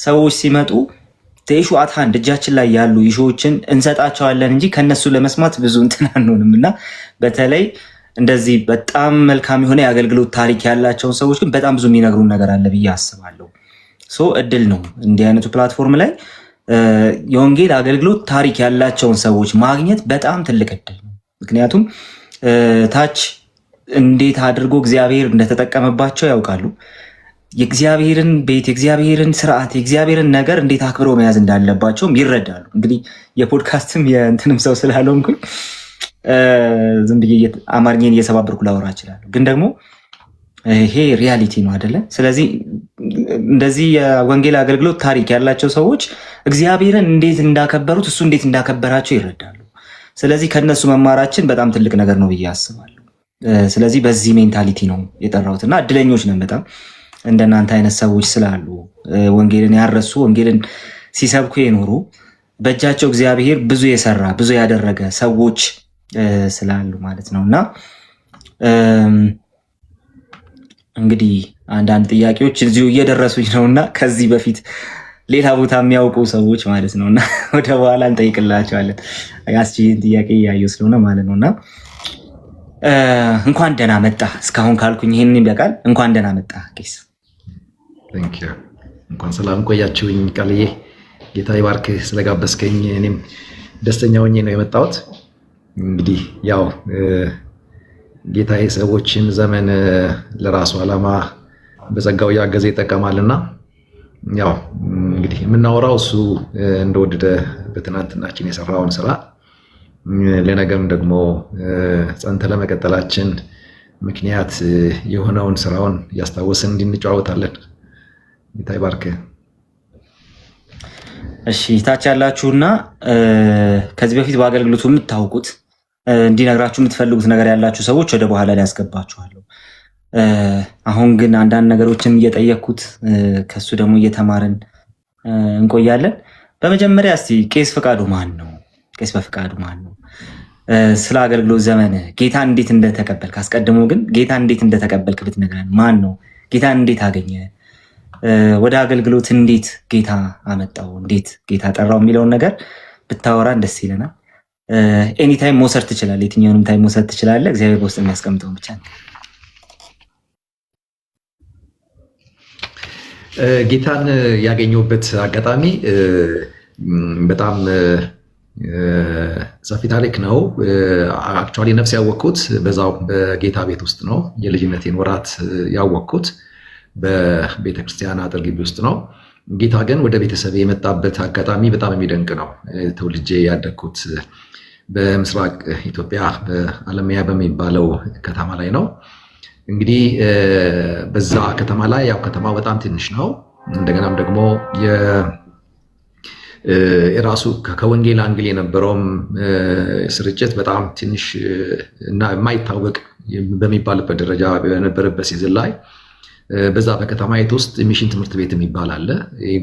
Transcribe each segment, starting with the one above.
ሰዎች ሲመጡ ኢሹ አት ሃንድ እጃችን ላይ ያሉ ኢሹዎችን እንሰጣቸዋለን እንጂ ከነሱ ለመስማት ብዙ እንትን አንሆንም። እና በተለይ እንደዚህ በጣም መልካም የሆነ የአገልግሎት ታሪክ ያላቸውን ሰዎች ግን በጣም ብዙ የሚነግሩን ነገር አለ ብዬ አስባለሁ። እድል ነው እንዲህ አይነቱ ፕላትፎርም ላይ የወንጌል አገልግሎት ታሪክ ያላቸውን ሰዎች ማግኘት በጣም ትልቅ እድል ነው። ምክንያቱም ታች እንዴት አድርጎ እግዚአብሔር እንደተጠቀመባቸው ያውቃሉ። የእግዚአብሔርን ቤት፣ የእግዚአብሔርን ስርዓት፣ የእግዚአብሔርን ነገር እንዴት አክብረው መያዝ እንዳለባቸውም ይረዳሉ። እንግዲህ የፖድካስትም የእንትንም ሰው ስላልሆንኩኝ ዝም ብዬ አማርኛን እየሰባበርኩ ላወራ እችላለሁ፣ ግን ደግሞ ይሄ ሪያሊቲ ነው አይደለ? ስለዚህ እንደዚህ የወንጌል አገልግሎት ታሪክ ያላቸው ሰዎች እግዚአብሔርን እንዴት እንዳከበሩት እሱ እንዴት እንዳከበራቸው ይረዳሉ። ስለዚህ ከነሱ መማራችን በጣም ትልቅ ነገር ነው ብዬ አስባለሁ። ስለዚህ በዚህ ሜንታሊቲ ነው የጠራሁት እና እድለኞች ነን በጣም እንደናንተ አይነት ሰዎች ስላሉ ወንጌልን ያረሱ ወንጌልን ሲሰብኩ የኖሩ በእጃቸው እግዚአብሔር ብዙ የሰራ ብዙ ያደረገ ሰዎች ስላሉ ማለት ነው። እና እንግዲህ አንዳንድ ጥያቄዎች እዚሁ እየደረሱኝ ነውና ከዚህ በፊት ሌላ ቦታ የሚያውቁ ሰዎች ማለት ነውና ወደ በኋላ እንጠይቅላቸዋለን። ያስችይን ጥያቄ እያየሁ ስለሆነ ማለት ነውና እንኳን ደህና መጣ እስካሁን ካልኩኝ ይሄንን ይበቃል። እንኳን ደህና መጣ ቄስ። እንኳን ሰላም ቆያችሁኝ ቃልዬ። ጌታ ይባርክህ ስለጋበዝከኝ እኔም ደስተኛ ሆኜ ነው የመጣሁት። እንግዲህ ያው ጌታ የሰዎችን ዘመን ለራሱ ዓላማ በጸጋው ያገዘ ይጠቀማልና ያው እንግዲህ የምናወራው እሱ እንደወደደ በትናንትናችን የሰራውን ስራ ለነገም ደግሞ ጸንተ ለመቀጠላችን ምክንያት የሆነውን ስራውን ያስታወስን እንድንጫወታለን። ጌታ ይባርክህ። እሺ ታች ያላችሁና ከዚህ በፊት በአገልግሎቱ የምታውቁት እንዲነግራችሁ የምትፈልጉት ነገር ያላችሁ ሰዎች ወደ በኋላ ላይ ያስገባችኋለሁ። አሁን ግን አንዳንድ ነገሮችን እየጠየቅኩት ከሱ ደግሞ እየተማርን እንቆያለን። በመጀመሪያ እስቲ ቄስ ፈቃዱ ማን ነው? ቄስ በፍቃዱ ማን ነው? ስለ አገልግሎት ዘመን ጌታ እንዴት እንደተቀበልክ አስቀድሞ ግን ጌታ እንዴት እንደተቀበልክ ብትነግረን። ማን ነው? ጌታን እንዴት አገኘ? ወደ አገልግሎት እንዴት ጌታ አመጣው? እንዴት ጌታ ጠራው? የሚለውን ነገር ብታወራን ደስ ይለናል። ኤኒታይም መውሰድ ትችላለህ። የትኛውንም ታይም መውሰድ ትችላለህ። እግዚአብሔር በውስጥ የሚያስቀምጠውን ብቻ ነው። ጌታን ያገኘሁበት አጋጣሚ በጣም ሰፊ ታሪክ ነው። አክቹዋሊ ነፍስ ያወቅኩት በዛው በጌታ ቤት ውስጥ ነው። የልጅነቴን ወራት ያወቅኩት በቤተክርስቲያን አጥር ግቢ ውስጥ ነው። ጌታ ግን ወደ ቤተሰብ የመጣበት አጋጣሚ በጣም የሚደንቅ ነው። ተወልጄ ያደግኩት በምስራቅ ኢትዮጵያ በአለሚያ በሚባለው ከተማ ላይ ነው። እንግዲህ በዛ ከተማ ላይ ያው ከተማው በጣም ትንሽ ነው። እንደገናም ደግሞ የራሱ ከወንጌል አንግል የነበረውም ስርጭት በጣም ትንሽ እና የማይታወቅ በሚባልበት ደረጃ በነበረበት ሲዝን ላይ በዛ በከተማይቱ ውስጥ ሚሽን ትምህርት ቤት የሚባል አለ።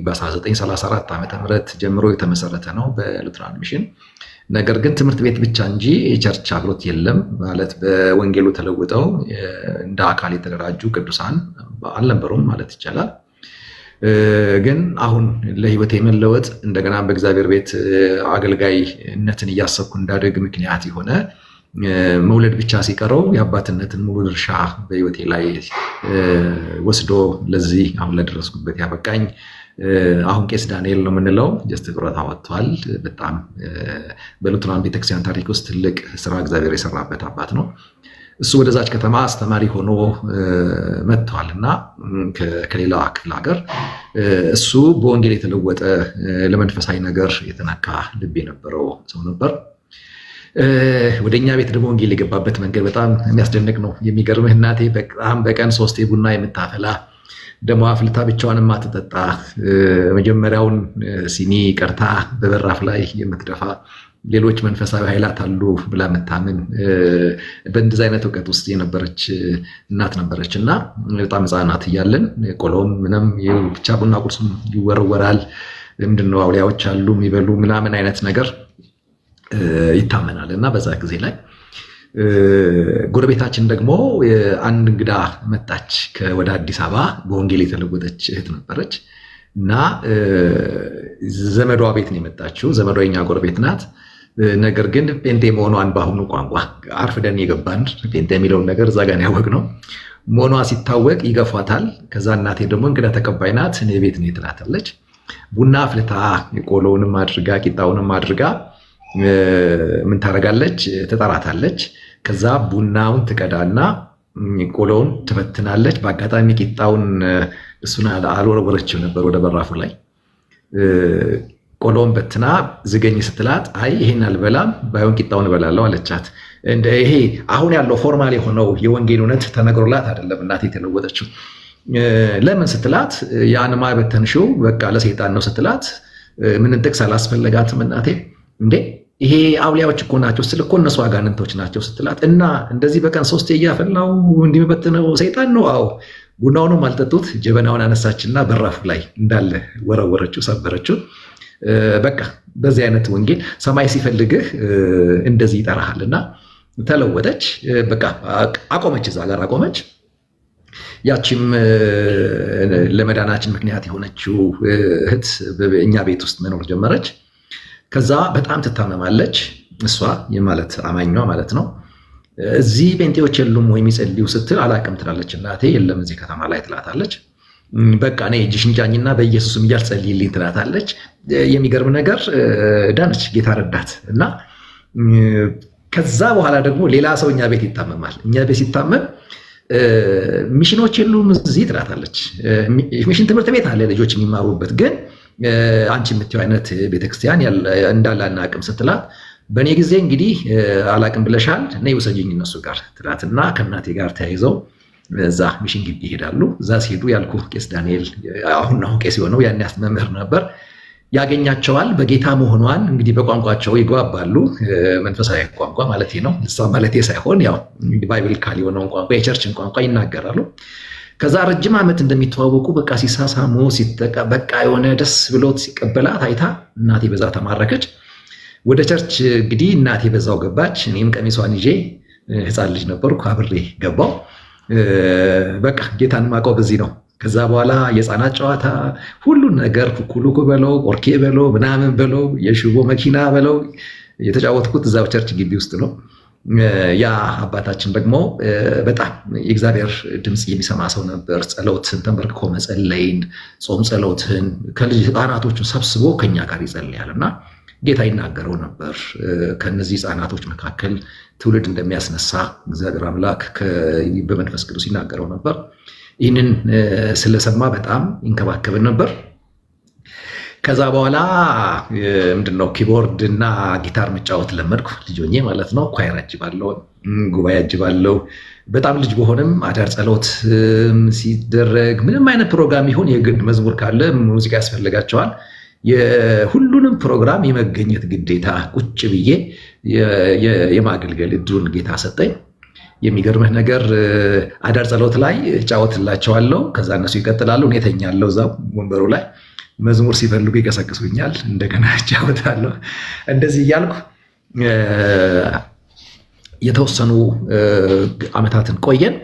በ1934 ዓ.ም ጀምሮ የተመሰረተ ነው በሉትራን ሚሽን። ነገር ግን ትምህርት ቤት ብቻ እንጂ የቸርች አብሮት የለም። ማለት በወንጌሉ ተለውጠው እንደ አካል የተደራጁ ቅዱሳን አልነበሩም ማለት ይቻላል። ግን አሁን ለህይወት የመለወጥ እንደገና በእግዚአብሔር ቤት አገልጋይነትን እያሰብኩ እንዳደግ ምክንያት የሆነ መውለድ ብቻ ሲቀረው የአባትነትን ሙሉ ድርሻ በህይወቴ ላይ ወስዶ ለዚህ አሁን ለደረስኩበት ያበቃኝ አሁን ቄስ ዳንኤል ነው የምንለው። ጀስት ጡረታ ወጥቷል። በጣም በሉትራን ቤተክርስቲያን ታሪክ ውስጥ ትልቅ ስራ እግዚአብሔር የሰራበት አባት ነው። እሱ ወደዛች ከተማ አስተማሪ ሆኖ መጥቷል እና ከሌላ ክፍለ ሀገር እሱ በወንጌል የተለወጠ ለመንፈሳዊ ነገር የተነካ ልብ የነበረው ሰው ነበር። ወደኛ ቤት ደግሞ ወንጌል የገባበት መንገድ በጣም የሚያስደንቅ ነው። የሚገርምህ እናቴ በጣም በቀን 3 ቡና የምታፈላ ደግሞ አፍልታ ብቻዋን የማትጠጣ መጀመሪያውን ሲኒ ቀርታ በበራፍ ላይ የምትደፋ ሌሎች መንፈሳዊ ኃይላት አሉ ብላ የምታምን በእንደዚህ አይነት እውቀት ውስጥ የነበረች እናት ነበረች እና በጣም ሕፃናት እያለን ቆሎም ምንም ብቻ ቡና ቁርስም ይወረወራል። ምንድነው አውሊያዎች አሉ የሚበሉ ምናምን አይነት ነገር ይታመናል እና በዛ ጊዜ ላይ ጎረቤታችን ደግሞ አንድ እንግዳ መጣች ወደ አዲስ አበባ። በወንጌል የተለወጠች እህት ነበረች እና ዘመዷ ቤት ነው የመጣችው። ዘመዷ የኛ ጎረቤት ናት። ነገር ግን ጴንጤ መሆኗን በአሁኑ ቋንቋ አርፍደን የገባን ጴንጤ የሚለውን ነገር እዛ ጋር ያወቅነው መሆኗ ሲታወቅ ይገፏታል። ከዛ እናቴ ደግሞ እንግዳ ተቀባይ ናት፣ እኔ ቤት ነው ትላታለች። ቡና አፍልታ ቆሎውንም አድርጋ ቂጣውንም አድርጋ ምን ታደርጋለች? ትጠራታለች። ከዛ ቡናውን ትቀዳና ቆሎውን ትበትናለች። በአጋጣሚ ቂጣውን እሱን አልወረወረችው ነበር ወደ በራፉ ላይ። ቆሎውን በትና ዝገኝ ስትላት አይ ይሄን አልበላም ባይሆን ቂጣውን እበላለሁ አለቻት። ይሄ አሁን ያለው ፎርማል የሆነው የወንጌል እውነት ተነግሮላት አይደለም እናቴ የተለወጠችው። ለምን ስትላት ያን ማበተንሽው በቃ ለሰይጣን ነው ስትላት ምንም ጥቅስ አላስፈለጋትም እናቴ። እንዴ ይሄ አውሊያዎች እኮ ናቸው ስትል እኮ እነሱ አጋንንቶች ናቸው ስትላት እና እንደዚህ በቀን 3 እያፈላው እንዲመበትነው ሰይጣን ነው። አዎ ቡናውንም አልጠጡት። ጀበናውን አነሳችና በራፉ ላይ እንዳለ ወረወረችው፣ ሰበረችው። በቃ በዚህ አይነት ወንጌል ሰማይ ሲፈልግህ እንደዚህ ይጠራሃልና ተለወጠች። በቃ አቆመች፣ እዛ ጋር አቆመች። ያቺም ለመዳናችን ምክንያት የሆነችው እህት እኛ ቤት ውስጥ መኖር ጀመረች። ከዛ በጣም ትታመማለች። እሷ የማለት አማኟ ማለት ነው። እዚህ ጴንጤዎች የሉም ወይ የሚጸልዩ ስትል አላቅም ትላለች እናቴ። የለም እዚህ ከተማ ላይ ትላታለች። በቃ እኔ እጅሽን ጫኝና በኢየሱስም እያልጸልይልኝ ትላታለች። የሚገርም ነገር ዳነች፣ ጌታ ረዳት እና ከዛ በኋላ ደግሞ ሌላ ሰው እኛ ቤት ይታመማል። እኛ ቤት ሲታመም ሚሽኖች የሉም እዚህ ትላታለች። ሚሽን ትምህርት ቤት አለ ልጆች የሚማሩበት፣ ግን አንቺ የምትይው አይነት ቤተክርስቲያን እንዳለ አናቅም ስትላት በእኔ ጊዜ እንግዲህ አላቅም ብለሻል፣ ነይ ውሰጂኝ እነሱ ጋር ትላትና ከእናቴ ጋር ተያይዘው እዛ ሚሽን ግቢ ይሄዳሉ። እዛ ሲሄዱ ያልኩ ቄስ ዳንኤል አሁን ቄስ የሆነው ያን መምህር ነበር፣ ያገኛቸዋል። በጌታ መሆኗን እንግዲህ በቋንቋቸው ይግባባሉ። መንፈሳዊ ቋንቋ ማለት ነው፣ ልሳን ማለት ሳይሆን ያው ባይብሊካል የሆነውን ቋንቋ የቸርችን ቋንቋ ይናገራሉ። ከዛ ረጅም ዓመት እንደሚተዋወቁ በቃ ሲሳሳሙ በቃ የሆነ ደስ ብሎት ሲቀበላት አይታ እናቴ በዛ ተማረከች። ወደ ቸርች እንግዲህ እናቴ በዛው ገባች። እኔም ቀሚሷን ይዤ ሕፃን ልጅ ነበርኩ አብሬ ገባው። በቃ ጌታን ማውቀው በዚህ ነው። ከዛ በኋላ የህፃናት ጨዋታ ሁሉን ነገር ኩኩሉኩ በለው ቆርኬ በለው ምናምን በለው የሽቦ መኪና በለው የተጫወትኩት እዛው ቸርች ግቢ ውስጥ ነው። ያ አባታችን ደግሞ በጣም የእግዚአብሔር ድምፅ የሚሰማ ሰው ነበር። ጸሎትን ተንበርክኮ መጸለይን፣ ጾም ጸሎትን ከልጅ ህፃናቶቹን ሰብስቦ ከኛ ጋር ይጸልያል እና ጌታ ይናገረው ነበር። ከነዚህ ህፃናቶች መካከል ትውልድ እንደሚያስነሳ እግዚአብሔር አምላክ በመንፈስ ቅዱስ ይናገረው ነበር። ይህንን ስለሰማ በጣም ይንከባከብን ነበር። ከዛ በኋላ ምንድነው ኪቦርድ እና ጊታር መጫወት ለመድኩ፣ ልጅ ሆኜ ማለት ነው። ኳየር አጅባለሁ፣ ጉባኤ አጅባለሁ። በጣም ልጅ በሆንም አዳር ጸሎት ሲደረግ ምንም አይነት ፕሮግራም ይሁን የግድ መዝሙር ካለ ሙዚቃ ያስፈልጋቸዋል። የሁሉንም ፕሮግራም የመገኘት ግዴታ ቁጭ ብዬ የማገልገል እድሉን ጌታ ሰጠኝ። የሚገርምህ ነገር አዳር ጸሎት ላይ እጫወትላቸዋለሁ። ከዛ እነሱ ይቀጥላሉ፣ እኔ ተኛለሁ እዛው ወንበሩ ላይ። መዝሙር ሲፈልጉ ይቀሰቅሱኛል፣ እንደገና እጫወታለሁ። እንደዚህ እያልኩ የተወሰኑ ዓመታትን ቆየን።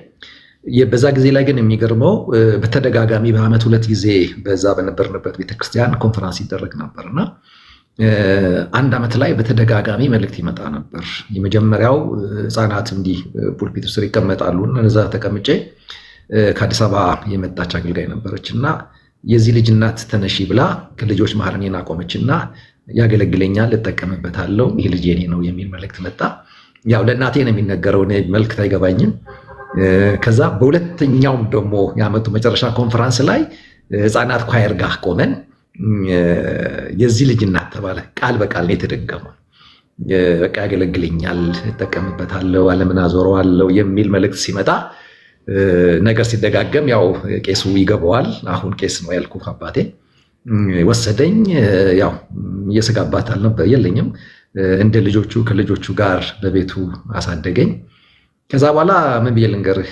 በዛ ጊዜ ላይ ግን የሚገርመው በተደጋጋሚ በዓመት 2 ጊዜ በዛ በነበርንበት ቤተክርስቲያን ኮንፈረንስ ይደረግ ነበርና አንድ ዓመት ላይ በተደጋጋሚ መልእክት ይመጣ ነበር። የመጀመሪያው ህፃናት እንዲህ ፑልፒት ስር ይቀመጣሉ እና እዛ ተቀምጬ ከአዲስ አበባ የመጣች አገልጋይ ነበረች እና የዚህ ልጅ እናት ተነሺ ብላ ከልጆች መሀል እኔን አቆመችና ያገለግለኛል፣ እጠቀምበታለሁ፣ ይህ ልጅ የኔ ነው የሚል መልእክት መጣ። ያው ለእናቴ ነው የሚነገረው፣ መልእክት አይገባኝም። ከዛ በሁለተኛውም ደግሞ የዓመቱ መጨረሻ ኮንፈረንስ ላይ ህፃናት ኳየር ጋር ቆመን የዚህ ልጅ እናት ተባለ። ቃል በቃል ነው የተደገመው። በቃ ያገለግለኛል፣ እጠቀምበታለሁ፣ ዓለምን አዞረዋለሁ የሚል መልእክት ሲመጣ ነገር ሲደጋገም ያው ቄሱ ይገባዋል። አሁን ቄስ ነው ያልኩ አባቴ ወሰደኝ። ያው የስጋ አባት አልነበር የለኝም። እንደ ልጆቹ ከልጆቹ ጋር በቤቱ አሳደገኝ። ከዛ በኋላ ምን ብዬ ልንገርህ፣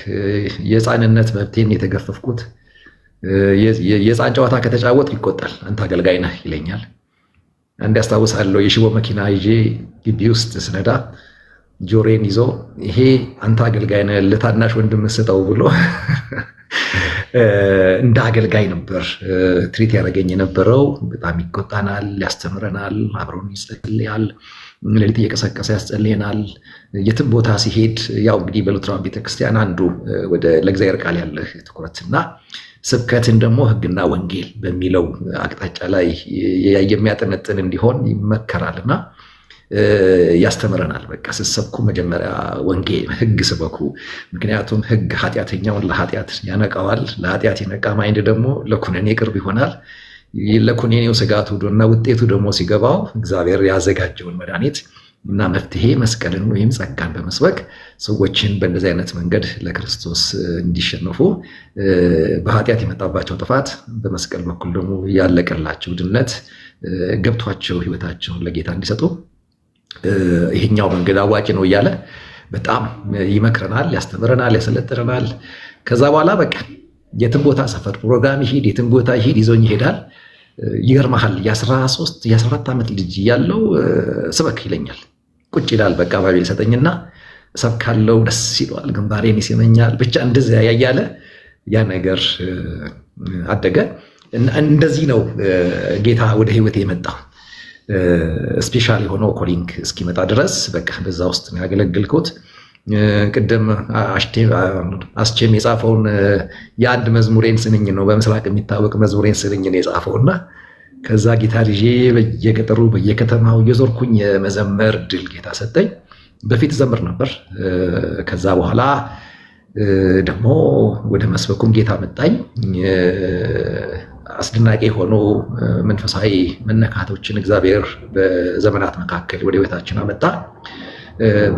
የህፃንነት መብቴን የተገፈፍኩት። የህፃን ጨዋታ ከተጫወት ይቆጣል፣ አንተ አገልጋይ ነህ ይለኛል። አንድ ያስታውሳለሁ፣ የሽቦ መኪና ይዤ ግቢ ውስጥ ስነዳ ጆሮዬን ይዞ ይሄ አንተ አገልጋይ ነህ ለታናሽ ወንድም ስጠው ብሎ እንደ አገልጋይ ነበር ትሪት ያደረገኝ የነበረው። በጣም ይቆጣናል፣ ያስተምረናል፣ አብሮን ይጸልያል፣ ሌሊት እየቀሰቀሰ ያስጸልየናል። የትም ቦታ ሲሄድ ያው እንግዲህ በሉትራን ቤተክርስቲያን አንዱ ወደ ለእግዚአብሔር ቃል ያለህ ትኩረትና ስብከትን ደግሞ ሕግና ወንጌል በሚለው አቅጣጫ ላይ የሚያጠነጥን እንዲሆን ይመከራልና ያስተምረናል። በቃ ስትሰብኩ መጀመሪያ ወንጌል ሕግ ስበኩ። ምክንያቱም ሕግ ኃጢአተኛውን ለኃጢአት ያነቃዋል፣ ለኃጢአት የነቃ ማይንድ ደግሞ ለኩነኔ ቅርብ ይሆናል። ለኩነኔው ስጋቱ እና ውጤቱ ደግሞ ሲገባው እግዚአብሔር ያዘጋጀውን መድኃኒት እና መፍትሄ መስቀልን ወይም ጸጋን በመስበክ ሰዎችን በእንደዚህ አይነት መንገድ ለክርስቶስ እንዲሸነፉ በኃጢአት የመጣባቸው ጥፋት በመስቀል በኩል ደግሞ ያለቀላቸው ድነት ገብቷቸው ህይወታቸውን ለጌታ እንዲሰጡ ይሄኛው መንገድ አዋጭ ነው እያለ በጣም ይመክረናል፣ ያስተምረናል፣ ያሰለጥረናል። ከዛ በኋላ በቃ የትም ቦታ ሰፈር ፕሮግራም ይሄድ የትም ቦታ ይሄድ ይዞኝ ይሄዳል። ይገርመሃል የ13 የ14 ዓመት ልጅ ያለው ስበክ ይለኛል። ቁጭ ይላል በቃ ባቤ ይሰጠኝና ሰብካለው፣ ደስ ይለዋል፣ ግንባሬን ይስመኛል። ብቻ እንደዚያ ያያለ ያ ነገር አደገ። እንደዚህ ነው ጌታ ወደ ህይወቴ የመጣው። ስፔሻል የሆነው ኮሊንግ እስኪመጣ ድረስ በቃ በዛ ውስጥ ነው ያገለግልኩት። ቅድም አስቼም የጻፈውን የአንድ መዝሙሬን ስንኝ ነው በምስራቅ የሚታወቅ መዝሙሬን ስንኝ ነው የጻፈውና ከዛ ጊታር ይዤ በየገጠሩ በየከተማው እየዞርኩኝ የመዘመር ድል ጌታ ሰጠኝ። በፊት ዘምር ነበር። ከዛ በኋላ ደግሞ ወደ መስበኩም ጌታ መጣኝ። አስደናቂ የሆኑ መንፈሳዊ መነካቶችን እግዚአብሔር በዘመናት መካከል ወደ ህይወታችን አመጣ።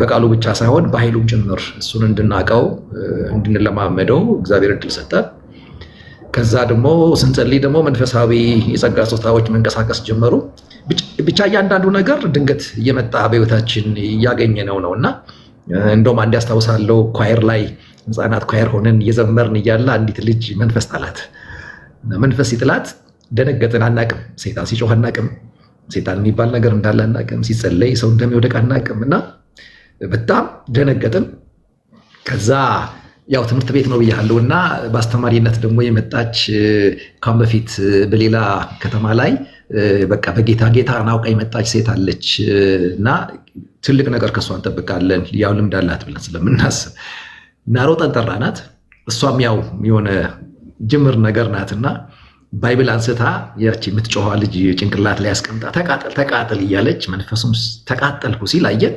በቃሉ ብቻ ሳይሆን በኃይሉም ጭምር እሱን እንድናቀው እንድንለማመደው እግዚአብሔር እድል ሰጠ። ከዛ ደግሞ ስንጸልይ ደግሞ መንፈሳዊ የጸጋ ስጦታዎች መንቀሳቀስ ጀመሩ። ብቻ እያንዳንዱ ነገር ድንገት እየመጣ በህይወታችን እያገኘነው ነውና እንደውም አንድ ያስታውሳለሁ፣ ኳየር ላይ ህፃናት ኳየር ሆነን እየዘመርን እያለ አንዲት ልጅ መንፈስ ጣላት። መንፈስ ሲጥላት ደነገጥን። አናቅም፣ ሴጣን ሲጮህ አናቅም፣ ሴጣን የሚባል ነገር እንዳለ አናቅም፣ ሲጸለይ ሰው እንደሚወደቅ አናቅም እና በጣም ደነገጥን። ከዛ ያው ትምህርት ቤት ነው ብያለሁ እና በአስተማሪነት ደግሞ የመጣች ካሁን በፊት በሌላ ከተማ ላይ በቃ በጌታ ናውቃ የመጣች ሴት አለች እና ትልቅ ነገር ከእሷ እንጠብቃለን ያው ልምድ አላት ብለን ስለምናስብ እና ሮጠን ጠራናት። እሷም ያው የሆነ ጅምር ነገር ናትና ባይብል አንስታ ያቺ የምትጮኋ ልጅ ጭንቅላት ላይ አስቀምጣ ተቃጠል እያለች መንፈሱም ተቃጠልኩ ሲል አየን።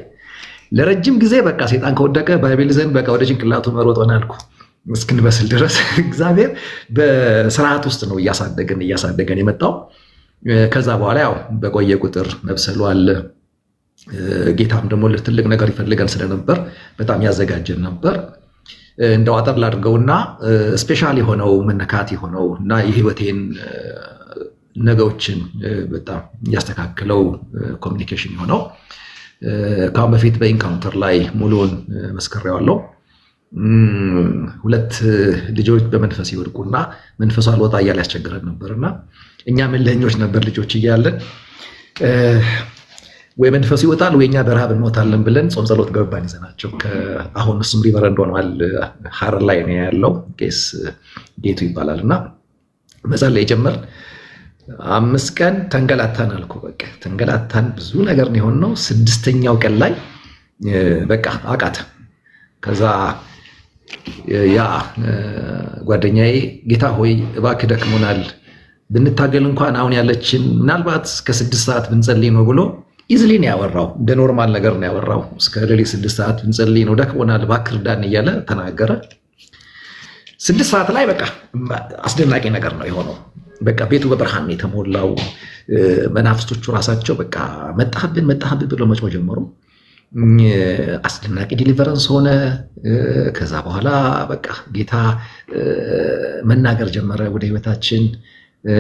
ለረጅም ጊዜ በቃ ሴጣን ከወደቀ ባይብል ዘንድ በቃ ወደ ጭንቅላቱ መሮጥ ሆናልኩ እስክንበስል ድረስ እግዚአብሔር በስርዓት ውስጥ ነው እያሳደገን የመጣው። ከዛ በኋላ ያው በቆየ ቁጥር መብሰሉ አለ። ጌታም ደግሞ ትልቅ ነገር ይፈልገን ስለነበር በጣም ያዘጋጀን ነበር። እንደው አጠር ላድርገውና ስፔሻል የሆነው መነካት የሆነው እና የህይወቴን ነገሮችን በጣም ያስተካክለው ኮሚኒኬሽን የሆነው ከአሁን በፊት በኢንካውንተር ላይ ሙሉውን መስክሬዋለሁ። 2 ልጆች በመንፈስ ይወድቁና መንፈሱ አልወጣ እያለ ያስቸግረን ነበርና እኛ ምልህኞች ነበር ልጆች እያለን ወይ መንፈሱ ይወጣል ወይ እኛ በረሃብ እንሞታለን ብለን ጾም ጸሎት ገባን ይዘናቸው። አሁን እሱም ሪቨረንድ ሆኗል፣ ሀረር ላይ ነው ያለው፣ ቄስ ጌቱ ይባላል እና መጸለይ ጀመርን። 5 ቀን ተንገላታን አልኩ። በቃ ተንገላታን፣ ብዙ ነገር ነው የሆነው። 6ኛው ቀን ላይ በቃ አቃተ። ከዛ ያ ጓደኛዬ ጌታ ሆይ እባክህ ደክሞናል፣ ብንታገል እንኳን አሁን ያለችን ምናልባት እስከ 6 ሰዓት ብንጸልይ ነው ብሎ ኢዝሊ ነው ያወራው። እንደ ኖርማል ነገር ነው ያወራው። እስከ ሌሊት 6 ሰዓት ብንጸልይ ነው፣ ደክሞናል፣ እባክህ እርዳን እያለ ተናገረ። 6 ሰዓት ላይ በቃ አስደናቂ ነገር ነው የሆነው። በቃ ቤቱ በብርሃን የተሞላው፣ መናፍስቶቹ ራሳቸው በቃ መጣህብን ብለው መጮህ ጀመሩ። አስደናቂ ዲሊቨረንስ ሆነ። ከዛ በኋላ በቃ ጌታ መናገር ጀመረ ወደ ህይወታችን።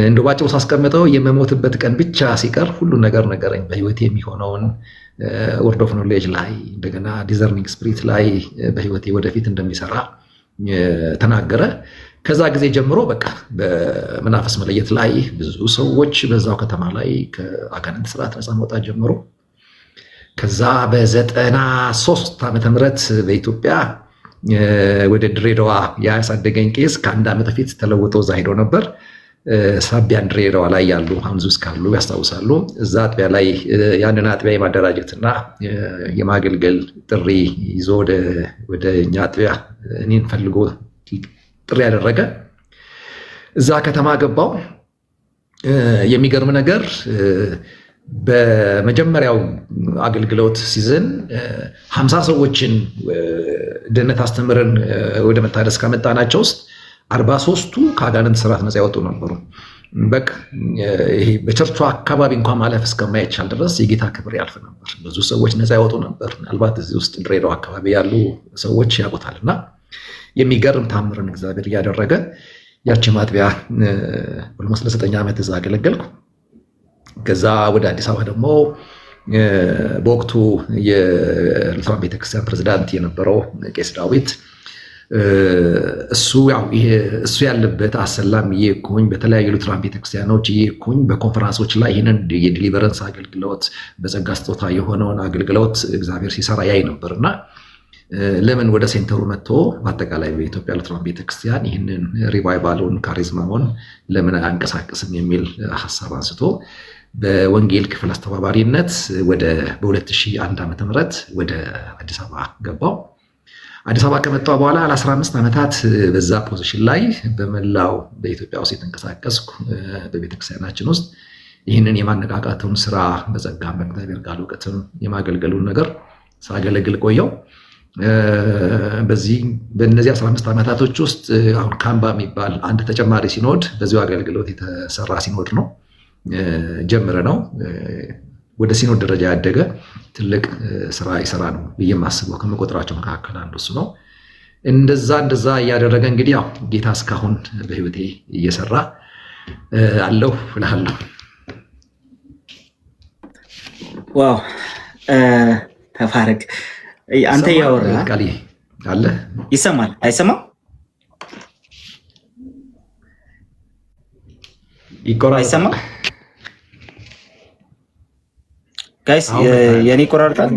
እንደ ባጭሩ ሳስቀምጠው የመሞትበት ቀን ብቻ ሲቀር ሁሉ ነገር ነገረኝ። በህይወቴ የሚሆነውን ወርድ ኦፍ ኖሌጅ ላይ እንደገና ዲዘርኒንግ ስፕሪት ላይ በህይወቴ ወደፊት እንደሚሰራ ተናገረ። ከዛ ጊዜ ጀምሮ በቃ በመናፈስ መለየት ላይ ብዙ ሰዎች በዛው ከተማ ላይ ከአጋንንት ስርዓት ነፃ መውጣት ጀምሮ ከዛ በ93 ዓመተ ምህረት በኢትዮጵያ ወደ ድሬዳዋ ያሳደገኝ ቄስ ከ1 ዓመት በፊት ተለውጦ እዛ ሄዶ ነበር። ሳቢያን ድሬዳዋ ላይ ያሉ አሁን ውስጥ ካሉ ያስታውሳሉ። እዛ አጥቢያ ላይ ያንን አጥቢያ የማደራጀትና የማገልገል ጥሪ ይዞ ወደ እኛ አጥቢያ እኔን ፈልጎ ጥሪ ያደረገ እዛ ከተማ ገባው። የሚገርም ነገር በመጀመሪያው አገልግሎት ሲዝን 50 ሰዎችን ድነት አስተምረን ወደ መታደስ ካመጣናቸው ውስጥ 43ቱ ከአጋንንት ስርዓት ነፃ ያወጡ ነበሩ። በቃ ይሄ በቸርቹ አካባቢ እንኳን ማለፍ እስከማይቻል ድረስ የጌታ ክብር ያልፍ ነበር። ብዙ ሰዎች ነፃ ያወጡ ነበር። ምናልባት እዚህ ውስጥ ድሬዳዋ አካባቢ ያሉ ሰዎች ያውቁታል። እና የሚገርም ታምርን እግዚአብሔር እያደረገ ያቺ ማጥቢያ ኦልሞስት ለ9 ዓመት እዛ አገለገልኩ። ከዛ ወደ አዲስ አበባ ደግሞ በወቅቱ የሉትራን ቤተክርስቲያን ፕሬዝዳንት የነበረው ቄስ ዳዊት እሱ ያለበት አሰላም እየሄድኩኝ በተለያዩ ሉትራን ቤተክርስቲያኖች እየሄድኩኝ በኮንፈራንሶች ላይ ይህንን የዲሊቨረንስ አገልግሎት በጸጋ ስጦታ የሆነውን አገልግሎት እግዚአብሔር ሲሰራ ያይ ነበር እና ለምን ወደ ሴንተሩ መጥቶ በአጠቃላይ በኢትዮጵያ ሉትራን ቤተክርስቲያን ይህንን ሪቫይቫሉን ካሪዝማውን ለምን አንቀሳቀስም የሚል ሀሳብ አንስቶ በወንጌል ክፍል አስተባባሪነት በ2001 ዓ.ም ወደ አዲስ አበባ ገባው። አዲስ አበባ ከመጣሁ በኋላ ለ15 ዓመታት በዛ ፖዚሽን ላይ በመላው በኢትዮጵያ ውስጥ የተንቀሳቀስኩ በቤተክርስቲያናችን ውስጥ ይህንን የማነቃቃቱን ስራ በጸጋ በእግዚአብሔር ቃል እውቀትም የማገልገሉን ነገር ሳገለግል ቆየው። በእነዚህ 15 ዓመታቶች ውስጥ አሁን ካምባ የሚባል አንድ ተጨማሪ ሲኖድ በዚሁ አገልግሎት የተሰራ ሲኖድ ነው ጀምረ ነው ወደ ሲኖድ ደረጃ ያደገ ትልቅ ስራ ይሰራ ነው ብዬ የማስበው ከመቆጥራቸው መካከል አንዱ እሱ ነው። እንደዛ እያደረገ እንግዲህ ያው ጌታ እስካሁን በህይወቴ እየሰራ አለው እላለሁ። ዋው ተባረክ። አንተ ያወራ ቃል አለ ይሰማል አይሰማም? አይሰማም ጋይስ? የኔ ቆራርጣል።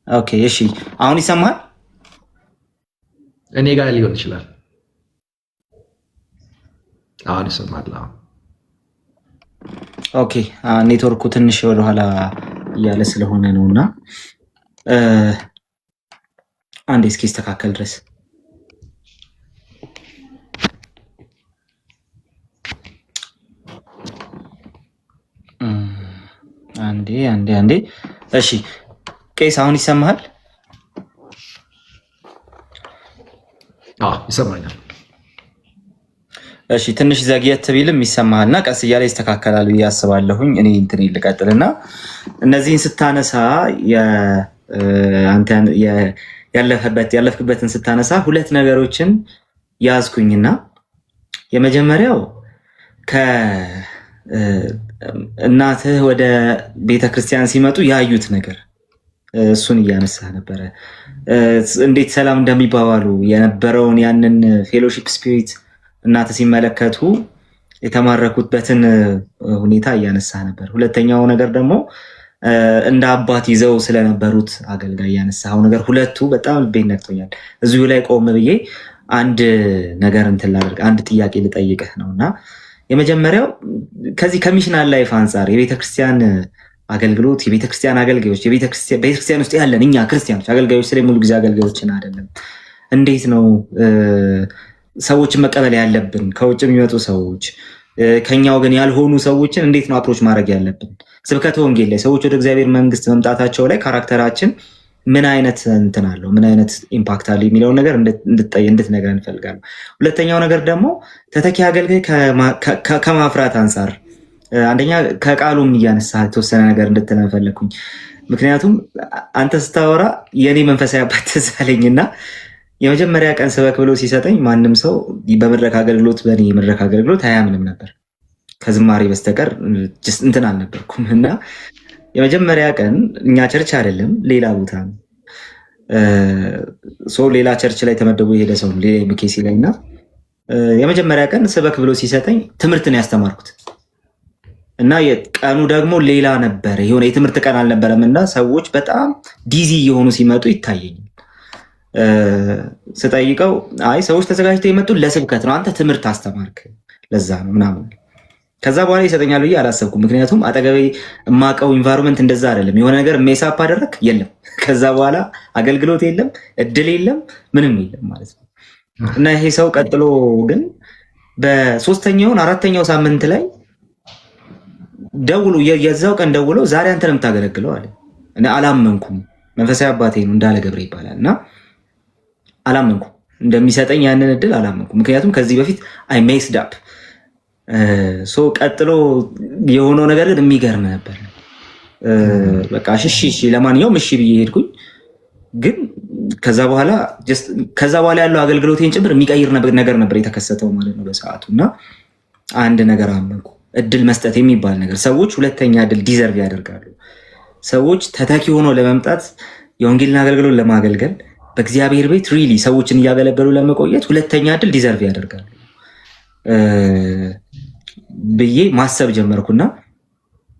ኦኬ እሺ፣ አሁን ይሰማል? እኔ ጋር ሊሆን ይችላል። አሁን ይሰማል። ኦኬ፣ ኔትወርኩ ትንሽ ወደኋላ እያለ ስለሆነ ነውና አንዴ እስኪስተካከል ድረስ አንዴ። እሺ ቄስ አሁን ይሰማሃል? ይሰማኛል። እሺ ትንሽ ዘግየት ቢልም ይሰማሃልና ቀስ እያለ ይስተካከላል ብዬ አስባለሁኝ። እኔ እንትን ልቀጥልና እነዚህን ስታነሳ አንተ ያለፍክበትን ስታነሳ ሁለት ነገሮችን ያዝኩኝና የመጀመሪያው እናትህ ወደ ቤተክርስቲያን ሲመጡ ያዩት ነገር እሱን እያነሳ ነበረ። እንዴት ሰላም እንደሚባባሉ የነበረውን ያንን ፌሎሺፕ ስፒሪት እናትህ ሲመለከቱ የተማረኩበትን ሁኔታ እያነሳ ነበር። ሁለተኛው ነገር ደግሞ እንደ አባት ይዘው ስለነበሩት አገልጋይ ያነሳው ነገር ሁለቱ በጣም ልቤን ነክቶኛል። እዚሁ ላይ ቆም ብዬ አንድ ነገር እንትን ላደርግ አንድ ጥያቄ ልጠይቅህ ነውና የመጀመሪያው ከዚህ ከሚሽናል ላይፍ አንጻር የቤተክርስቲያን አገልግሎት የቤተክርስቲያን አገልጋዮች ቤተክርስቲያን ውስጥ ያለን እኛ ክርስቲያኖች አገልጋዮች ስለ ሙሉ ጊዜ አገልጋዮችን አይደለም እንዴት ነው ሰዎችን መቀበል ያለብን? ከውጭ የሚመጡ ሰዎች ከኛ ወገን ያልሆኑ ሰዎችን እንዴት ነው አፕሮች ማድረግ ያለብን? ስብከተ ወንጌል ላይ ሰዎች ወደ እግዚአብሔር መንግስት መምጣታቸው ላይ ካራክተራችን ምን አይነት እንትን አለው ምን አይነት ኢምፓክት አለው የሚለውን ነገር እንድትነግረን እንፈልጋለን። ሁለተኛው ነገር ደግሞ ተተኪ አገልጋይ ከማፍራት አንጻር አንደኛ ከቃሉም እያነሳ የተወሰነ ነገር እንድትለን ፈለግኩኝ። ምክንያቱም አንተ ስታወራ የኔ መንፈሳዊ አባት ትዝ አለኝና የመጀመሪያ ቀን ስበክ ብሎ ሲሰጠኝ ማንም ሰው በመድረክ አገልግሎት በእኔ የመድረክ አገልግሎት አያምንም ነበር ከዝማሬ በስተቀር እንትን አልነበርኩም። እና የመጀመሪያ ቀን እኛ ቸርች አይደለም ሌላ ቦታ ነው ሌላ ቸርች ላይ ተመደቡ የሄደ ሰው ሌላ ኤምኬሲ ላይ እና የመጀመሪያ ቀን ስበክ ብሎ ሲሰጠኝ ትምህርትን ያስተማርኩት እና ቀኑ ደግሞ ሌላ ነበር። የሆነ የትምህርት ቀን አልነበረም እና ሰዎች በጣም ዲዚ የሆኑ ሲመጡ ይታየኛል። ስጠይቀው አይ ሰዎች ተዘጋጅተው የመጡት ለስብከት ነው፣ አንተ ትምህርት አስተማርክ ለዛ ነው ምናምን። ከዛ በኋላ ይሰጠኛል ብዬ አላሰብኩም። ምክንያቱም አጠገቤ የማውቀው ኢንቫይሮንመንት እንደዛ አይደለም። የሆነ ነገር ሜሳፕ አደረግ የለም። ከዛ በኋላ አገልግሎት የለም፣ እድል የለም፣ ምንም የለም ማለት ነው። እና ይሄ ሰው ቀጥሎ ግን በሶስተኛውን አራተኛው ሳምንት ላይ ደውሎ የዛው ቀን ደውሎ ዛሬ አንተ ነው የምታገለግለው አለ። እኔ አላመንኩም። መንፈሳዊ አባቴ ነው እንዳለ ገብረ ይባላል እና አላመንኩም እንደሚሰጠኝ ያንን እድል አላመንኩም። ምክንያቱም ከዚህ በፊት አይ ሜስድ አፕ ሶ ቀጥሎ የሆነው ነገር ግን የሚገርም ነበር። በቃ እሺ ለማንኛውም እሺ ብዬ ሄድኩኝ። ግን ከዛ በኋላ ያለው አገልግሎቴን ጭምር የሚቀይር ነገር ነበር የተከሰተው ማለት ነው በሰዓቱ። እና አንድ ነገር አመንኩ፣ እድል መስጠት የሚባል ነገር። ሰዎች ሁለተኛ እድል ዲዘርቭ ያደርጋሉ። ሰዎች ተተኪ ሆኖ ለመምጣት የወንጌልን አገልግሎት ለማገልገል በእግዚአብሔር ቤት ሪሊ ሰዎችን እያገለገሉ ለመቆየት ሁለተኛ እድል ዲዘርቭ ያደርጋሉ ብዬ ማሰብ ጀመርኩና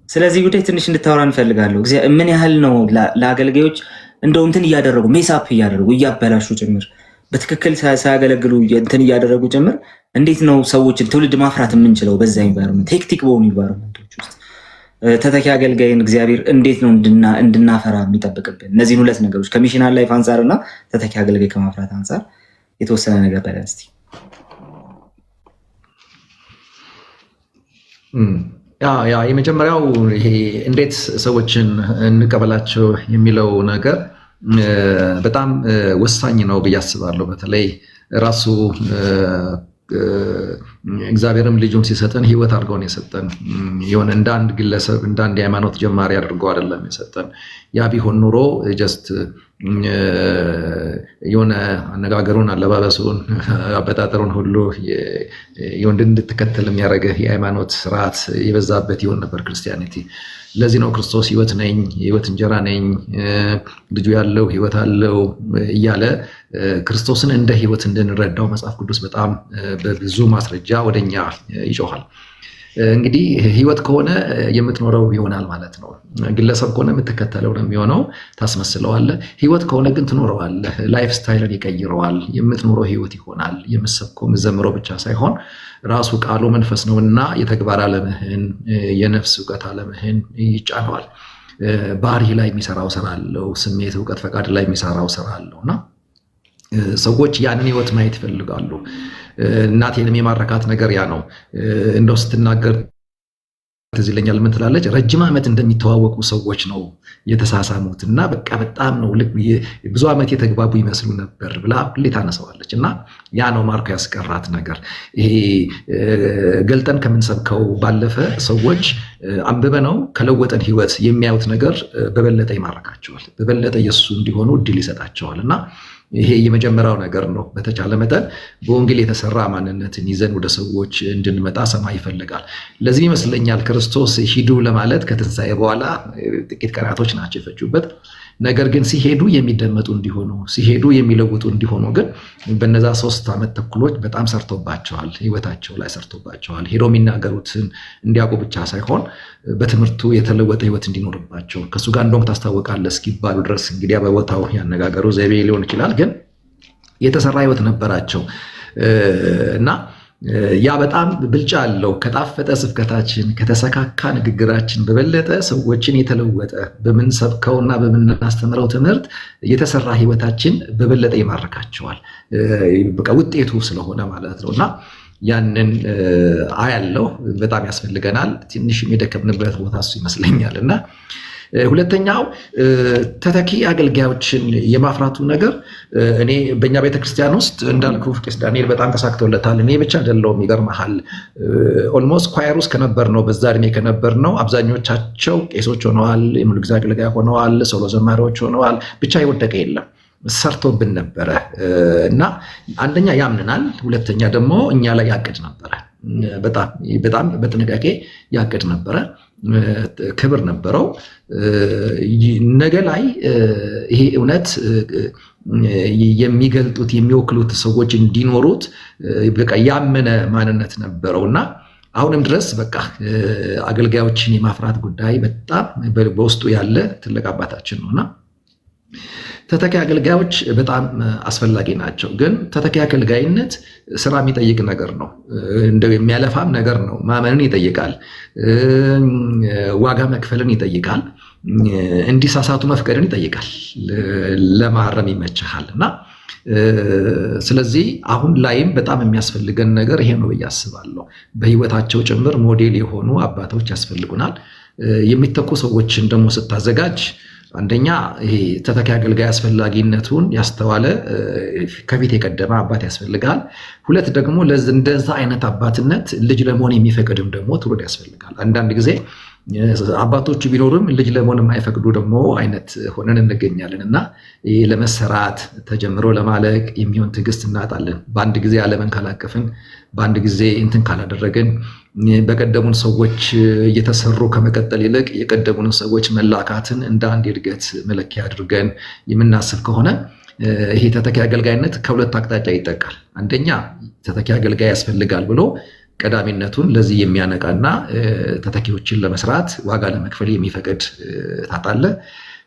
ስለዚህ ጉዳይ ትንሽ እንድታወራ እንፈልጋለሁ። ምን ያህል ነው ለአገልጋዮች እንደው እንትን እያደረጉ ሜሳፕ እያደረጉ እያበላሹ ጭምር በትክክል ሳያገለግሉ እንትን እያደረጉ ጭምር እንዴት ነው ሰዎችን ትውልድ ማፍራት የምንችለው? በዛ ኢንቫይሮንመንት ሄክቲክ በሆኑ ኢንቫይሮንመንቶች ውስጥ ተተኪ አገልጋይን እግዚአብሔር እንዴት ነው እንድናፈራ የሚጠብቅብን? እነዚህን ሁለት ነገሮች ከሚሽናል ላይፍ አንጻር እና ተተኪ አገልጋይ ከማፍራት አንጻር የተወሰነ ነገር በለን እስቲ። ያ የመጀመሪያው ይሄ እንዴት ሰዎችን እንቀበላቸው የሚለው ነገር በጣም ወሳኝ ነው ብዬ አስባለሁ። በተለይ ራሱ እግዚአብሔርም ልጁን ሲሰጠን ህይወት አድርገውን የሰጠን የሆነ እንደ አንድ ግለሰብ እንደ አንድ የሃይማኖት ጀማሪ አድርገው አይደለም የሰጠን። ያ ቢሆን ኑሮ ጀስት የሆነ አነጋገሩን፣ አለባበሱን፣ አበጣጠሩን ሁሉ የወንድ እንድትከተል የሚያደርግህ የሃይማኖት ስርዓት የበዛበት ይሆን ነበር ክርስቲያኒቲ። ለዚህ ነው ክርስቶስ ህይወት ነኝ፣ የህይወት እንጀራ ነኝ፣ ልጁ ያለው ህይወት አለው እያለ ክርስቶስን እንደ ህይወት እንድንረዳው መጽሐፍ ቅዱስ በጣም በብዙ ማስረጃ ወደኛ ይጮሃል። እንግዲህ ህይወት ከሆነ የምትኖረው ይሆናል ማለት ነው። ግለሰብ ከሆነ የምትከተለው ነው የሚሆነው፣ ታስመስለዋለህ። ህይወት ከሆነ ግን ትኖረዋለህ። ላይፍ ስታይልን ይቀይረዋል። የምትኖረው ህይወት ይሆናል። የምትሰብከው የምትዘምረው ብቻ ሳይሆን ራሱ ቃሉ መንፈስ ነውና የተግባር ዓለምህን የነፍስ እውቀት ዓለምህን ይጫነዋል። ባህሪ ላይ የሚሰራው ስራ አለው። ስሜት፣ እውቀት፣ ፈቃድ ላይ የሚሰራው ስራ አለው እና ሰዎች ያንን ህይወት ማየት ይፈልጋሉ። እናቴንም የማረካት ነገር ያ ነው። እንደው ስትናገር ትዝ ይለኛል። ምን ትላለች? ረጅም ዓመት እንደሚተዋወቁ ሰዎች ነው የተሳሳሙት እና በቃ በጣም ነው ብዙ ዓመት የተግባቡ ይመስሉ ነበር ብላ ሁሌ ታነሳዋለች። እና ያ ነው ማርኮ ያስቀራት ነገር። ይሄ ገልጠን ከምንሰብከው ባለፈ ሰዎች አንብበነው ከለወጠን ህይወት የሚያዩት ነገር በበለጠ ይማረካቸዋል፣ በበለጠ የእሱ እንዲሆኑ እድል ይሰጣቸዋል። እና ይሄ የመጀመሪያው ነገር ነው። በተቻለ መጠን በወንጌል የተሰራ ማንነትን ይዘን ወደ ሰዎች እንድንመጣ ሰማይ ይፈልጋል። ለዚህ ይመስለኛል ክርስቶስ ሂዱ ለማለት ከትንሣኤ በኋላ ጥቂት ቀናቶች ናቸው የፈጁበት። ነገር ግን ሲሄዱ የሚደመጡ እንዲሆኑ፣ ሲሄዱ የሚለውጡ እንዲሆኑ ግን በነዛ 3 ዓመት ተኩሎች በጣም ሰርቶባቸዋል። ህይወታቸው ላይ ሰርቶባቸዋል። ሄዶ የሚናገሩትን እንዲያውቁ ብቻ ሳይሆን በትምህርቱ የተለወጠ ህይወት እንዲኖርባቸው ከእሱ ጋር እንደውም ታስታውቃለህ እስኪባሉ ድረስ እንግዲህ በቦታው ያነጋገሩ ዘይቤ ሊሆን ይችላል፣ ግን የተሰራ ህይወት ነበራቸው እና ያ በጣም ብልጫ አለው። ከጣፈጠ ስብከታችን ከተሰካካ ንግግራችን በበለጠ ሰዎችን የተለወጠ በምንሰብከውና በምናስተምረው ትምህርት የተሰራ ህይወታችን በበለጠ ይማርካቸዋል። በቃ ውጤቱ ስለሆነ ማለት ነው እና ያንን አያለው በጣም ያስፈልገናል። ትንሽ የደከምንበት ቦታ እሱ ይመስለኛል። እና ሁለተኛው ተተኪ አገልጋዮችን የማፍራቱ ነገር እኔ በእኛ ቤተክርስቲያን ውስጥ እንዳልኩ ቄስ ዳንኤል በጣም ተሳክቶለታል። እኔ ብቻ አይደለሁም። ይገርምሃል፣ ኦልሞስት ኳየር ውስጥ ከነበር ነው በዛ እድሜ ከነበር ነው አብዛኞቻቸው ቄሶች ሆነዋል፣ የሙሉ ጊዜ አገልጋይ ሆነዋል፣ ሶሎ ዘማሪዎች ሆነዋል። ብቻ የወደቀ የለም። ሰርቶብን ነበረ እና አንደኛ ያምንናል፣ ሁለተኛ ደግሞ እኛ ላይ ያቅድ ነበረ። በጣም በጥንቃቄ ያቅድ ነበረ። ክብር ነበረው። ነገ ላይ ይሄ እውነት የሚገልጡት የሚወክሉት ሰዎች እንዲኖሩት በቃ ያመነ ማንነት ነበረው እና አሁንም ድረስ በቃ አገልጋዮችን የማፍራት ጉዳይ በጣም በውስጡ ያለ ትልቅ አባታችን ነውና ተተኪ አገልጋዮች በጣም አስፈላጊ ናቸው። ግን ተተኪ አገልጋይነት ስራ የሚጠይቅ ነገር ነው። እንደው የሚያለፋም ነገር ነው። ማመንን ይጠይቃል። ዋጋ መክፈልን ይጠይቃል። እንዲሳሳቱ መፍቀድን ይጠይቃል። ለማረም ይመችሃል እና ስለዚህ አሁን ላይም በጣም የሚያስፈልገን ነገር ይሄ ነው ብዬ አስባለሁ። በህይወታቸው ጭምር ሞዴል የሆኑ አባቶች ያስፈልጉናል። የሚተኩ ሰዎችን ደግሞ ስታዘጋጅ አንደኛ ይሄ ተተኪ አገልጋይ አስፈላጊነቱን ያስተዋለ ከፊት የቀደመ አባት ያስፈልጋል። ሁለት ደግሞ እንደዛ አይነት አባትነት ልጅ ለመሆን የሚፈቅድም ደግሞ ትውልድ ያስፈልጋል። አንዳንድ ጊዜ አባቶቹ ቢኖርም ልጅ ለመሆን የማይፈቅዱ ደግሞ አይነት ሆነን እንገኛለን እና ለመሰራት ተጀምሮ ለማለቅ የሚሆን ትዕግስት እናጣለን። በአንድ ጊዜ ዓለምን ካላቀፍን፣ በአንድ ጊዜ እንትን ካላደረግን፣ በቀደሙን ሰዎች እየተሰሩ ከመቀጠል ይልቅ የቀደሙን ሰዎች መላካትን እንደ አንድ የእድገት መለኪያ አድርገን የምናስብ ከሆነ ይሄ ተተኪ አገልጋይነት ከሁለት አቅጣጫ ይጠቃል። አንደኛ ተተኪ አገልጋይ ያስፈልጋል ብሎ ቀዳሚነቱን ለዚህ የሚያነቃና ተተኪዎችን ለመስራት ዋጋ ለመክፈል የሚፈቅድ ታጣለ።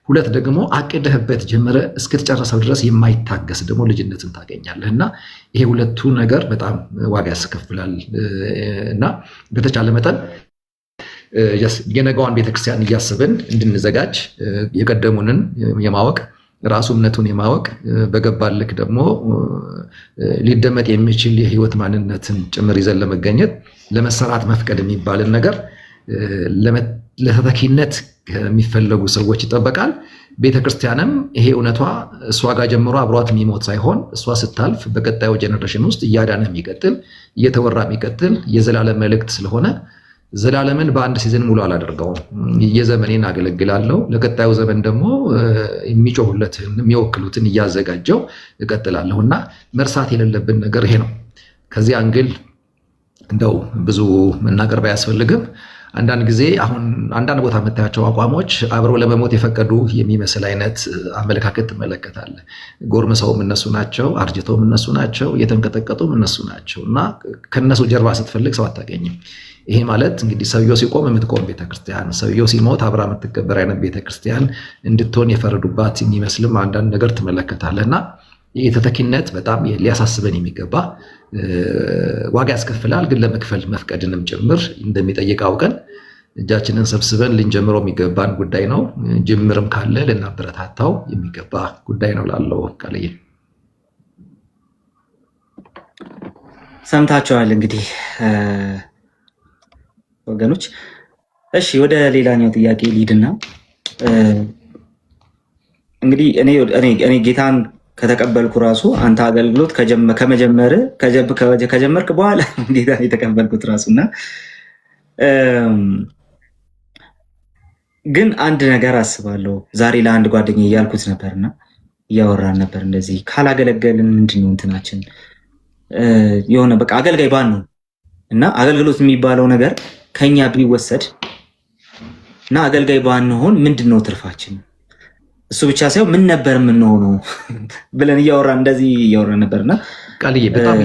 ሁለት ደግሞ አቅደህበት ጀምረ እስክትጨርሰው ድረስ የማይታገስ ደግሞ ልጅነትን ታገኛለህ እና ይሄ ሁለቱ ነገር በጣም ዋጋ ያስከፍላል እና በተቻለ መጠን የነገዋን ቤተክርስቲያን እያስብን እንድንዘጋጅ የቀደሙንን የማወቅ ራሱ እምነቱን የማወቅ በገባን ልክ ደግሞ ሊደመጥ የሚችል የህይወት ማንነትን ጭምር ይዘን ለመገኘት ለመሰራት መፍቀድ የሚባልን ነገር ለተተኪነት ከሚፈለጉ ሰዎች ይጠበቃል። ቤተክርስቲያንም ይሄ እውነቷ እሷ ጋር ጀምሮ አብሯት የሚሞት ሳይሆን እሷ ስታልፍ በቀጣዩ ጀነሬሽን ውስጥ እያዳነ የሚቀጥል እየተወራ የሚቀጥል የዘላለም መልእክት ስለሆነ ዘላለምን በአንድ ሲዝን ሙሉ አላደርገውም። የዘመኔን አገለግላለሁ። ለቀጣዩ ዘመን ደግሞ የሚጮሁለትን የሚወክሉትን እያዘጋጀው እቀጥላለሁ እና መርሳት የሌለብን ነገር ይሄ ነው። ከዚህ አንግል እንደው ብዙ መናገር ባያስፈልግም አንዳንድ ጊዜ አሁን አንዳንድ ቦታ የምታያቸው አቋሞች አብረው ለመሞት የፈቀዱ የሚመስል አይነት አመለካከት ትመለከታለህ። ጎርምሰውም እነሱ ናቸው፣ አርጅተውም እነሱ ናቸው፣ እየተንቀጠቀጡም እነሱ ናቸው እና ከነሱ ጀርባ ስትፈልግ ሰው አታገኝም። ይሄ ማለት እንግዲህ ሰውየው ሲቆም የምትቆም ቤተክርስቲያን፣ ሰውየው ሲሞት አብራ የምትከበር አይነት ቤተክርስቲያን እንድትሆን የፈረዱባት የሚመስልም አንዳንድ ነገር ትመለከታለህ እና ይህ ተተኪነት በጣም ሊያሳስበን የሚገባ ዋጋ ያስከፍላል። ግን ለመክፈል መፍቀድንም ጭምር እንደሚጠይቅ አውቀን እጃችንን ሰብስበን ልንጀምረው የሚገባን ጉዳይ ነው። ጅምርም ካለ ልናበረታታው የሚገባ ጉዳይ ነው ላለው ቃልዬ ሰምታችኋል እንግዲህ ወገኖች። እሺ ወደ ሌላኛው ጥያቄ ሊድና እንግዲህ እኔ ጌታን ከተቀበልኩ ራሱ አንተ አገልግሎት ከጀመርክ በኋላ ጌታን የተቀበልኩት ራሱና ግን አንድ ነገር አስባለሁ። ዛሬ ለአንድ ጓደኛ እያልኩት ነበርና እያወራን ነበር። እንደዚህ ካላገለገልን ምንድነው እንትናችን የሆነ በቃ አገልጋይ ባንሆን እና አገልግሎት የሚባለው ነገር ከኛ ቢወሰድ እና አገልጋይ ባንሆን ምንድነው ትርፋችን? እሱ ብቻ ሳይሆን ምን ነበር የምንሆነው ብለን እንደዚህ እያወራን ነበርና ቃልዬ በጣም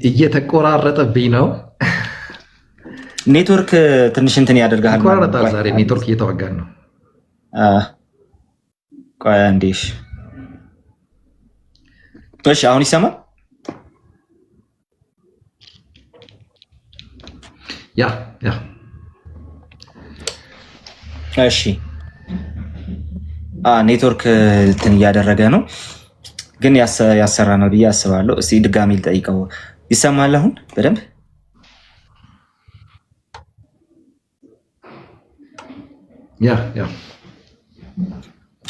እየተቆራረጠብኝ ነው። ኔትወርክ ትንሽ እንትን ያደርጋል። ይቆራረጣል። ዛሬ ኔትወርክ እየተዋጋን ነው። ቆይ አንዴ። እሺ አሁን ይሰማል? ያ እሺ ኔትወርክ እንትን እያደረገ ነው፣ ግን ያሰራናል ብዬ አስባለሁ። እስቲ ድጋሚ ልጠይቀው። ይሰማል አሁን በደንብ?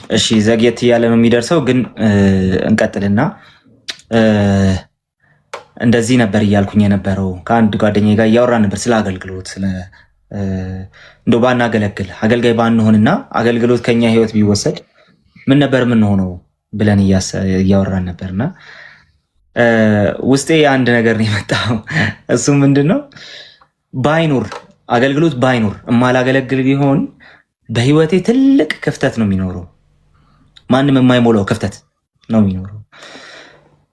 እሺ ዘግየት እያለ ነው የሚደርሰው፣ ግን እንቀጥልና እንደዚህ ነበር እያልኩኝ የነበረው። ከአንድ ጓደኛዬ ጋር እያወራን ነበር ስለ አገልግሎት፣ እንደው ባናገለግል አገልጋይ ባንሆንና አገልግሎት ከኛ ህይወት ቢወሰድ ምን ነበር የምንሆነው ብለን እያወራን ነበርና ውስጤ አንድ ነገር ነው የመጣው። እሱ ምንድነው? አገልግሎት ባይኖር እማላገለግል ቢሆን በህይወቴ ትልቅ ክፍተት ነው የሚኖረው። ማንም የማይሞላው ክፍተት ነው የሚኖረው።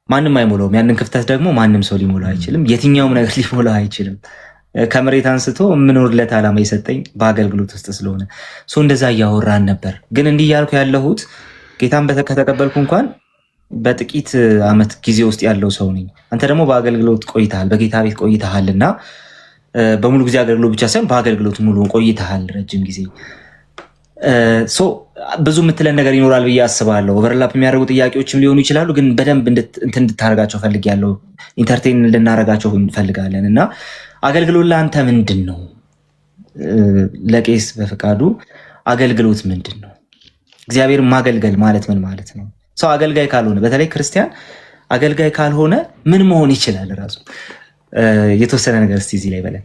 ማንም አይሞላውም። ያንን ክፍተት ደግሞ ማንም ሰው ሊሞላው አይችልም። የትኛውም ነገር ሊሞላው አይችልም። ከመሬት አንስቶ የምኖርለት ዓላማ የሰጠኝ በአገልግሎት ውስጥ ስለሆነ እንደዛ እያወራን ነበር። ግን እንዲህ እያልኩ ያለሁት ጌታን ከተቀበልኩ እንኳን በጥቂት ዓመት ጊዜ ውስጥ ያለው ሰው ነኝ። አንተ ደግሞ በአገልግሎት ቆይተሃል፣ በጌታ ቤት ቆይተሃል እና በሙሉ ጊዜ አገልግሎት ብቻ ሳይሆን በአገልግሎት ሙሉ ቆይተሃል ረጅም ጊዜ። ብዙ የምትለን ነገር ይኖራል ብዬ አስባለሁ። ኦቨርላፕ የሚያደርጉ ጥያቄዎችም ሊሆኑ ይችላሉ፣ ግን በደንብ እንድታደርጋቸው ፈልጌያለሁ። ኢንተርቴን እንድናደርጋቸው እንፈልጋለን እና አገልግሎት ለአንተ ምንድን ነው? ለቄስ በፈቃዱ አገልግሎት ምንድን ነው? እግዚአብሔር ማገልገል ማለት ምን ማለት ነው? ሰው አገልጋይ ካልሆነ በተለይ ክርስቲያን አገልጋይ ካልሆነ ምን መሆን ይችላል? ራሱ የተወሰነ ነገር እስቲ እዚህ ላይ በለን።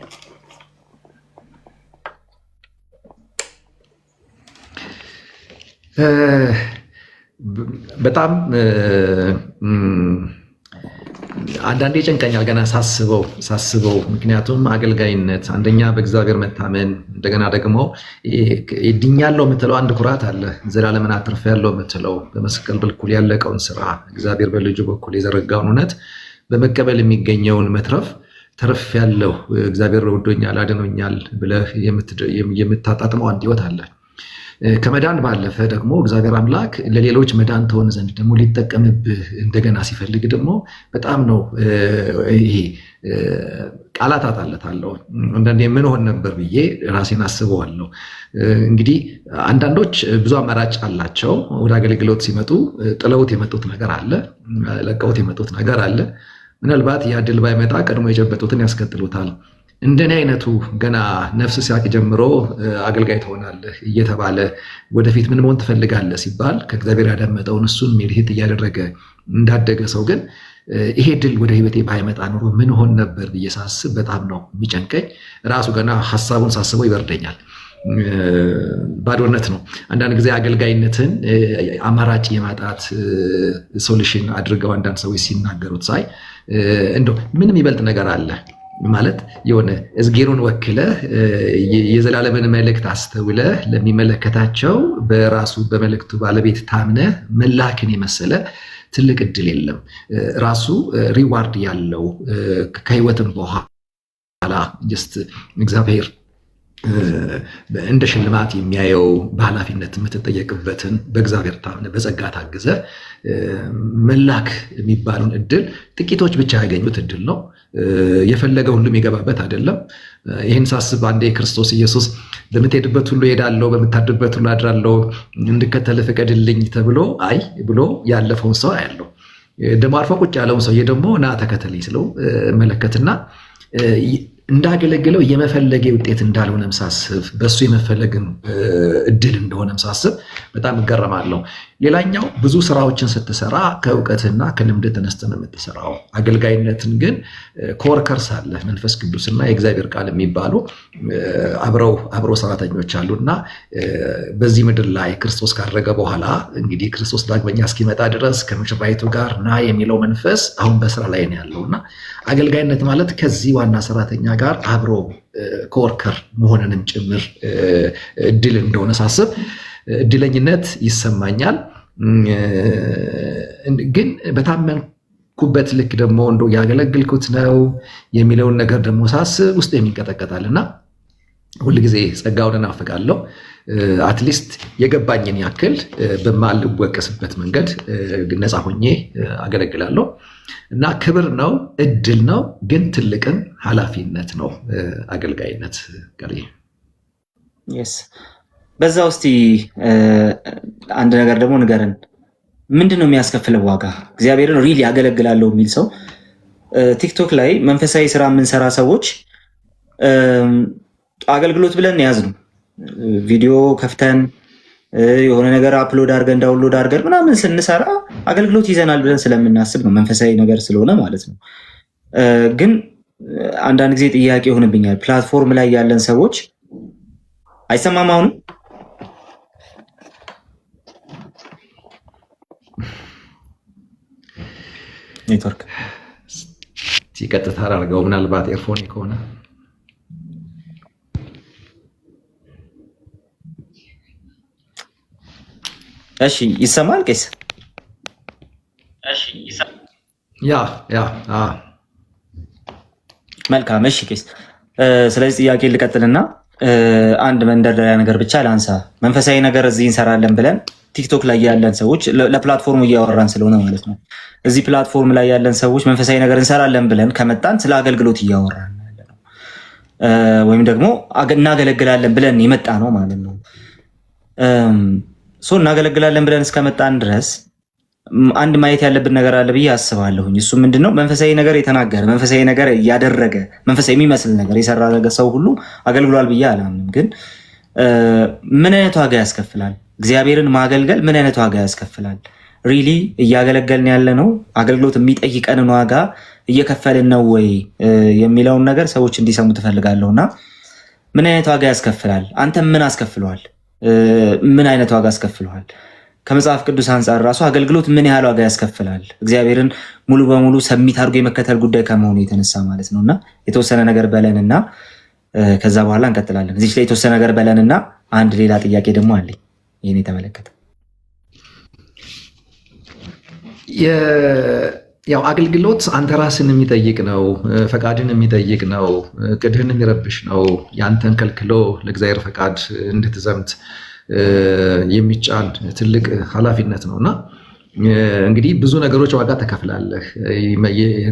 በጣም አንዳንዴ ጨንቀኛል ገና ሳስበው። ምክንያቱም አገልጋይነት አንደኛ በእግዚአብሔር መታመን፣ እንደገና ደግሞ ድኛለሁ የምትለው አንድ ኩራት አለ። ዘላለምን አትርፌያለሁ የምትለው በመስቀል በኩል ያለቀውን ስራ እግዚአብሔር በልጁ በኩል የዘረጋውን እውነት በመቀበል የሚገኘውን መትረፍ ተርፌያለሁ፣ እግዚአብሔር ወዶኛል አድኖኛል ብለህ የምታጣጥመው አንድ ህይወት አለ። ከመዳን ባለፈ ደግሞ እግዚአብሔር አምላክ ለሌሎች መዳን ትሆን ዘንድ ደግሞ ሊጠቀምብህ እንደገና ሲፈልግ ደግሞ በጣም ነው ይሄ ቃላት አጣለታለሁ። አንዳንዴ ምን ሆን ነበር ብዬ ራሴን አስበዋለሁ። እንግዲህ አንዳንዶች ብዙ አማራጭ አላቸው። ወደ አገልግሎት ሲመጡ ጥለውት የመጡት ነገር አለ፣ ለቀውት የመጡት ነገር አለ። ምናልባት ያ ድል ባይመጣ ቀድሞ የጨበጡትን ያስከትሉታል። እንደኔ አይነቱ ገና ነፍስ ሲያቅ ጀምሮ አገልጋይ ትሆናለህ እየተባለ ወደፊት ምን መሆን ትፈልጋለህ ሲባል ከእግዚአብሔር ያዳመጠውን እሱን ሜልሂት እያደረገ እንዳደገ ሰው ግን ይሄ ድል ወደ ህይወቴ ባይመጣ ኑሮ ምን ሆን ነበር ብዬ ሳስብ በጣም ነው የሚጨንቀኝ። ራሱ ገና ሀሳቡን ሳስበው ይበርደኛል። ባዶነት ነው። አንዳንድ ጊዜ አገልጋይነትን አማራጭ የማጣት ሶሉሽን አድርገው አንዳንድ ሰዎች ሲናገሩት ሳይ እንደው ምንም ይበልጥ ነገር አለ ማለት የሆነ እዝጌሩን ወክለህ የዘላለምን መልእክት አስተውለህ ለሚመለከታቸው በራሱ በመልእክቱ ባለቤት ታምነህ መላክን የመሰለ ትልቅ እድል የለም። ራሱ ሪዋርድ ያለው ከህይወትም በኋላ ጀስት እግዚአብሔር እንደ ሽልማት የሚያየው በኃላፊነት የምትጠየቅበትን በእግዚአብሔር ታምነ በጸጋ ታግዘ መላክ የሚባሉን እድል ጥቂቶች ብቻ ያገኙት እድል ነው። የፈለገ ሁሉም የገባበት አይደለም። ይህን ሳስብ አንዴ ክርስቶስ ኢየሱስ በምትሄድበት ሁሉ ሄዳለሁ፣ በምታድርበት ሁሉ አድራለሁ፣ እንድከተል ፍቀድልኝ ተብሎ አይ ብሎ ያለፈውን ሰው አያለው። ደግሞ አርፎ ቁጭ ያለውን ሰውዬ ደግሞ ና ተከተለኝ ስለው መለከትና እንዳገለግለው የመፈለጌ ውጤት እንዳልሆነም ሳስብ በእሱ የመፈለግን እድል እንደሆነም ሳስብ በጣም እገረማለሁ። ሌላኛው ብዙ ስራዎችን ስትሰራ ከእውቀትና ከልምድ ተነስተህ ነው የምትሰራው። አገልጋይነትን ግን ኮወርከርስ አለ፣ መንፈስ ቅዱስና የእግዚአብሔር ቃል የሚባሉ አብረው ሰራተኞች አሉና በዚህ ምድር ላይ ክርስቶስ ካረገ በኋላ እንግዲህ ክርስቶስ ዳግመኛ እስኪመጣ ድረስ ከሙሽራይቱ ጋር ና የሚለው መንፈስ አሁን በስራ ላይ ነው ያለውና አገልጋይነት ማለት ከዚህ ዋና ሰራተኛ ጋር አብሮ ኮወርከር መሆንንም ጭምር እድል እንደሆነ ሳስብ እድለኝነት ይሰማኛል። ግን በታመንኩበት ልክ ደግሞ እንደው ያገለግልኩት ነው የሚለውን ነገር ደግሞ ሳስብ ውስጥ የሚንቀጠቀጣልና ሁልጊዜ ጸጋውን እናፍቃለሁ። አትሊስት የገባኝን ያክል በማልወቀስበት መንገድ ነፃ ሆኜ አገለግላለሁ እና ክብር ነው፣ እድል ነው፣ ግን ትልቅን ኃላፊነት ነው አገልጋይነት። በዛ ውስጥ አንድ ነገር ደግሞ ንገረን። ምንድን ነው የሚያስከፍለው ዋጋ? እግዚአብሔርን ሪል ያገለግላለሁ የሚል ሰው ቲክቶክ ላይ መንፈሳዊ ስራ የምንሰራ ሰዎች አገልግሎት ብለን ያዝ ነው ቪዲዮ ከፍተን የሆነ ነገር አፕሎድ አድርገን ዳውንሎድ አድርገን ምናምን ስንሰራ አገልግሎት ይዘናል ብለን ስለምናስብ ነው፣ መንፈሳዊ ነገር ስለሆነ ማለት ነው። ግን አንዳንድ ጊዜ ጥያቄ ይሆንብኛል። ፕላትፎርም ላይ ያለን ሰዎች አይሰማም? አሁን ኔትወርክ ሲቀጥታ አድርገው ምናልባት ኤርፎን ከሆነ እሺ፣ ይሰማል ቄስ? ያ መልካም። እሺ ቄስ፣ ስለዚህ ጥያቄ ልቀጥልና አንድ መንደርደሪያ ነገር ብቻ ላንሳ። መንፈሳዊ ነገር እዚህ እንሰራለን ብለን ቲክቶክ ላይ ያለን ሰዎች ለፕላትፎርሙ እያወራን ስለሆነ ማለት ነው። እዚህ ፕላትፎርም ላይ ያለን ሰዎች መንፈሳዊ ነገር እንሰራለን ብለን ከመጣን ስለ አገልግሎት እያወራን ያለ ነው፣ ወይም ደግሞ እናገለግላለን ብለን የመጣ ነው ማለት ነው። እናገለግላለን ብለን እስከመጣን ድረስ አንድ ማየት ያለብን ነገር አለ ብዬ አስባለሁኝ። እሱ ምንድነው? መንፈሳዊ ነገር የተናገረ መንፈሳዊ ነገር ያደረገ መንፈሳዊ የሚመስል ነገር የሰራ ሰው ሁሉ አገልግሏል ብዬ አላምንም። ግን ምን አይነት ዋጋ ያስከፍላል? እግዚአብሔርን ማገልገል ምን አይነት ዋጋ ያስከፍላል? ሪሊ እያገለገልን ያለ ነው አገልግሎት የሚጠይቀንን ዋጋ እየከፈልን ነው ወይ የሚለውን ነገር ሰዎች እንዲሰሙ ትፈልጋለሁና ምን አይነት ዋጋ ያስከፍላል? አንተ ምን አስከፍለዋል? ምን አይነት ዋጋ አስከፍለዋል? ከመጽሐፍ ቅዱስ አንጻር ራሱ አገልግሎት ምን ያህል ዋጋ ያስከፍላል? እግዚአብሔርን ሙሉ በሙሉ ሰሚት አድርጎ የመከተል ጉዳይ ከመሆኑ የተነሳ ማለት ነውና የተወሰነ ነገር በለንና ከዛ በኋላ እንቀጥላለን። እዚህ ላይ የተወሰነ ነገር በለንና አንድ ሌላ ጥያቄ ደግሞ አለኝ ይህን የተመለከተ። ያው አገልግሎት አንተ ራስን የሚጠይቅ ነው፣ ፈቃድን የሚጠይቅ ነው፣ ቅድህን የሚረብሽ ነው። ያንተን ከልክሎ ለእግዚአብሔር ፈቃድ እንድትዘምት የሚጫን ትልቅ ኃላፊነት ነው እና እንግዲህ ብዙ ነገሮች ዋጋ ተከፍላለህ።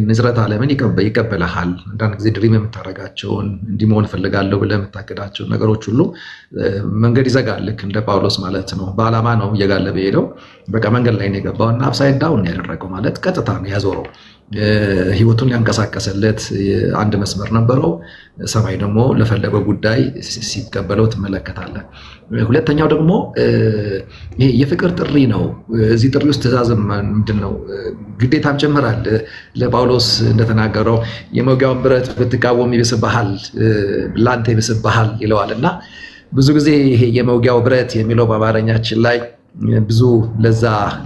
ንዝረት ዓለምን ይቀበልሃል። አንዳንድ ጊዜ ድሪም የምታደርጋቸውን እንዲህ መሆን እፈልጋለሁ ብለህ የምታቅዳቸውን ነገሮች ሁሉ መንገድ ይዘጋል። ልክ እንደ ጳውሎስ ማለት ነው። በዓላማ ነው እየጋለበ ሄደው በቃ መንገድ ላይ ነው የገባው እና አፕሳይድ ዳውን ያደረገው ማለት ቀጥታ ነው ያዞረው። ህይወቱን ያንቀሳቀሰለት አንድ መስመር ነበረው። ሰማይ ደግሞ ለፈለገው ጉዳይ ሲቀበለው ትመለከታለህ። ሁለተኛው ደግሞ ይሄ የፍቅር ጥሪ ነው። እዚህ ጥሪ ውስጥ ትእዛዝ ምንድን ነው? ግዴታም ጨምራል። ለጳውሎስ እንደተናገረው የመውጊያውን ብረት ብትቃወም ይብስብሃል፣ ለአንተ ይብስብሃል ይለዋል እና ብዙ ጊዜ ይሄ የመውጊያው ብረት የሚለው በአማርኛችን ላይ ብዙ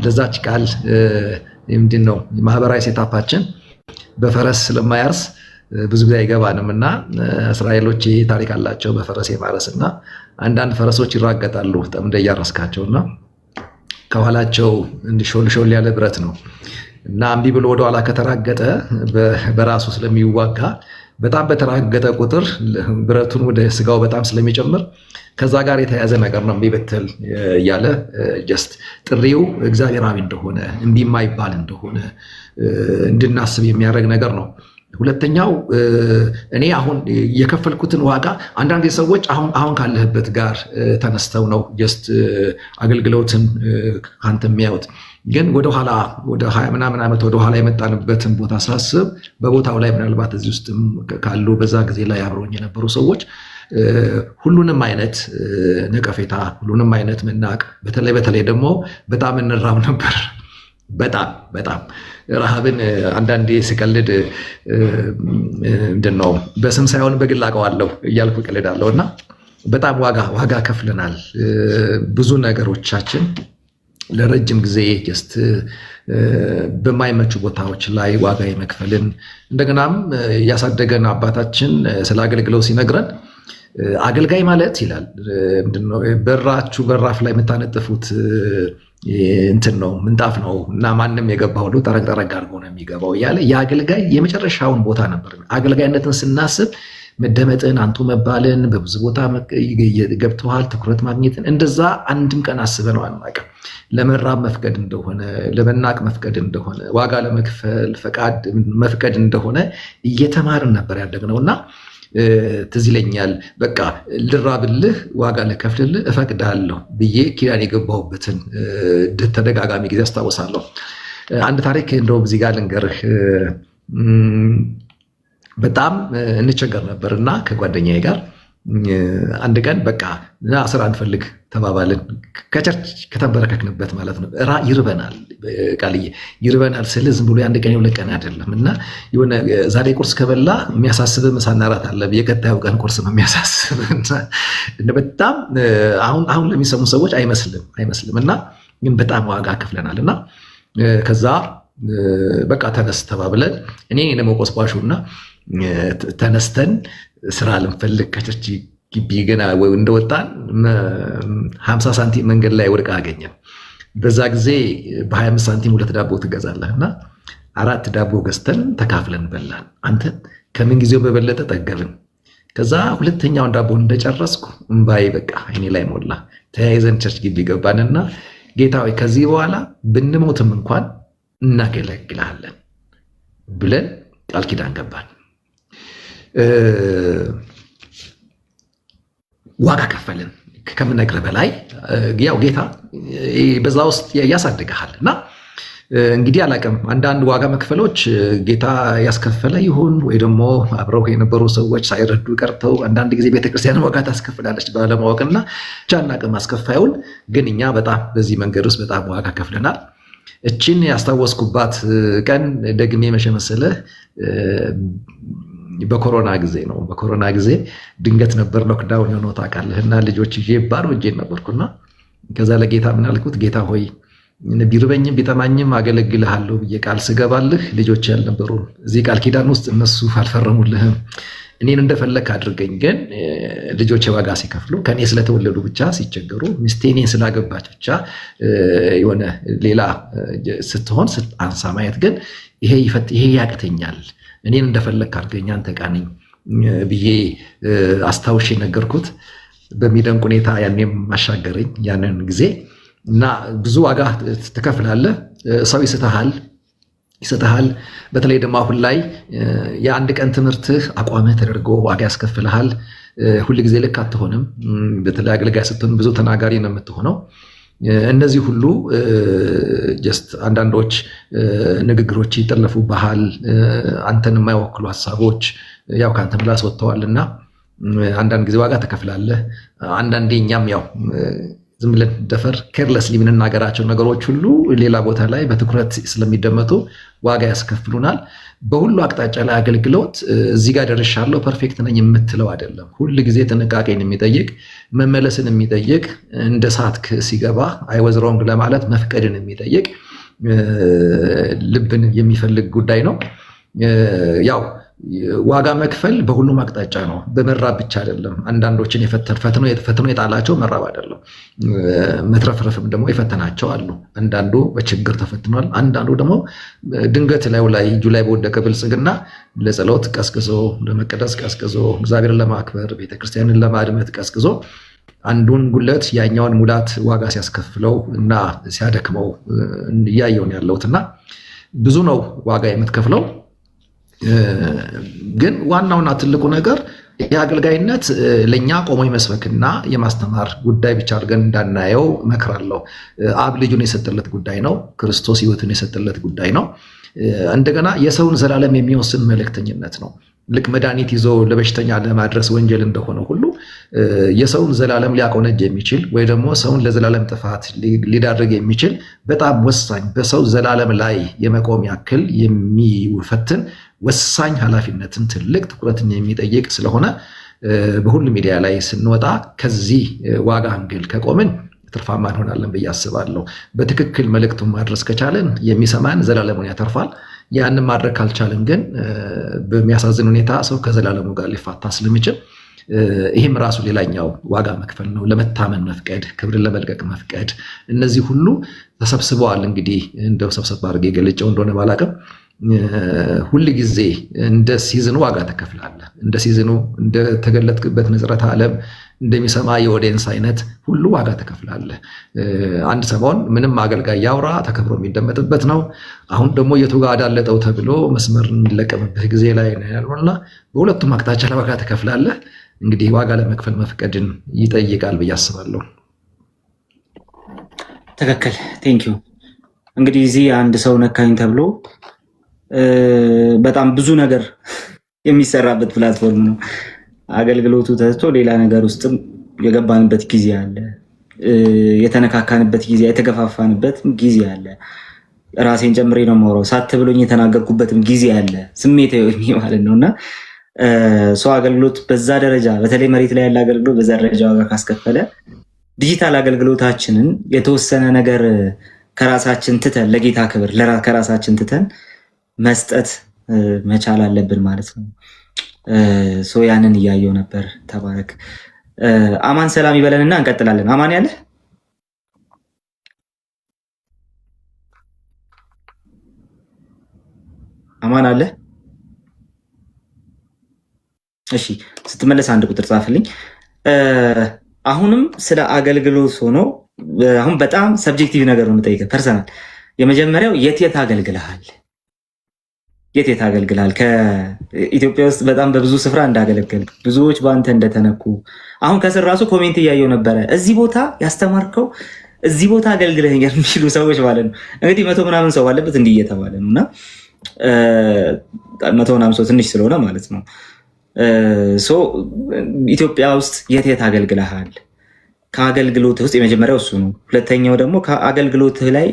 ለዛች ቃል ምንድን ነው ማህበራዊ ሴታፓችን በፈረስ ስለማያርስ ብዙ ጊዜ አይገባንም እና እስራኤሎች ይሄ ታሪክ አላቸው በፈረስ የማረስ እና አንዳንድ ፈረሶች ይራገጣሉ ጠምደ እያረስካቸው እና ከኋላቸው እንዲሾልሾል ያለ ብረት ነው እና እምቢ ብሎ ወደኋላ ከተራገጠ በራሱ ስለሚዋጋ በጣም በተራገጠ ቁጥር ብረቱን ወደ ስጋው በጣም ስለሚጨምር ከዛ ጋር የተያዘ ነገር ነው የሚበትል እያለ ጀስት ጥሪው እግዚአብሔራዊ እንደሆነ እምቢ የማይባል እንደሆነ እንድናስብ የሚያደርግ ነገር ነው። ሁለተኛው እኔ አሁን የከፈልኩትን ዋጋ አንዳንድ ሰዎች አሁን ካለህበት ጋር ተነስተው ነው ጀስት አገልግሎትን አንተ የሚያዩት። ግን ወደኋላ ወደ 20 ምናምን ዓመት ወደኋላ የመጣንበትን ቦታ ሳስብ በቦታው ላይ ምናልባት እዚህ ውስጥ ካሉ በዛ ጊዜ ላይ አብረውኝ የነበሩ ሰዎች ሁሉንም አይነት ነቀፌታ፣ ሁሉንም አይነት መናቅ፣ በተለይ ደግሞ በጣም እንራብ ነበር። በጣም ረሃብን አንዳንዴ ስቀልድ ምንድን ነው በስም ሳይሆን በግል አውቀዋለሁ እያልኩ እቀልዳለሁ እና በጣም ዋጋ ከፍለናል። ብዙ ነገሮቻችን ለረጅም ጊዜ ጀስት በማይመቹ ቦታዎች ላይ ዋጋ የመክፈልን እንደገናም ያሳደገን አባታችን ስለ አገልግሎት ሲነግረን አገልጋይ ማለት ይላል በራፍ ላይ የምታነጥፉት እንትን ነው ምንጣፍ ነው እና ማንም የገባ ሁሉ ጠረግ አድርጎ ነው የሚገባው እያለ የአገልጋይ የመጨረሻውን ቦታ ነበር። አገልጋይነትን ስናስብ መደመጥን፣ አንቱ መባልን፣ በብዙ ቦታ ገብተዋል ትኩረት ማግኘትን እንደዛ አንድም ቀን አስበነው አናውቅም። ለመራብ መፍቀድ እንደሆነ፣ ለመናቅ መፍቀድ እንደሆነ፣ ዋጋ ለመክፈል መፍቀድ እንደሆነ እየተማርን ነበር ያደግነው እና ትዝ ይለኛል በቃ ልራብልህ ዋጋ ልከፍልልህ እፈቅዳለሁ ብዬ ኪዳን የገባሁበትን ተደጋጋሚ ጊዜ አስታውሳለሁ። አንድ ታሪክ እንደውም እዚህ ጋር ልንገርህ። በጣም እንቸገር ነበር እና ከጓደኛዬ ጋር አንድ ቀን በቃ ስራ እንፈልግ ተባባልን። ከቸርች ከተንበረከክንበት ማለት ነው። ይርበናል፣ ቃልዬ ይርበናል ስል ዝም ብሎ የአንድ ቀን የሁለት ቀን አይደለም እና የሆነ ዛሬ ቁርስ ከበላ የሚያሳስብ ምሳና እራት አለ፣ የቀጣዩ ቀን ቁርስ ነው የሚያሳስብ። በጣም አሁን ለሚሰሙ ሰዎች አይመስልም እና ግን በጣም ዋጋ ከፍለናል እና ከዛ በቃ ተነስ ተባብለን እኔ ለመቆስቋሹ እና ተነስተን ስራ ልንፈልግ ከቸርች ግቢ ገና እንደወጣን 50 ሳንቲም መንገድ ላይ ወድቃ አገኘን። በዛ ጊዜ በ25 ሳንቲም 2 ዳቦ ትገዛለህ እና 4 ዳቦ ገዝተን ተካፍለን በላን። አንተ ከምን ጊዜው በበለጠ ጠገብን። ከዛ ሁለተኛውን ዳቦ እንደጨረስኩ እምባዬ በቃ አይኔ ላይ ሞላ። ተያይዘን ቸርች ግቢ ገባንና ጌታ ሆይ ከዚህ በኋላ ብንሞትም እንኳን እናገለግልሃለን ብለን ቃል ኪዳን ገባን። ዋጋ ከፈልን ከምነግርህ በላይ። ያው ጌታ በዛ ውስጥ ያሳድግሃል እና እንግዲህ አላውቅም፣ አንዳንድ ዋጋ መክፈሎች ጌታ ያስከፈለ ይሁን ወይ ደግሞ አብረው የነበሩ ሰዎች ሳይረዱ ቀርተው፣ አንዳንድ ጊዜ ቤተክርስቲያን ዋጋ ታስከፍላለች ባለማወቅና ቻናቅም አስከፋዩን። ግን እኛ በጣም በዚህ መንገድ ውስጥ በጣም ዋጋ ከፍለናል። እችን ያስታወስኩባት ቀን ደግሜ መቼ መሰለህ? በኮሮና ጊዜ ነው። በኮሮና ጊዜ ድንገት ነበር ሎክዳውን የሆነው ታውቃለህና ልጆች ይዤ ባዶ እጄን ነበርኩና ከዛ ለጌታ ምን አልኩት? ጌታ ሆይ ቢርበኝም ቢጠማኝም አገለግልሃለሁ ብዬ ቃል ስገባልህ ልጆች ያልነበሩ እዚህ ቃል ኪዳን ውስጥ እነሱ አልፈረሙልህም። እኔን እንደፈለክ አድርገኝ። ግን ልጆች ዋጋ ሲከፍሉ ከኔ ስለተወለዱ ብቻ ሲቸገሩ፣ ሚስቴ እኔን ስላገባች ብቻ የሆነ ሌላ ስትሆን አንሳ ማየት ግን ይሄ ያቅተኛል። እኔን እንደፈለክ አድርገኝ አንተ ቃነኝ ብዬ አስታውሼ ነገርኩት። በሚደንቅ ሁኔታ ያኔም አሻገረኝ ያንን ጊዜ እና ብዙ ዋጋ ትከፍላለህ። ሰው ይስትሃል። በተለይ ደግሞ አሁን ላይ የአንድ ቀን ትምህርትህ አቋምህ ተደርጎ ዋጋ ያስከፍልሃል። ሁል ጊዜ ልክ አትሆንም። በተለይ አገልጋይ ስትሆን ብዙ ተናጋሪ ነው የምትሆነው። እነዚህ ሁሉ ጀስት አንዳንዶች ንግግሮች ይጠለፉብሃል። አንተን የማይወክሉ ሀሳቦች ያው ከአንተ ምላስ ወጥተዋልና አንዳንድ ጊዜ ዋጋ ትከፍላለህ። አንዳንዴ እኛም ያው ዝም ብለን ደፈር ኬርለስሊ የምንናገራቸው ነገሮች ሁሉ ሌላ ቦታ ላይ በትኩረት ስለሚደመጡ ዋጋ ያስከፍሉናል። በሁሉ አቅጣጫ ላይ አገልግሎት እዚህ ጋር ደርሻለሁ ፐርፌክት ነኝ የምትለው አይደለም። ሁል ጊዜ ጥንቃቄን የሚጠይቅ መመለስን የሚጠይቅ እንደ ሳትክ ሲገባ አይወዝ ሮንግ ለማለት መፍቀድን የሚጠይቅ ልብን የሚፈልግ ጉዳይ ነው። ያው ዋጋ መክፈል በሁሉም አቅጣጫ ነው። በመራብ ብቻ አይደለም። አንዳንዶችን ፈትኖ የጣላቸው መራብ አይደለም፣ መትረፍረፍም ደግሞ የፈተናቸው አሉ። አንዳንዱ በችግር ተፈትኗል። አንዳንዱ ደግሞ ድንገት ላይ እጁ ላይ በወደቀ ብልጽግና ለጸሎት ቀስቅዞ፣ ለመቀደስ ቀስቅዞ፣ እግዚአብሔርን ለማክበር ቤተክርስቲያንን ለማድመጥ ቀስቅዞ አንዱን ጉለት ያኛውን ሙላት ዋጋ ሲያስከፍለው እና ሲያደክመው እያየውን ያለሁት እና ብዙ ነው ዋጋ የምትከፍለው። ግን ዋናውና ትልቁ ነገር የአገልጋይነት ለእኛ ቆሞ የመስበክና የማስተማር ጉዳይ ብቻ አድርገን እንዳናየው እመክራለሁ። አብ ልጁን የሰጠለት ጉዳይ ነው። ክርስቶስ ሕይወትን የሰጠለት ጉዳይ ነው። እንደገና የሰውን ዘላለም የሚወስን መልእክተኝነት ነው። ልክ መድኃኒት ይዞ ለበሽተኛ ለማድረስ ወንጀል እንደሆነ ሁሉ የሰውን ዘላለም ሊያቆነጅ የሚችል ወይ ደግሞ ሰውን ለዘላለም ጥፋት ሊዳርግ የሚችል በጣም ወሳኝ በሰው ዘላለም ላይ የመቆም ያክል የሚፈትን ወሳኝ ኃላፊነትን ትልቅ ትኩረትን የሚጠይቅ ስለሆነ በሁሉ ሚዲያ ላይ ስንወጣ ከዚህ ዋጋ አንግል ከቆምን ትርፋማ እንሆናለን ብዬ አስባለሁ። በትክክል መልእክቱን ማድረስ ከቻለን የሚሰማን ዘላለሙን ያተርፋል። ያንን ማድረግ ካልቻለን ግን በሚያሳዝን ሁኔታ ሰው ከዘላለሙ ጋር ሊፋታ ስለሚችል ይህም ራሱ ሌላኛው ዋጋ መክፈል ነው። ለመታመን መፍቀድ፣ ክብርን ለመልቀቅ መፍቀድ፣ እነዚህ ሁሉ ተሰብስበዋል። እንግዲህ እንደው ሰብሰብ አድርጌ ገለጨው እንደሆነ ባላቅም ሁል ጊዜ እንደ ሲዝኑ ዋጋ ተከፍላለህ። እንደ ሲዝኑ እንደተገለጥክበት ንጽረተ ዓለም እንደሚሰማ የኦዲየንስ አይነት ሁሉ ዋጋ ተከፍላለህ። አንድ ሰሞን ምንም አገልጋይ ያውራ ተከብሮ የሚደመጥበት ነው። አሁን ደግሞ የቱ ጋር አዳለጠው ተብሎ መስመር የሚለቀምበት ጊዜ ላይ ነው ያለውና በሁለቱም አቅጣጫ ለዋጋ ተከፍላለህ። እንግዲህ ዋጋ ለመክፈል መፍቀድን ይጠይቃል ብዬ አስባለሁ። ትክክል። ቴንኪው። እንግዲህ እዚህ አንድ ሰው ነካኝ ተብሎ በጣም ብዙ ነገር የሚሰራበት ፕላትፎርም ነው። አገልግሎቱ ተስቶ ሌላ ነገር ውስጥም የገባንበት ጊዜ አለ። የተነካካንበት ጊዜ፣ የተገፋፋንበት ጊዜ አለ። ራሴን ጨምሬ ነው የማወራው። ሳት ብሎኝ የተናገርኩበትም ጊዜ አለ። ስሜት ማለት ነው እና ሰው አገልግሎት በዛ ደረጃ በተለይ መሬት ላይ ያለ አገልግሎት በዛ ደረጃ ዋጋ ካስከፈለ ዲጂታል አገልግሎታችንን የተወሰነ ነገር ከራሳችን ትተን ለጌታ ክብር ከራሳችን ትተን መስጠት መቻል አለብን ማለት ነው። ያንን እያየው ነበር። ተባረክ። አማን ሰላም ይበለንና እንቀጥላለን። አማን ያለ አማን አለ እሺ ስትመለስ አንድ ቁጥር ጻፍልኝ። አሁንም ስለ አገልግሎት ሆኖ አሁን በጣም ሰብጀክቲቭ ነገር ነው የምጠይቀህ ፐርሰናል። የመጀመሪያው የት አገልግልሃል? የት አገልግልሃል? ከኢትዮጵያ ውስጥ በጣም በብዙ ስፍራ እንዳገለገልክ ብዙዎች በአንተ እንደተነኩ አሁን ከስር ራሱ ኮሜንት እያየው ነበረ። እዚህ ቦታ ያስተማርከው እዚህ ቦታ አገልግለኸኛል የሚሉ ሰዎች ማለት ነው። እንግዲህ 100 ምናምን ሰው ባለበት እንዲህ እየተባለ ነው እና 100 ምናምን ሰው ትንሽ ስለሆነ ማለት ነው። ኢትዮጵያ ውስጥ የት አገልግለሃል? ከአገልግሎትህ ውስጥ የመጀመሪያው እሱ ነው። ሁለተኛው ደግሞ ከአገልግሎትህ ላይ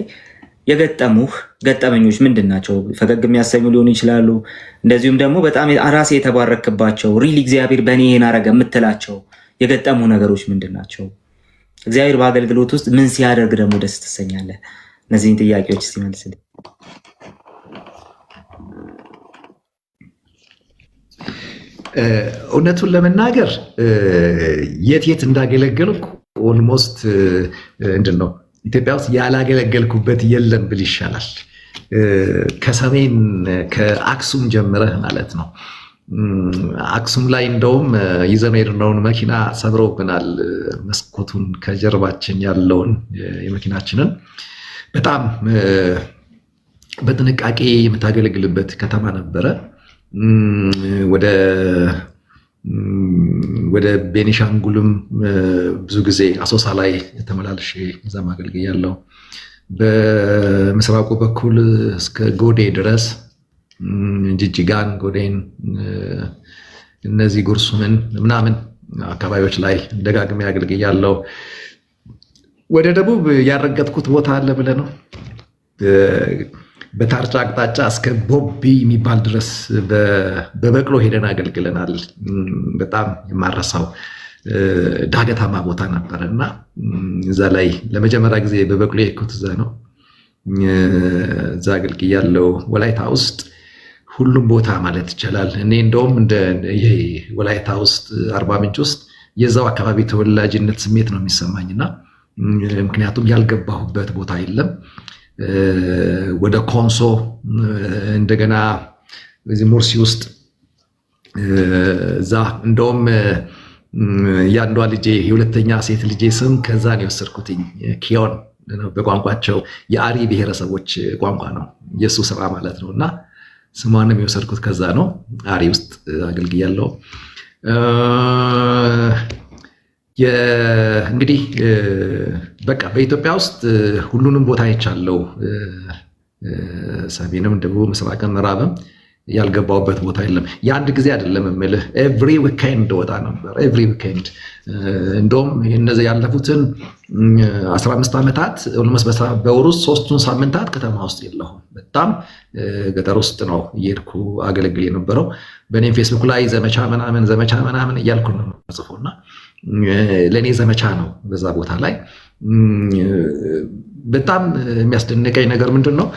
የገጠሙህ ገጠመኞች ምንድን ናቸው? ፈገግ የሚያሰኙ ሊሆኑ ይችላሉ። እንደዚሁም ደግሞ በጣም ራሴ የተባረክባቸው ሪል እግዚአብሔር በእኔ ይሄን አረገ የምትላቸው የገጠሙ ነገሮች ምንድን ናቸው? እግዚአብሔር በአገልግሎት ውስጥ ምን ሲያደርግ ደግሞ ደስ ትሰኛለህ? እነዚህን ጥያቄዎች ሲመልስልኝ። እውነቱን ለመናገር የት እንዳገለገልኩ ኦልሞስት ምንድን ነው ኢትዮጵያ ውስጥ ያላገለገልኩበት የለም ብል ይሻላል። ከሰሜን ከአክሱም ጀምረህ ማለት ነው። አክሱም ላይ እንደውም ይዘን የሄድነውን መኪና ሰብረውብናል። መስኮቱን ከጀርባችን ያለውን የመኪናችንን በጣም በጥንቃቄ የምታገለግልበት ከተማ ነበረ። ወደ ቤኒሻንጉልም ብዙ ጊዜ አሶሳ ላይ ተመላልሼ እዛም አገልግያለሁ። በምስራቁ በኩል እስከ ጎዴ ድረስ ጅጅጋን፣ ጎዴን፣ እነዚህ ጉርሱምን ምናምን አካባቢዎች ላይ ደጋግሜ አገልግያለሁ። ወደ ደቡብ ያረገጥኩት ቦታ አለ ብለህ ነው። በታርጫ አቅጣጫ እስከ ቦቢ የሚባል ድረስ በበቅሎ ሄደን አገልግለናል። በጣም የማረሳው ዳገታማ ቦታ ነበረ እና እዛ ላይ ለመጀመሪያ ጊዜ በበቅሎ የሄድኩት እዛ ነው። እዛ አገልግያለሁ። ወላይታ ውስጥ ሁሉም ቦታ ማለት ይቻላል። እኔ እንደውም ይሄ ወላይታ ውስጥ አርባ ምንጭ ውስጥ የዛው አካባቢ ተወላጅነት ስሜት ነው የሚሰማኝና ምክንያቱም ያልገባሁበት ቦታ የለም። ወደ ኮንሶ እንደገና እዚህ ሙርሲ ውስጥ እዛ እንደውም ያንዷ ልጄ የሁለተኛ ሴት ልጄ ስም ከዛ ነው የወሰድኩትኝ። ኪዮን በቋንቋቸው የአሪ ብሔረሰቦች ቋንቋ ነው የእሱ ስራ ማለት ነው እና ስሟንም የወሰድኩት ከዛ ነው። አሪ ውስጥ አገልግያለሁ። እንግዲህ በቃ በኢትዮጵያ ውስጥ ሁሉንም ቦታ አይቻለሁ። ሰሜንም፣ ደቡብ፣ ምስራቅም ምዕራብም ያልገባውበት ቦታ የለም። የአንድ ጊዜ አይደለም የምልህ፣ ኤቭሪ ዊኬንድ ወጣ ነበር። ኤቭሪ ዊኬንድ እንደውም እነዚህ ያለፉትን 15 ዓመታት በወር ውስጥ 3ቱን ሳምንታት ከተማ ውስጥ የለሁም። በጣም ገጠር ውስጥ ነው እየሄድኩ አገለግል የነበረው። በእኔም ፌስቡክ ላይ ዘመቻ ምናምን እያልኩ ነው ጽፎ እና ለእኔ ዘመቻ ነው በዛ ቦታ ላይ። በጣም የሚያስደንቀኝ ነገር ምንድን ነው?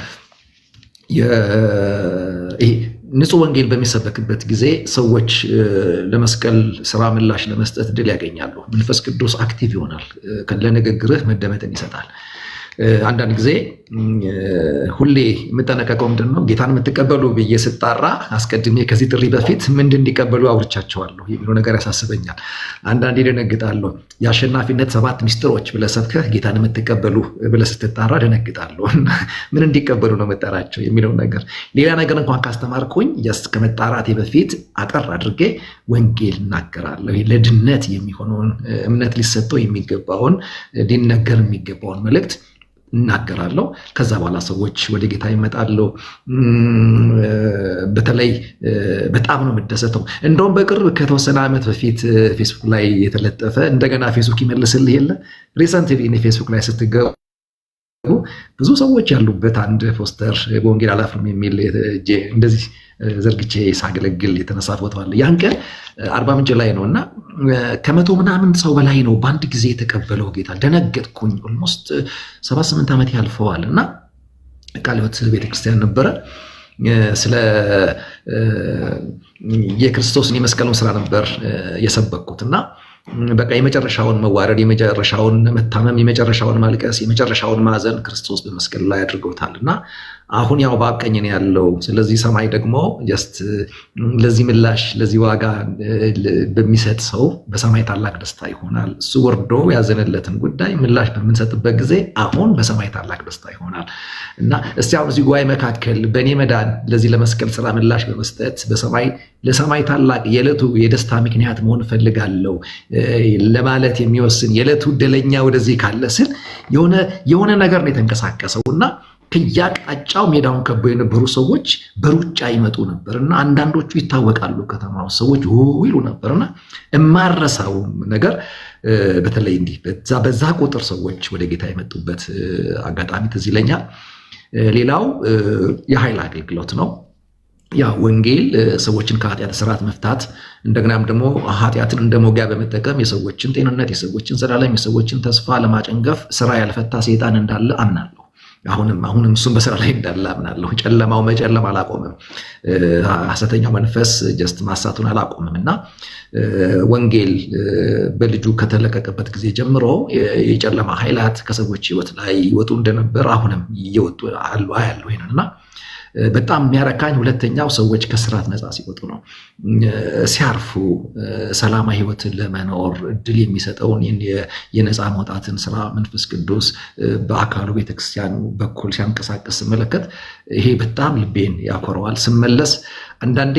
ንጹህ ወንጌል በሚሰበክበት ጊዜ ሰዎች ለመስቀል ስራ ምላሽ ለመስጠት ድል ያገኛሉ። መንፈስ ቅዱስ አክቲቭ ይሆናል፣ ለንግግርህ መደመጥን ይሰጣል። አንዳንድ ጊዜ ሁሌ የምጠነቀቀው ምንድን ነው? ጌታን የምትቀበሉ ብዬ ስጣራ አስቀድሜ ከዚህ ጥሪ በፊት ምንድን እንዲቀበሉ አውርቻቸዋለሁ የሚለው ነገር ያሳስበኛል። አንዳንዴ ደነግጣለሁ። የአሸናፊነት 7 ሚስጥሮች ብለህ ሰብከህ ጌታን የምትቀበሉ ብለህ ስትጣራ ደነግጣለሁ። ምን እንዲቀበሉ ነው መጠራቸው የሚለው ነገር። ሌላ ነገር እንኳን ካስተማርኩኝ ከመጣራቴ በፊት አጠር አድርጌ ወንጌል እናገራለሁ። ለድነት የሚሆነውን እምነት ሊሰጠው የሚገባውን ሊነገር የሚገባውን መልእክት እናገራለሁ። ከዛ በኋላ ሰዎች ወደ ጌታ ይመጣሉ። በተለይ በጣም ነው የምደሰተው። እንደውም በቅርብ ከተወሰነ ዓመት በፊት ፌስቡክ ላይ የተለጠፈ እንደገና ፌስቡክ ይመልስልህ የለ ሪሰንትሊ ፌስቡክ ላይ ስትገቡ ብዙ ሰዎች ያሉበት አንድ ፖስተር በወንጌል አላፍርም የሚል እንደዚህ ዘርግቼ ሳገለግል የተነሳ ፎቶ አለ። ያን ቀን አርባ ምንጭ ላይ ነው እና 100 ምናምን ሰው በላይ ነው በአንድ ጊዜ የተቀበለው ጌታ። ደነገጥኩኝ። ኦልሞስት 78 ዓመት ያልፈዋል እና ቃለ ሕይወት ቤተክርስቲያን ነበረ። ስለ የክርስቶስን የመስቀሉን ስራ ነበር የሰበኩት እና በቃ የመጨረሻውን መዋረድ፣ የመጨረሻውን መታመም፣ የመጨረሻውን ማልቀስ፣ የመጨረሻውን ማዘን ክርስቶስ በመስቀል ላይ አድርገውታል እና አሁን ያው በአብ ቀኝ ነው ያለው። ስለዚህ ሰማይ ደግሞ ጀስት ለዚህ ምላሽ ለዚህ ዋጋ በሚሰጥ ሰው በሰማይ ታላቅ ደስታ ይሆናል። እሱ ወርዶ ያዘነለትን ጉዳይ ምላሽ በምንሰጥበት ጊዜ አሁን በሰማይ ታላቅ ደስታ ይሆናል እና እስቲ አሁን እዚህ ጉባኤ መካከል በእኔ መዳን ለዚህ ለመስቀል ስራ ምላሽ በመስጠት ለሰማይ ታላቅ የዕለቱ የደስታ ምክንያት መሆን እፈልጋለሁ ለማለት የሚወስን የዕለቱ ዕድለኛ ወደዚህ ካለ ስል የሆነ ነገር ነው የተንቀሳቀሰው እና ከያቅጣጫው ሜዳውን ከበው የነበሩ ሰዎች በሩጫ ይመጡ ነበርና አንዳንዶቹ ይታወቃሉ ከተማው ሰዎች ይሉ ነበርና የማረሳው ነገር በተለይ እንዲህ በዛ ቁጥር ሰዎች ወደ ጌታ የመጡበት አጋጣሚ ትዝ ይለኛል። ሌላው የኃይል አገልግሎት ነው። ያ ወንጌል ሰዎችን ከኃጢአት ስርዓት መፍታት እንደገናም ደግሞ ኃጢአትን እንደ መውጊያ በመጠቀም የሰዎችን ጤንነት፣ የሰዎችን ዘላለም፣ የሰዎችን ተስፋ ለማጨንገፍ ስራ ያልፈታ ሰይጣን እንዳለ አምናለሁ። አሁንም እሱም በስራ ላይ እንዳለ አምናለሁ። ጨለማው መጨለም አላቆምም። ሐሰተኛው መንፈስ ጀስት ማሳቱን አላቆምም እና ወንጌል በልጁ ከተለቀቀበት ጊዜ ጀምሮ የጨለማ ኃይላት ከሰዎች ህይወት ላይ ይወጡ እንደነበር አሁንም እየወጡ አያለሁ እና በጣም የሚያረካኝ ሁለተኛው ሰዎች ከስራት ነፃ ሲወጡ ነው። ሲያርፉ ሰላማዊ ህይወትን ለመኖር እድል የሚሰጠውን የነፃ መውጣትን ስራ መንፈስ ቅዱስ በአካሉ ቤተክርስቲያኑ በኩል ሲያንቀሳቀስ ስመለከት ይሄ በጣም ልቤን ያኮረዋል። ስመለስ አንዳንዴ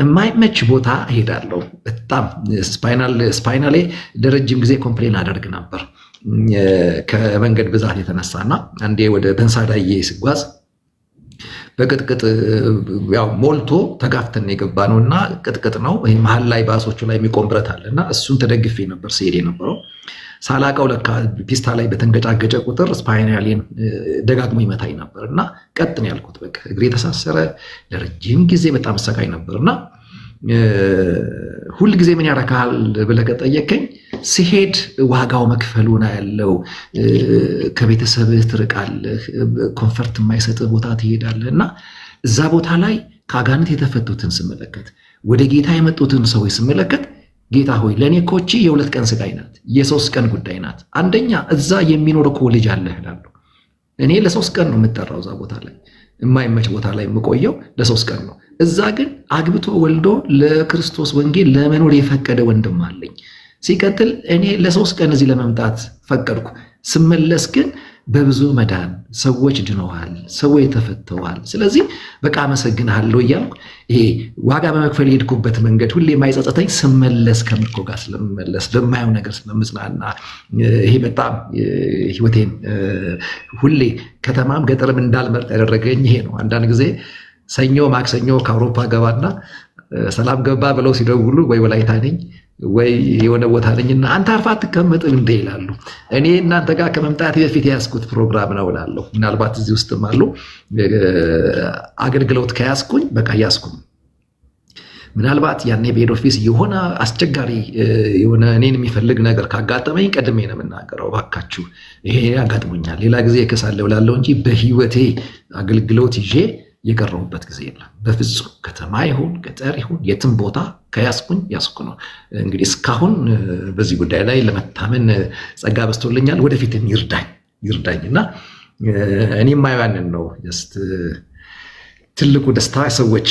የማይመች ቦታ እሄዳለሁ። በጣም ስፓይናሌ ለረጅም ጊዜ ኮምፕሌን አደርግ ነበር ከመንገድ ብዛት የተነሳና አንዴ ወደ በንሳዳዬ ስጓዝ በቅጥቅጥ ያው ሞልቶ ተጋፍተን የገባ ነው እና ቅጥቅጥ ነው። መሀል ላይ ባሶቹ ላይ የሚቆም ብረት አለ እና እሱን ተደግፌ ነበር ሲሄድ የነበረው። ሳላቀው ለካ ፒስታ ላይ በተንገጫገጨ ቁጥር ስፓይናሌን ደጋግሞ ይመታኝ ነበር እና ቀጥ ነው ያልኩት። በቃ እግሬ ተሳሰረ። ለረጅም ጊዜ በጣም ሰቃይ ነበር እና ሁል ጊዜ ምን ያረካል ብለህ ከጠየቀኝ ሲሄድ ዋጋው መክፈሉና ያለው ከቤተሰብህ ትርቃለህ፣ ኮንፈርት የማይሰጥ ቦታ ትሄዳለህ እና እዛ ቦታ ላይ ከአጋንንት የተፈቱትን ስመለከት ወደ ጌታ የመጡትን ሰዎች ስመለከት ጌታ ሆይ ለእኔ ኮቺ የ2 ቀን ስቃይ ናት፣ የ3 ቀን ጉዳይ ናት። አንደኛ እዛ የሚኖር እኮ ልጅ አለህ እላለሁ። እኔ ለ3 ቀን ነው የምጠራው እዛ ቦታ ላይ የማይመች ቦታ ላይ የምቆየው ለ3 ቀን ነው። እዛ ግን አግብቶ ወልዶ ለክርስቶስ ወንጌል ለመኖር የፈቀደ ወንድም አለኝ። ሲቀጥል እኔ ለ3 ቀን እዚህ ለመምጣት ፈቀድኩ። ስመለስ ግን በብዙ መዳን ሰዎች ድነዋል፣ ሰዎች ተፈተዋል። ስለዚህ በቃ አመሰግንሃለሁ እያልኩ ይሄ ዋጋ በመክፈል የሄድኩበት መንገድ ሁሌ የማይጸጸተኝ ስመለስ ከምርኮ ጋር ስለምመለስ በማየው ነገር ስለምጽናና ይሄ በጣም ህይወቴን ሁሌ ከተማም ገጠርም እንዳልመርጥ ያደረገኝ ይሄ ነው። አንዳንድ ጊዜ ሰኞ ማክሰኞ ከአውሮፓ ገባና ሰላም ገባ ብለው ሲደውሉ ወይ ወላይታ ነኝ ወይ የሆነ ቦታ ነኝና አንተ አርፋ አትቀመጥም እንደ ይላሉ። እኔ እናንተ ጋር ከመምጣት በፊት የያዝኩት ፕሮግራም ነው እላለሁ። ምናልባት እዚህ ውስጥም አሉ አገልግሎት ከያዝኩኝ በቃ ያዝኩኝ። ምናልባት ያኔ በሄድ ኦፊስ የሆነ አስቸጋሪ የሆነ እኔን የሚፈልግ ነገር ካጋጠመኝ ቀድሜ ነው የምናገረው። እባካችሁ ይሄ ያጋጥሞኛል ሌላ ጊዜ እከሳለሁ እላለሁ እንጂ በህይወቴ አገልግሎት ይዤ የቀረሁበት ጊዜ የለም በፍጹም። ከተማ ይሁን ገጠር ይሁን የትም ቦታ ከያዝኩኝ ያዝኩ ነው። እንግዲህ እስካሁን በዚህ ጉዳይ ላይ ለመታመን ጸጋ በዝቶልኛል። ወደፊትም ይርዳኝ እና እኔ የማያንን ነው ጀስት ትልቁ ደስታ ሰዎች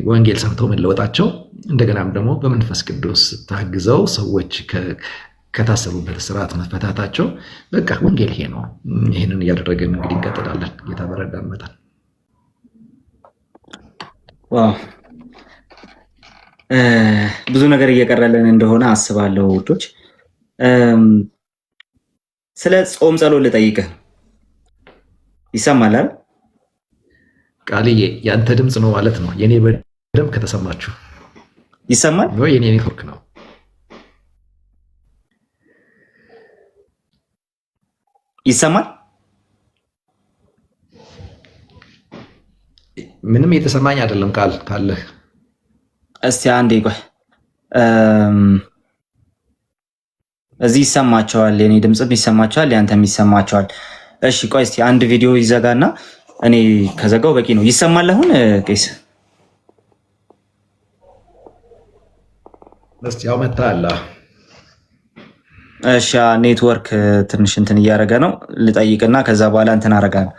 ወንጌል ሰምተው መለወጣቸው፣ እንደገናም ደግሞ በመንፈስ ቅዱስ ታግዘው ሰዎች ከታሰሩበት ስርዓት መፈታታቸው። በቃ ወንጌል ይሄ ነው። ይህንን እያደረገን እንግዲህ እንቀጥላለን ጌታ በረዳን መጠን። ብዙ ነገር እየቀረለን እንደሆነ አስባለሁ ውዶች። ስለ ጾም ጸሎት ልጠይቅህ። ይሰማል? ቃልዬ ያንተ ድምፅ ነው ማለት ነው። የኔ በደምብ ከተሰማችሁ ይሰማል ወይ? የኔ ኔትወርክ ነው። ይሰማል? ምንም የተሰማኝ አይደለም። ካለህ እስቲ አንዴ ቆይ። እዚህ ይሰማቸዋል፣ የኔ ድምፅም ይሰማቸዋል፣ ያንተም ይሰማቸዋል። እሺ ቆይ እስቲ አንድ ቪዲዮ ይዘጋና እኔ ከዘጋው በቂ ነው። ይሰማል አሁን ቄስ? እስቲ ያው መጣላ። እሺ ኔትወርክ ትንሽ እንትን እያደረገ ነው። ልጠይቅና ከዛ በኋላ እንትን አደርጋለሁ።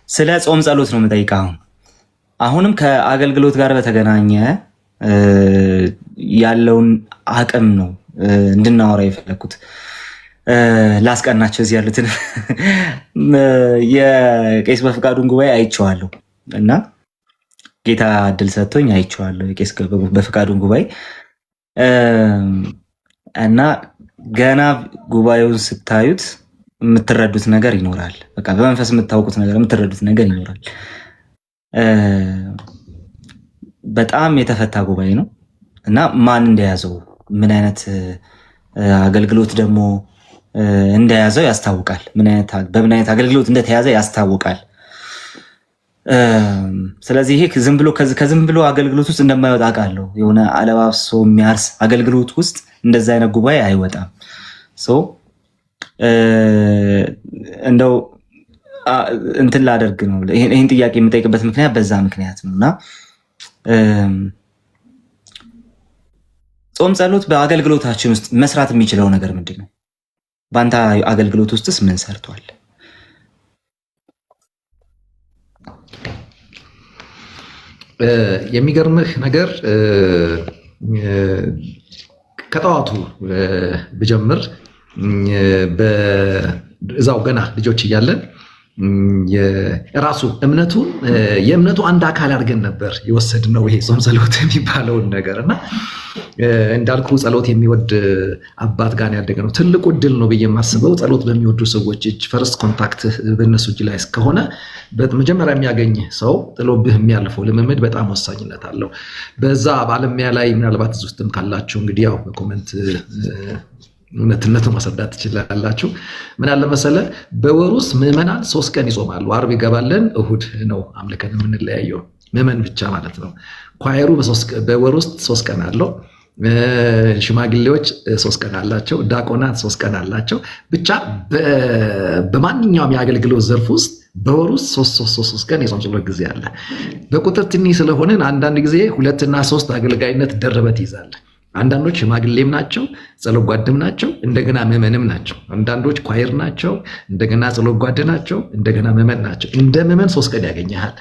ስለ ጾም ጸሎት ነው የምጠይቀው። አሁንም ከአገልግሎት ጋር በተገናኘ ያለውን አቅም ነው እንድናወራ የፈለኩት። ላስቀናቸው እዚህ ያሉትን የቄስ በፍቃዱን ጉባኤ አይቼዋለሁ እና ጌታ እድል ሰጥቶኝ አይቼዋለሁ የቄስ በፍቃዱን ጉባኤ እና ገና ጉባኤውን ስታዩት የምትረዱት ነገር ይኖራል። በቃ በመንፈስ የምታውቁት ነገር የምትረዱት ነገር ይኖራል። በጣም የተፈታ ጉባኤ ነው እና ማን እንደያዘው ምን አይነት አገልግሎት ደግሞ እንደያዘው ያስታውቃል። በምን አይነት አገልግሎት እንደተያዘ ያስታውቃል። ስለዚህ ይሄ ከዝም ብሎ አገልግሎት ውስጥ እንደማይወጣ ቃለሁ። የሆነ አለባብሶ የሚያርስ አገልግሎት ውስጥ እንደዛ አይነት ጉባኤ አይወጣም። እንደው እንትን ላደርግ ነው ይህን ጥያቄ የምጠይቅበት ምክንያት በዛ ምክንያት ነው እና ጾም ጸሎት በአገልግሎታችን ውስጥ መስራት የሚችለው ነገር ምንድን ነው? በአንተ አገልግሎት ውስጥስ ምን ሰርቷል? የሚገርምህ ነገር ከጠዋቱ ብጀምር እዛው ገና ልጆች እያለን ራሱ የእምነቱ አንድ አካል አድርገን ነበር የወሰድነው ይሄ ጾም ጸሎት የሚባለውን ነገር እና እንዳልኩ ጸሎት የሚወድ አባት ጋር ያደገ ነው። ትልቁ እድል ነው ብዬ የማስበው ጸሎት በሚወዱ ሰዎች እጅ ፈርስት ኮንታክት በእነሱ እጅ ላይ እስከሆነ መጀመሪያ የሚያገኝ ሰው ጥሎብህ የሚያልፈው ልምምድ በጣም ወሳኝነት አለው። በዛ ባለሙያ ላይ ምናልባት እዚህ ውስጥም ካላችሁ እንግዲህ ያው በኮመንት እውነትነቱን ማስረዳት ትችላላችሁ። ምን አለ መሰለ በወር ውስጥ ምዕመናን 3 ቀን ይጾማሉ። አርብ ይገባለን፣ እሁድ ነው አምልከን የምንለያየው። ምዕመን ብቻ ማለት ነው። ኳየሩ በወር ውስጥ 3 ቀን አለው። ሽማግሌዎች 3 ቀን አላቸው። ዲያቆናት 3 ቀን አላቸው። ብቻ በማንኛውም የአገልግሎት ዘርፍ ውስጥ በወር ውስጥ 3 ቀን የጾም ጸሎት ጊዜ አለ። በቁጥር ትንሽ ስለሆነ አንዳንድ ጊዜ 2 እና 3 አገልጋይነት ደርበት ይዛል። አንዳንዶች ሽማግሌም ናቸው፣ ጸሎት ጓድም ናቸው፣ እንደገና ምዕመንም ናቸው። አንዳንዶች ኳየር ናቸው፣ እንደገና ጸሎት ጓድ ናቸው፣ እንደገና ምዕመን ናቸው። እንደ ምዕመን 3 ቀን ያገኘሃል።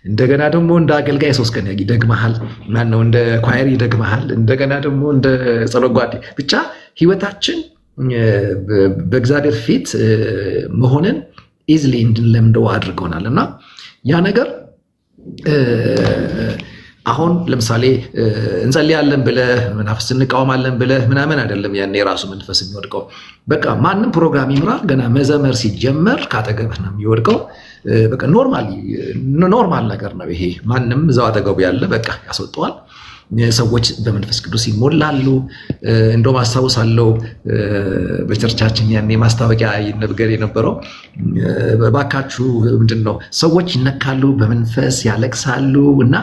እንደገና ደግሞ እንደ አገልጋይ 3 ቀን ይደግመሃል። ማነው እንደ ኳየር ይደግመሃል። እንደገና ደግሞ እንደ ጸሎት ጓድ ብቻ ህይወታችን በእግዚአብሔር ፊት መሆንን ኢዝሊ እንድንለምደው አድርገውናል እና ያ ነገር አሁን ለምሳሌ እንጸልያለን ብለህ መናፍስት እንቃወማለን ብለህ ምናምን አይደለም ያኔ የራሱ መንፈስ የሚወድቀው። በቃ ማንም ፕሮግራም ይምራ ገና መዘመር ሲጀመር ካጠገብህ ነው የሚወድቀው። በቃ ኖርማል ነገር ነው ይሄ። ማንም እዛው አጠገቡ ያለ በቃ ያስወጣዋል። ሰዎች በመንፈስ ቅዱስ ይሞላሉ። እንደውም አስታውሳለሁ በቸርቻችን ያኔ ማስታወቂያ ይነገር የነበረው ባካችሁ ምንድነው ሰዎች ይነካሉ፣ በመንፈስ ያለቅሳሉ እና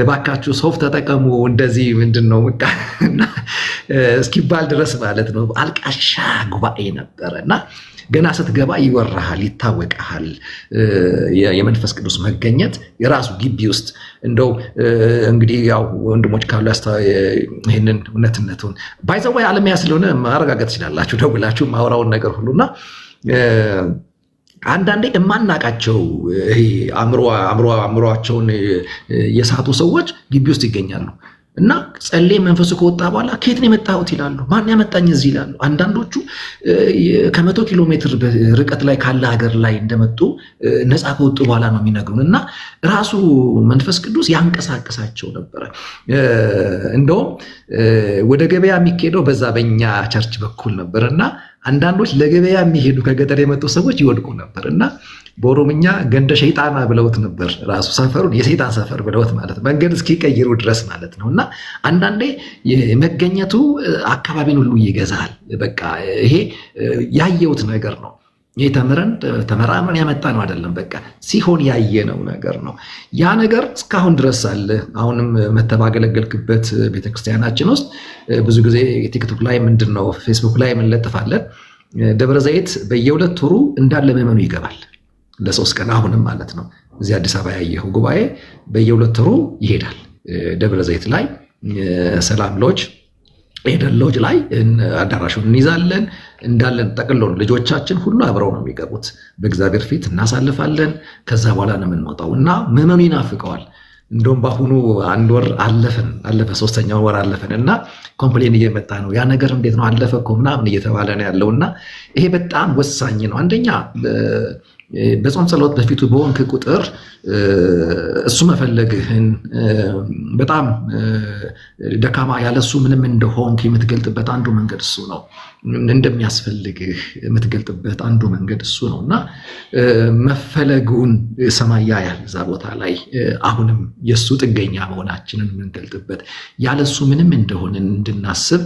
ባካችሁ ሶፍት ተጠቀሙ እንደዚህ ምንድነው እስኪባል ድረስ ማለት ነው። አልቃሻ ጉባኤ ነበረ እና ገና ስትገባ ይወራሃል፣ ይታወቃል። የመንፈስ ቅዱስ መገኘት የራሱ ግቢ ውስጥ እንደው እንግዲህ ያው ወንድሞች ካሉ ይህንን እውነትነቱን ባይዘዋይ አለሚያ ስለሆነ ማረጋገጥ ትችላላችሁ ደውላችሁ ማውራውን ነገር ሁሉና አንዳንዴ የማናቃቸው አእምሮአቸውን የሳቱ ሰዎች ግቢ ውስጥ ይገኛሉ እና ጸልይ መንፈሱ ከወጣ በኋላ ከየት ነው የመጣሁት ይላሉ። ማን ያመጣኝ እዚህ ይላሉ። አንዳንዶቹ ከ100 ኪሎ ሜትር ርቀት ላይ ካለ ሀገር ላይ እንደመጡ ነፃ ከወጡ በኋላ ነው የሚነግሩን እና ራሱ መንፈስ ቅዱስ ያንቀሳቀሳቸው ነበረ። እንደውም ወደ ገበያ የሚካሄደው በዛ በኛ ቸርች በኩል ነበር እና አንዳንዶች ለገበያ የሚሄዱ ከገጠር የመጡ ሰዎች ይወድቁ ነበር እና በኦሮምኛ ገንደ ሸይጣና ብለውት ነበር። ራሱ ሰፈሩን የሰይጣን ሰፈር ብለውት ማለት መንገድ እስኪቀይሩ ድረስ ማለት ነው። እና አንዳንዴ መገኘቱ አካባቢን ሁሉ ይገዛል። በቃ ይሄ ያየሁት ነገር ነው። ይሄ ተመራምረን ያመጣ ነው አይደለም። በቃ ሲሆን ያየነው ነገር ነው። ያ ነገር እስካሁን ድረስ አለ። አሁንም መተባገለገልክበት ቤተክርስቲያናችን ውስጥ ብዙ ጊዜ ቲክቶክ ላይ ምንድነው ፌስቡክ ላይ እንለጥፋለን። ደብረ ዘይት በየ2 ወሩ እንዳለ ምዕመኑ ይገባል ለ3 ቀን አሁንም ማለት ነው። እዚህ አዲስ አበባ ያየኸው ጉባኤ በየ2 ወሩ ይሄዳል ደብረ ዘይት ላይ ሰላም ሎጅ ኤደን ሎጅ ላይ አዳራሹን እንይዛለን። እንዳለን ጠቅሎን ልጆቻችን ሁሉ አብረው ነው የሚገቡት። በእግዚአብሔር ፊት እናሳልፋለን። ከዛ በኋላ ነው የምንወጣው እና ምዕመኑ ይናፍቀዋል። እንደውም በአሁኑ አንድ ወር አለፈ፣ ሶስተኛው ወር አለፈን እና ኮምፕሌን እየመጣ ነው። ያ ነገር እንዴት ነው አለፈ እኮ ምናምን እየተባለ ነው ያለው እና ይሄ በጣም ወሳኝ ነው። አንደኛ በጾም ጸሎት በፊቱ በሆንክ ቁጥር እሱ መፈለግህን በጣም ደካማ ያለሱ ምንም እንደሆንክ የምትገልጥበት አንዱ መንገድ እሱ ነው። እንደሚያስፈልግህ የምትገልጥበት አንዱ መንገድ እሱ ነው እና መፈለጉን ሰማይ ያያል እዛ ቦታ ላይ። አሁንም የእሱ ጥገኛ መሆናችንን የምንገልጥበት ያለሱ ምንም እንደሆንን እንድናስብ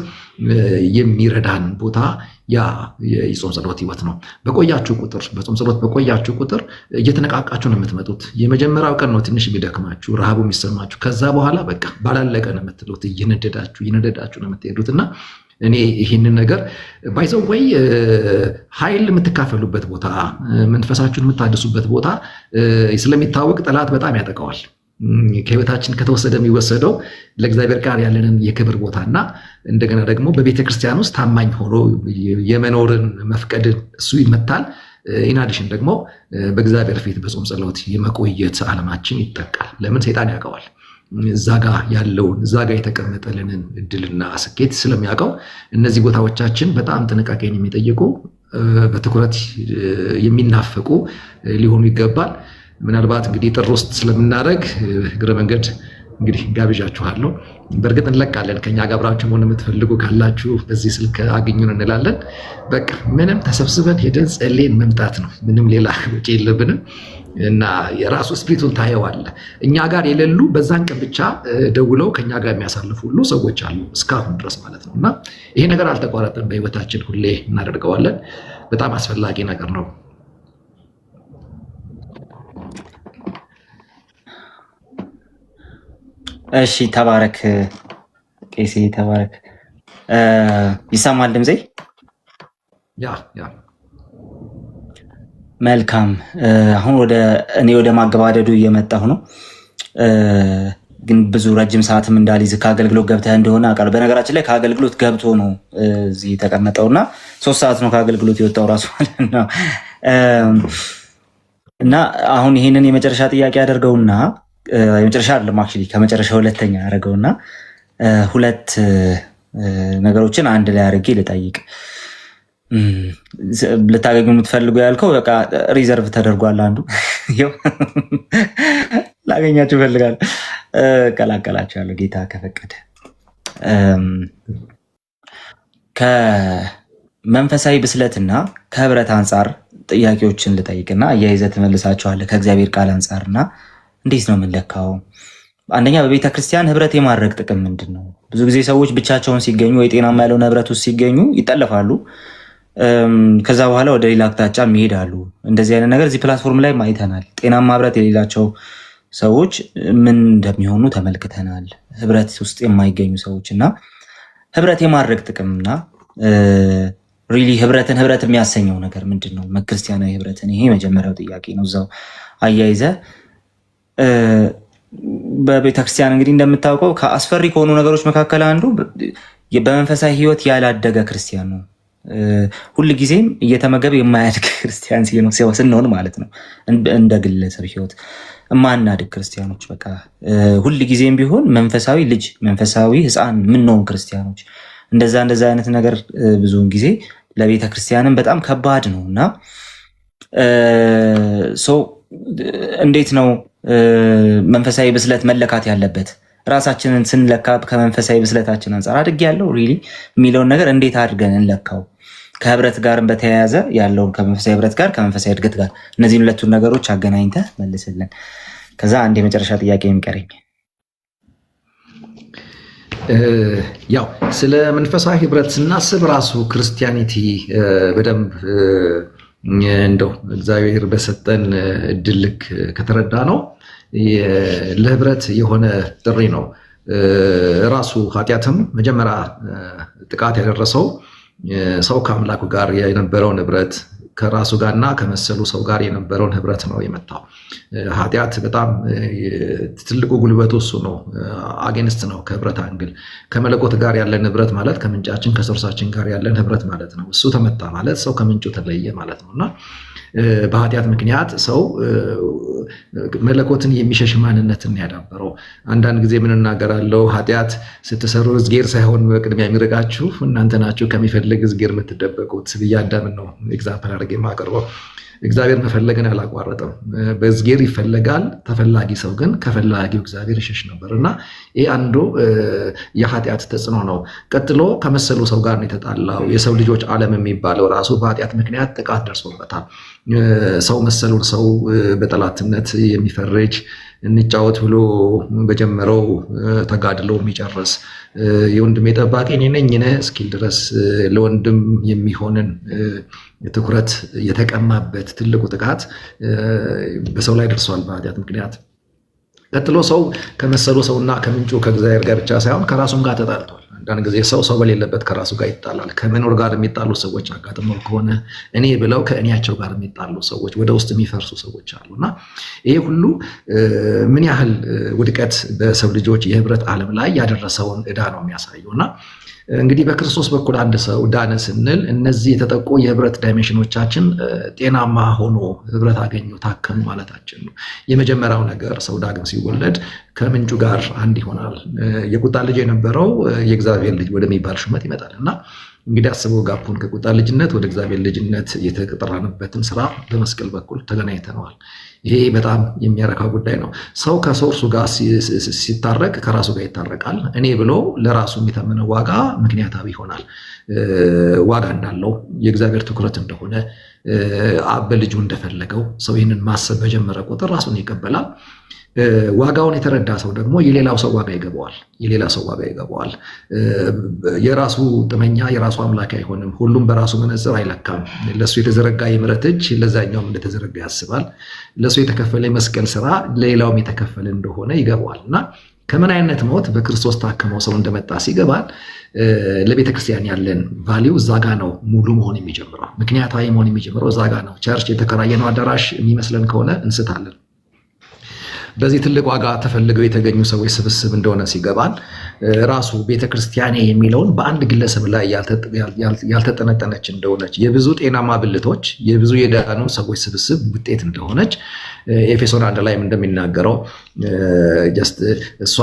የሚረዳን ቦታ ያ የጾም ጸሎት ህይወት ነው። በቆያችሁ ቁጥር በጾም ጸሎት በቆያችሁ ቁጥር እየተነቃቃችሁ ነው የምትመጡት። የመጀመሪያው ቀን ነው ትንሽ የሚደክማችሁ ረሃቡ የሚሰማችሁ። ከዛ በኋላ በቃ ባላለቀ ነው የምትሉት። እየነደዳችሁ ነው የምትሄዱት እና እኔ ይህንን ነገር ባይዘው ወይ ኃይል የምትካፈሉበት ቦታ፣ መንፈሳችሁን የምታድሱበት ቦታ ስለሚታወቅ ጠላት በጣም ያጠቀዋል። ከህይወታችን ከተወሰደ የሚወሰደው ለእግዚአብሔር ጋር ያለንን የክብር ቦታና እንደገና ደግሞ በቤተክርስቲያን ውስጥ ታማኝ ሆኖ የመኖርን መፍቀድን እሱ ይመታል። ኢናዲሽን ደግሞ በእግዚአብሔር ፊት በጾም ጸሎት የመቆየት ዓለማችን ይጠቃል። ለምን? ሰይጣን ያውቀዋል። እዛ ጋ ያለውን እዛ ጋ የተቀመጠልንን እድልና ስኬት ስለሚያውቀው እነዚህ ቦታዎቻችን በጣም ጥንቃቄን የሚጠይቁ በትኩረት የሚናፈቁ ሊሆኑ ይገባል። ምናልባት እንግዲህ ጥር ውስጥ ስለምናደርግ እግረ መንገድ እንግዲህ ጋብዣችኋለሁ። በእርግጥ እንለቃለን። ከኛ ጋር አብራችሁ መሆን የምትፈልጉ ካላችሁ በዚህ ስልክ አግኙን እንላለን። በቃ ምንም ተሰብስበን ሄደን ጸልየን መምጣት ነው። ምንም ሌላ ወጪ የለብንም እና የራሱ ስፒሪቱን ታየዋለህ። እኛ ጋር የሌሉ በዛን ቀን ብቻ ደውለው ከኛ ጋር የሚያሳልፉ ሁሉ ሰዎች አሉ እስካሁን ድረስ ማለት ነው። እና ይሄ ነገር አልተቋረጠም። በህይወታችን ሁሌ እናደርገዋለን። በጣም አስፈላጊ ነገር ነው። እሺ፣ ተባረክ ቄሴ፣ ተባረክ። ይሰማል ድምጼ? ያ መልካም። አሁን እኔ ወደ ማገባደዱ እየመጣሁ ነው። ግን ብዙ ረጅም ሰዓትም እንዳልይዝ ከአገልግሎት ገብተህ እንደሆነ አውቃለሁ። በነገራችን ላይ ከአገልግሎት ገብቶ ነው እዚህ የተቀመጠውና 3 ሰዓት ነው ከአገልግሎት የወጣው ራሱ ማለት ነው። እና አሁን ይህንን የመጨረሻ ጥያቄ ያደርገውና የመጨረሻ አይደለም አክቹዋሊ ከመጨረሻ ሁለተኛ ያደርገውና ሁለት ነገሮችን አንድ ላይ አድርጌ ልጠይቅ። ልታገኙ የምትፈልጉ ያልከው በቃ ሪዘርቭ ተደርጓል። አንዱ ላገኛችሁ እፈልጋለሁ፣ ቀላቀላችኋለሁ ጌታ ከፈቀደ። ከመንፈሳዊ ብስለትና ከህብረት አንጻር ጥያቄዎችን ልጠይቅና አያይዘህ ትመልሳቸዋለህ ከእግዚአብሔር ቃል አንጻርና እንዴት ነው የምንለካው? አንደኛ በቤተ ክርስቲያን ህብረት የማድረግ ጥቅም ምንድን ነው? ብዙ ጊዜ ሰዎች ብቻቸውን ሲገኙ ወይ ጤናማ ያልሆነ ህብረት ውስጥ ሲገኙ ይጠለፋሉ። ከዛ በኋላ ወደ ሌላ አቅጣጫ ይሄዳሉ። እንደዚህ አይነት ነገር እዚህ ፕላትፎርም ላይ አይተናል። ጤናማ ህብረት የሌላቸው ሰዎች ምን እንደሚሆኑ ተመልክተናል። ህብረት ውስጥ የማይገኙ ሰዎች እና ህብረት የማድረግ ጥቅምና ሪሊ ህብረት የሚያሰኘው ነገር ምንድን ነው? ክርስቲያናዊ ህብረትን። ይሄ የመጀመሪያው ጥያቄ ነው። እዛው አያይዘ በቤተክርስቲያን እንግዲህ እንደምታውቀው ከአስፈሪ ከሆኑ ነገሮች መካከል አንዱ በመንፈሳዊ ህይወት ያላደገ ክርስቲያን ነው። ሁልጊዜም እየተመገበ የማያድግ ክርስቲያን ስንሆን ማለት ነው። እንደ ግለሰብ ህይወት የማናድግ ክርስቲያኖች በቃ ሁልጊዜም ቢሆን መንፈሳዊ ልጅ መንፈሳዊ ህፃን ምንሆን ክርስቲያኖች እንደዛ አይነት ነገር ብዙውን ጊዜ ለቤተ ክርስቲያንም በጣም ከባድ ነው እና እንዴት ነው መንፈሳዊ ብስለት መለካት ያለበት? ራሳችንን ስንለካ ከመንፈሳዊ ብስለታችን አንጻር አድጌያለሁ ሪሊ የሚለውን ነገር እንዴት አድርገን እንለካው? ከህብረት ጋርም በተያያዘ ያለውን ከመንፈሳዊ ህብረት ጋር ከመንፈሳዊ እድገት ጋር እነዚህን ሁለቱን ነገሮች አገናኝተህ መልስልን። ከዛ አንድ የመጨረሻ ጥያቄ የሚቀረኝ ያው ስለ መንፈሳዊ ህብረት ስናስብ ራሱ ክርስቲያኒቲ በደንብ እንደው እግዚአብሔር በሰጠን እድል ልክ ከተረዳ ነው ለህብረት የሆነ ጥሪ ነው። ራሱ ኃጢአትም መጀመሪያ ጥቃት ያደረሰው ሰው ከአምላኩ ጋር የነበረውን ህብረት ከራሱ ጋርና ከመሰሉ ሰው ጋር የነበረውን ህብረት ነው የመታው። ኃጢአት በጣም ትልቁ ጉልበቱ እሱ ነው። አጌንስት ነው ከህብረት አንግል። ከመለኮት ጋር ያለን ህብረት ማለት ከምንጫችን ከሶርሳችን ጋር ያለን ህብረት ማለት ነው። እሱ ተመታ ማለት ሰው ከምንጩ ተለየ ማለት ነው እና በኃጢአት ምክንያት ሰው መለኮትን የሚሸሽ ማንነትን ያዳበረው። አንዳንድ ጊዜ ምን እናገራለሁ? ኃጢአት ስትሰሩ እዝጌር ሳይሆን በቅድሚያ የሚርቃችሁ እናንተ ናችሁ ከሚፈልግ እዝጌር የምትደበቁት ብዬ አዳምን ነው ኤግዛምፕል አድርጌ የማቀርበው። እግዚአብሔር መፈለግን አላቋረጠም። በእዝጌር ይፈለጋል፣ ተፈላጊ ሰው ግን ከፈላጊው እግዚአብሔር ይሸሽ ነበር እና ይህ አንዱ የኃጢአት ተጽዕኖ ነው። ቀጥሎ ከመሰሉ ሰው ጋር ነው የተጣላው። የሰው ልጆች ዓለም የሚባለው ራሱ በኃጢአት ምክንያት ጥቃት ደርሶበታል። ሰው መሰሉን ሰው በጠላትነት የሚፈርጅ እንጫወት ብሎ በጀመረው ተጋድሎ የሚጨርስ የወንድም ጠባቂ እኔ ነኝ እስኪል ድረስ ለወንድም የሚሆንን ትኩረት የተቀማበት ትልቁ ጥቃት በሰው ላይ ደርሷል በኃጢአት ምክንያት። ቀጥሎ ሰው ከመሰሉ ሰውና ከምንጩ ከእግዚአብሔር ጋር ብቻ ሳይሆን ከራሱም ጋር ተጣልቷል። አንዳንድ ጊዜ ሰው በሌለበት ከራሱ ጋር ይጣላል። ከመኖር ጋር የሚጣሉ ሰዎች አጋጥመው ከሆነ እኔ ብለው ከእኔያቸው ጋር የሚጣሉ ሰዎች፣ ወደ ውስጥ የሚፈርሱ ሰዎች አሉና ይሄ ሁሉ ምን ያህል ውድቀት በሰው ልጆች የህብረት ዓለም ላይ ያደረሰውን ዕዳ ነው የሚያሳየው እና እንግዲህ በክርስቶስ በኩል አንድ ሰው ዳነ ስንል እነዚህ የተጠቁ የህብረት ዳይሜንሽኖቻችን ጤናማ ሆኖ ህብረት አገኙ፣ ታከሙ ማለታችን ነው። የመጀመሪያው ነገር ሰው ዳግም ሲወለድ ከምንጩ ጋር አንድ ይሆናል። የቁጣ ልጅ የነበረው የእግዚአብሔር ልጅ ወደሚባል ሹመት ይመጣል እና እንግዲህ አስበው ጋፑን ከቁጣ ልጅነት ወደ እግዚአብሔር ልጅነት የተጠራንበትን ስራ በመስቀል በኩል ተገናኝተነዋል። ይሄ በጣም የሚያረካ ጉዳይ ነው። ሰው ከሶርሱ ጋር ሲታረቅ ከራሱ ጋር ይታረቃል። እኔ ብሎ ለራሱ የሚተምነው ዋጋ ምክንያታዊ ይሆናል። ዋጋ እንዳለው የእግዚአብሔር ትኩረት እንደሆነ አብ በልጁ እንደፈለገው ሰው ይህንን ማሰብ በጀመረ ቁጥር ራሱን ይቀበላል። ዋጋውን የተረዳ ሰው ደግሞ የሌላው ሰው ዋጋ ይገባዋል። የራሱ ጥመኛ የራሱ አምላክ አይሆንም። ሁሉም በራሱ መነጽር አይለካም። ለሱ የተዘረጋ የምሕረት እጅ ለዛኛውም እንደተዘረጋ ያስባል። ለሱ የተከፈለ የመስቀል ስራ ለሌላውም የተከፈለ እንደሆነ ይገባዋል እና ከምን አይነት ሞት በክርስቶስ ታክመው ሰው እንደመጣ ሲገባል ለቤተክርስቲያን ያለን ቫሊው እዛ ጋ ነው ሙሉ መሆን የሚጀምረው። ምክንያታዊ መሆን የሚጀምረው እዛ ጋ ነው። ቸርች የተከራየነው አዳራሽ የሚመስለን ከሆነ እንስታለን። በዚህ ትልቅ ዋጋ ተፈልገው የተገኙ ሰዎች ስብስብ እንደሆነ ሲገባን ራሱ ቤተክርስቲያኔ የሚለውን በአንድ ግለሰብ ላይ ያልተጠነጠነች እንደሆነች፣ የብዙ ጤናማ ብልቶች የብዙ የዳኑ ሰዎች ስብስብ ውጤት እንደሆነች ኤፌሶን 1 ላይም እንደሚናገረው እሷ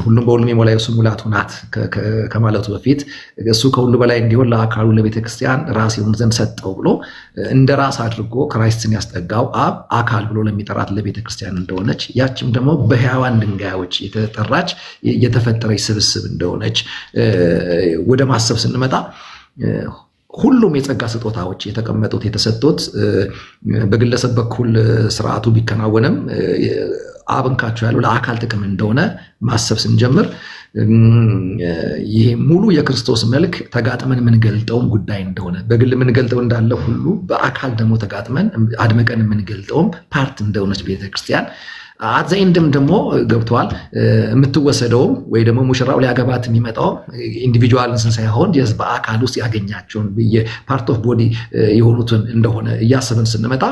ሁሉም በሁሉም የሞላ የእሱ ሙላቱ ናት ከማለቱ በፊት እሱ ከሁሉ በላይ እንዲሆን ለአካሉ ለቤተክርስቲያን ራስ ይሆን ዘንድ ሰጠው ብሎ እንደ ራስ አድርጎ ክራይስትን ያስጠጋው አብ አካል ብሎ ለሚጠራት ለቤተክርስቲያን እንደሆነች፣ ያችም ደግሞ በሕያዋን ድንጋዮች የተጠራች የተፈጠረች ስብስብ እንደሆነች ወደ ማሰብ ስንመጣ ሁሉም የጸጋ ስጦታዎች የተቀመጡት የተሰጡት በግለሰብ በኩል ስርዓቱ ቢከናወንም አብንካቸው ያለው ለአካል ጥቅም እንደሆነ ማሰብ ስንጀምር ይሄ ሙሉ የክርስቶስ መልክ ተጋጥመን የምንገልጠውም ጉዳይ እንደሆነ በግል የምንገልጠው እንዳለ ሁሉ በአካል ደግሞ ተጋጥመን አድምቀን የምንገልጠውም ፓርት እንደሆነች ቤተክርስቲያን አትዘይንድም ደግሞ ገብተዋል። የምትወሰደውም ወይ ደግሞ ሙሽራው ሊያገባት የሚመጣው ኢንዲቪጁዋልስን ሳይሆን በአካል ውስጥ ያገኛቸውን ፓርት ኦፍ ቦዲ የሆኑትን እንደሆነ እያሰብን ስንመጣ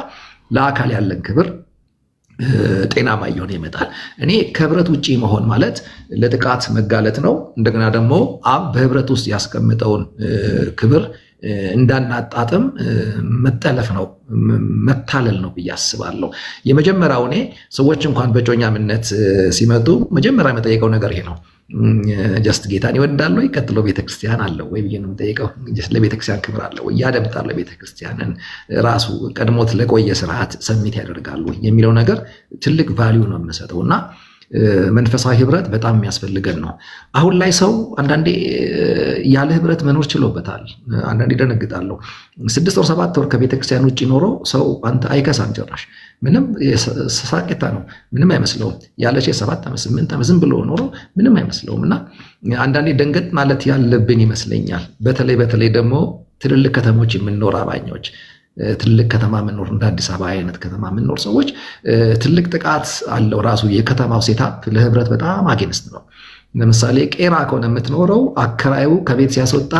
ለአካል ያለን ክብር ጤናማ እየሆነ ይመጣል። እኔ ከህብረት ውጭ መሆን ማለት ለጥቃት መጋለጥ ነው። እንደገና ደግሞ አብ በህብረት ውስጥ ያስቀምጠውን ክብር እንዳናጣጥም መጠለፍ ነው፣ መታለል ነው ብዬ አስባለሁ። የመጀመሪያው እኔ ሰዎች እንኳን በጮኛምነት ሲመጡ መጀመሪያ የምጠይቀው ነገር ይሄ ነው። ጀስት ጌታን ይወዳለሁ ይቀጥሎ ቤተክርስቲያን አለው ወይ ብዬ ነው የምጠይቀው። ለቤተክርስቲያን ክብር አለው ወይ፣ ያደምጣል ቤተክርስቲያንን ራሱ ቀድሞት ለቆየ ስርዓት ሰሚት ያደርጋሉ የሚለው ነገር ትልቅ ቫሊዩ ነው የምሰጠው እና መንፈሳዊ ህብረት በጣም የሚያስፈልገን ነው። አሁን ላይ ሰው አንዳንዴ ያለ ህብረት መኖር ችሎበታል። አንዳንዴ ደነግጣለሁ። 6 ወር 7 ወር ከቤተክርስቲያን ውጭ ኖሮ ሰው አንተ አይከሳም፣ ጭራሽ ምንም ሳቂታ ነው፣ ምንም አይመስለውም። ያለች 7 ዓመት 8 ዓመት ዝም ብሎ ኖሮ ምንም አይመስለውም እና አንዳንዴ ደንገጥ ማለት ያለብን ይመስለኛል። በተለይ ደግሞ ትልልቅ ከተሞች የምንኖር አማኞች፣ ትልቅ ከተማ የምንኖር እንደ አዲስ አበባ አይነት ከተማ የምንኖር ሰዎች ትልቅ ጥቃት አለው። ራሱ የከተማው ሴታፕ ለህብረት በጣም አጌንስት ነው። ለምሳሌ ቄራ ከሆነ የምትኖረው አከራዩ ከቤት ሲያስወጣ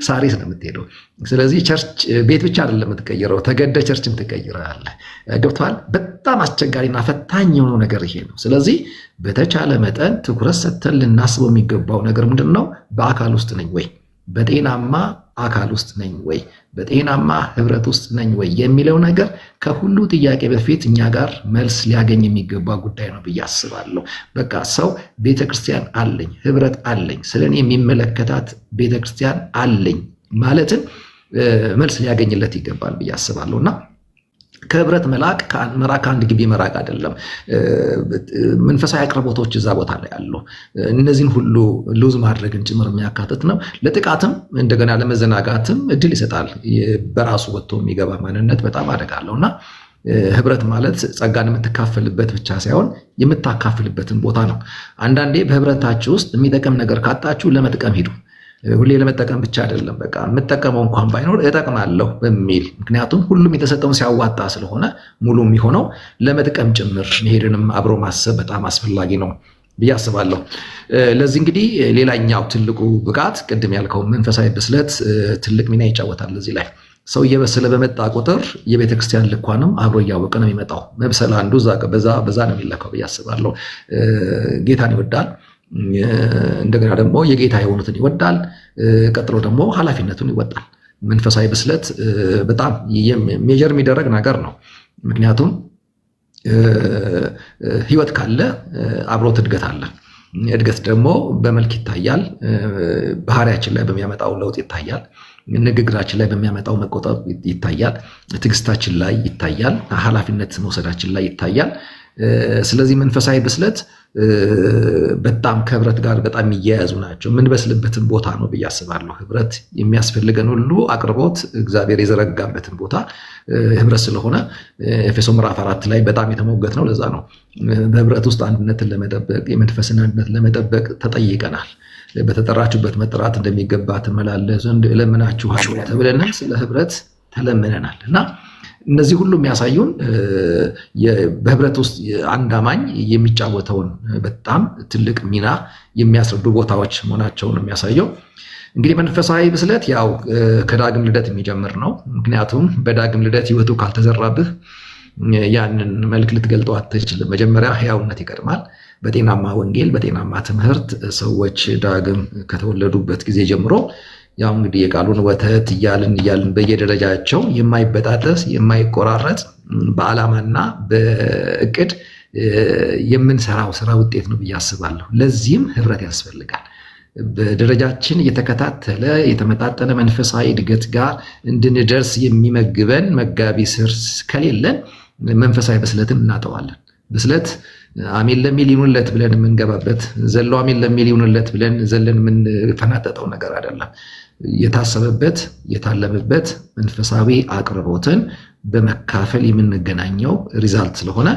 ሳሪስ ነው የምትሄደው። ስለዚህ ቸርች ቤት ብቻ አይደለም የምትቀይረው፣ ተገደ ቸርችም ትቀይራለህ። ገብቶሃል? በጣም አስቸጋሪና ፈታኝ የሆነው ነገር ይሄ ነው። ስለዚህ በተቻለ መጠን ትኩረት ሰጥተን ልናስበው የሚገባው ነገር ምንድን ነው? በአካል ውስጥ ነኝ ወይ? በጤናማ አካል ውስጥ ነኝ ወይ? በጤናማ ህብረት ውስጥ ነኝ ወይ የሚለው ነገር ከሁሉ ጥያቄ በፊት እኛ ጋር መልስ ሊያገኝ የሚገባ ጉዳይ ነው ብዬ አስባለሁ። በቃ ሰው ቤተክርስቲያን አለኝ፣ ህብረት አለኝ፣ ስለኔ የሚመለከታት ቤተክርስቲያን አለኝ ማለትን መልስ ሊያገኝለት ይገባል ብዬ አስባለሁ እና ከህብረት መራቅ ከአንድ ግቢ መራቅ አይደለም። መንፈሳዊ አቅርቦቶች እዛ ቦታ ላይ አሉ። እነዚህን ሁሉ ሉዝ ማድረግን ጭምር የሚያካትት ነው። ለጥቃትም እንደገና ለመዘናጋትም እድል ይሰጣል። በራሱ ወጥቶ የሚገባ ማንነት በጣም አደጋ አለው እና ህብረት ማለት ጸጋን የምትካፈልበት ብቻ ሳይሆን የምታካፍልበትን ቦታ ነው። አንዳንዴ በህብረታችሁ ውስጥ የሚጠቅም ነገር ካጣችሁ ለመጥቀም ሂዱ። ሁሌ ለመጠቀም ብቻ አይደለም፣ በቃ የምጠቀመው እንኳን ባይኖር እጠቅማለሁ በሚል ምክንያቱም ሁሉም የተሰጠውን ሲያዋጣ ስለሆነ ሙሉ የሚሆነው ለመጥቀም ጭምር መሄድንም አብሮ ማሰብ በጣም አስፈላጊ ነው ብዬ አስባለሁ። ለዚህ እንግዲህ ሌላኛው ትልቁ ብቃት ቅድም ያልከው መንፈሳዊ ብስለት ትልቅ ሚና ይጫወታል። እዚህ ላይ ሰው እየበሰለ በመጣ ቁጥር የቤተክርስቲያን ልኳንም አብሮ እያወቀ ነው የሚመጣው። መብሰል አንዱ በዛ ነው የሚለካው ብዬ አስባለሁ። ጌታን ይወዳል፣ እንደገና ደግሞ የጌታ የሆኑትን ይወዳል፣ ቀጥሎ ደግሞ ኃላፊነቱን ይወጣል። መንፈሳዊ ብስለት በጣም ሜጀር የሚደረግ ነገር ነው። ምክንያቱም ህይወት ካለ አብሮት እድገት አለ። እድገት ደግሞ በመልክ ይታያል፣ ባህሪያችን ላይ በሚያመጣው ለውጥ ይታያል፣ ንግግራችን ላይ በሚያመጣው መቆጠብ ይታያል፣ ትዕግስታችን ላይ ይታያል፣ ኃላፊነት መውሰዳችን ላይ ይታያል። ስለዚህ መንፈሳዊ ብስለት በጣም ከህብረት ጋር በጣም የሚያያዙ ናቸው። የምንበስልበትን ቦታ ነው ብዬ አስባለሁ። ህብረት የሚያስፈልገን ሁሉ አቅርቦት እግዚአብሔር የዘረጋበትን ቦታ ህብረት ስለሆነ ኤፌሶ ምዕራፍ 4 ላይ በጣም የተሞገት ነው። ለዛ ነው በህብረት ውስጥ አንድነትን ለመጠበቅ የመንፈስን አንድነት ለመጠበቅ ተጠይቀናል። በተጠራችሁበት መጠራት እንደሚገባ ትመላለሱ ዘንድ እለምናችኋለሁ ተብለን ስለ ህብረት ተለምነናል እና እነዚህ ሁሉ የሚያሳዩን በህብረት ውስጥ አንድ አማኝ የሚጫወተውን በጣም ትልቅ ሚና የሚያስረዱ ቦታዎች መሆናቸውን የሚያሳየው። እንግዲህ መንፈሳዊ ብስለት ያው ከዳግም ልደት የሚጀምር ነው። ምክንያቱም በዳግም ልደት ህይወቱ ካልተዘራብህ ያንን መልክ ልትገልጠው አትችልም። መጀመሪያ ህያውነት ይቀድማል። በጤናማ ወንጌል፣ በጤናማ ትምህርት ሰዎች ዳግም ከተወለዱበት ጊዜ ጀምሮ ያው እንግዲህ የቃሉን ወተት እያልን በየደረጃቸው የማይበጣጠስ የማይቆራረጥ በዓላማና በእቅድ የምንሰራው ስራ ውጤት ነው ብዬ አስባለሁ። ለዚህም ህብረት ያስፈልጋል። በደረጃችን የተከታተለ የተመጣጠነ መንፈሳዊ እድገት ጋር እንድንደርስ የሚመግበን መጋቢ ስር ከሌለን መንፈሳዊ ብስለትን እናጠዋለን። ብስለት አሜን ለሚል ይሁንለት ብለን የምንገባበት ዘሎ አሜን ለሚል ይሁንለት ብለን ዘለን የምንፈናጠጠው ነገር አይደለም። የታሰበበት የታለመበት መንፈሳዊ አቅርቦትን በመካፈል የምንገናኘው ሪዛልት ስለሆነ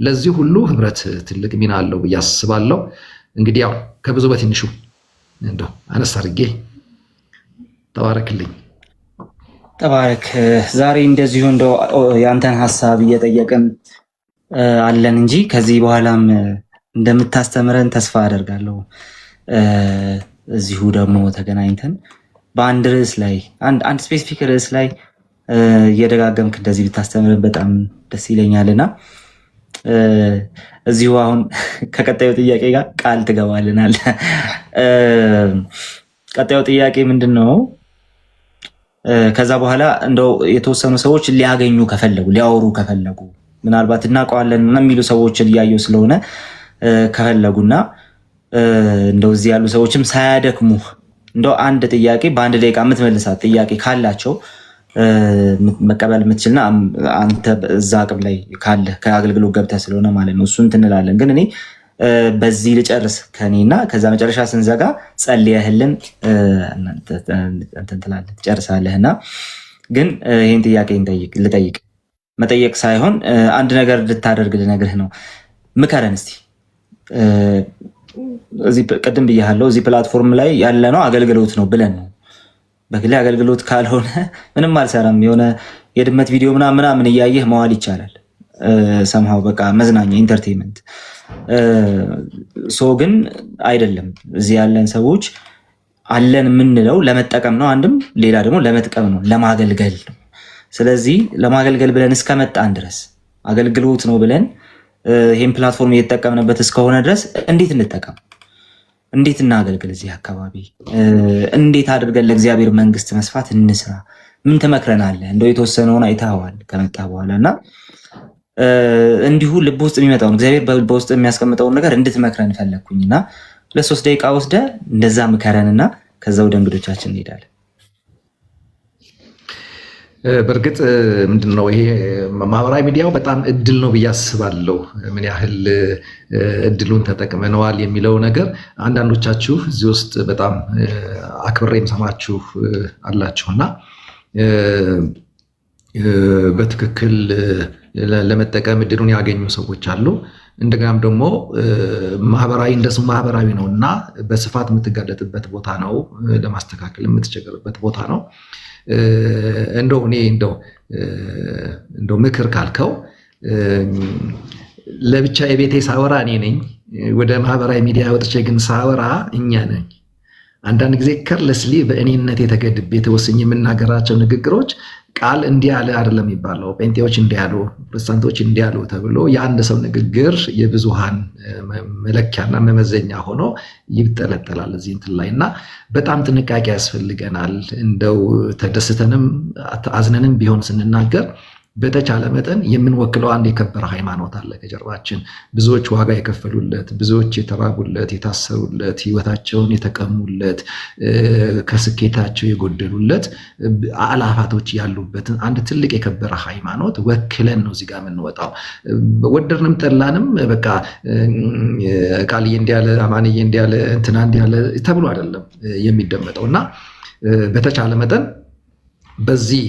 ለዚህ ሁሉ ህብረት ትልቅ ሚና አለው ብዬ አስባለሁ። እንግዲህ ያው ከብዙ በትንሹ እንደው አነስ አድርጌ ተባረክልኝ። ተባረክ። ዛሬ እንደዚሁ እንደው ያንተን ሀሳብ እየጠየቅን አለን እንጂ ከዚህ በኋላም እንደምታስተምረን ተስፋ አደርጋለሁ። እዚሁ ደግሞ ተገናኝተን በአንድ ርዕስ ላይ አንድ ስፔሲፊክ ርዕስ ላይ እየደጋገምክ እንደዚህ ብታስተምረን በጣም ደስ ይለኛልና እዚሁ አሁን ከቀጣዩ ጥያቄ ጋር ቃል ትገባልናል። ቀጣዩ ጥያቄ ምንድን ነው? ከዛ በኋላ እንደው የተወሰኑ ሰዎች ሊያገኙ ከፈለጉ ሊያወሩ ከፈለጉ ምናልባት እናውቀዋለን የሚሉ ሰዎችን እያየሁ ስለሆነ ከፈለጉና እንደው እዚህ ያሉ ሰዎችም ሳያደክሙ እንደው አንድ ጥያቄ በአንድ ደቂቃ የምትመልሳት ጥያቄ ካላቸው መቀበል የምትችልና አንተ እዛ አቅም ላይ ካለ ከአገልግሎት ገብተህ ስለሆነ ማለት ነው እሱን ትንላለን። ግን እኔ በዚህ ልጨርስ ከኔና ከዛ መጨረሻ ስንዘጋ ጸልየህልን ትጨርሳለህና ግን ይህን ጥያቄ ልጠይቅ መጠየቅ ሳይሆን አንድ ነገር ልታደርግ ልነግርህ ነው። ምከረን እስቲ። እዚህ ቅድም ብያለሁ፣ እዚህ ፕላትፎርም ላይ ያለነው አገልግሎት ነው ብለን ነው። በግሌ አገልግሎት ካልሆነ ምንም አልሰራም። የሆነ የድመት ቪዲዮ ምናምን እያየህ መዋል ይቻላል። ሰምሃው በቃ መዝናኛ ኢንተርቴንመንት ሶ ግን አይደለም። እዚህ ያለን ሰዎች አለን የምንለው ለመጠቀም ነው፣ አንድም ሌላ ደግሞ ለመጥቀም ነው፣ ለማገልገል ነው። ስለዚህ ለማገልገል ብለን እስከመጣን ድረስ አገልግሎት ነው ብለን ይህን ፕላትፎርም እየተጠቀምንበት እስከሆነ ድረስ እንዴት እንጠቀም፣ እንዴት እናገልግል፣ እዚህ አካባቢ እንዴት አድርገን ለእግዚአብሔር መንግስት መስፋት እንስራ። ምን ትመክረናለህ? እንደው የተወሰነውን አይተኸዋል ከመጣ በኋላ እና እንዲሁ ልብ ውስጥ የሚመጣውን እግዚአብሔር በውስጥ የሚያስቀምጠውን ነገር እንድትመክረን ፈለግኩኝና ለ3 ደቂቃ ወስደ እንደዛ ምከረንና ከዛ ወደ እንግዶቻችን እንሄዳለን። በእርግጥ ምንድነው ይሄ ማህበራዊ ሚዲያው በጣም እድል ነው ብዬ አስባለሁ። ምን ያህል እድሉን ተጠቅመነዋል የሚለው ነገር አንዳንዶቻችሁ እዚህ ውስጥ በጣም አክብሬ የምሰማችሁ አላችሁና በትክክል ለመጠቀም እድሉን ያገኙ ሰዎች አሉ። እንደገናም ደግሞ እንደሱ ማህበራዊ ነው እና በስፋት የምትጋለጥበት ቦታ ነው፣ ለማስተካከል የምትቸገርበት ቦታ ነው። እንደው ምክር ካልከው ለብቻ የቤቴ ሳወራ እኔ ነኝ፣ ወደ ማህበራዊ ሚዲያ ወጥቼ ግን ሳወራ እኛ ነኝ። አንዳንድ ጊዜ ከርለስሊ በእኔነት የተገድቤ የተወሰኝ የምናገራቸው ንግግሮች ቃል እንዲህ ያለ አይደለም የሚባለው፣ ጴንጤዎች እንዲያሉ፣ ፕሮቴስታንቶች እንዲያሉ ተብሎ የአንድ ሰው ንግግር የብዙሃን መለኪያና መመዘኛ ሆኖ ይጠለጠላል እዚህ እንትን ላይ እና በጣም ጥንቃቄ ያስፈልገናል። እንደው ተደስተንም አዝነንም ቢሆን ስንናገር በተቻለ መጠን የምንወክለው አንድ የከበረ ሃይማኖት አለ ከጀርባችን። ብዙዎች ዋጋ የከፈሉለት፣ ብዙዎች የተራቡለት፣ የታሰሩለት፣ ህይወታቸውን የተቀሙለት፣ ከስኬታቸው የጎደሉለት አላፋቶች ያሉበትን አንድ ትልቅ የከበረ ሃይማኖት ወክለን ነው እዚጋ የምንወጣው። ወደድንም ጠላንም በቃ ቃልዬ እንዲያለ፣ አማንዬ እንዲያለ፣ እንትና እንዲያለ ተብሎ አይደለም የሚደመጠው እና በተቻለ መጠን በዚህ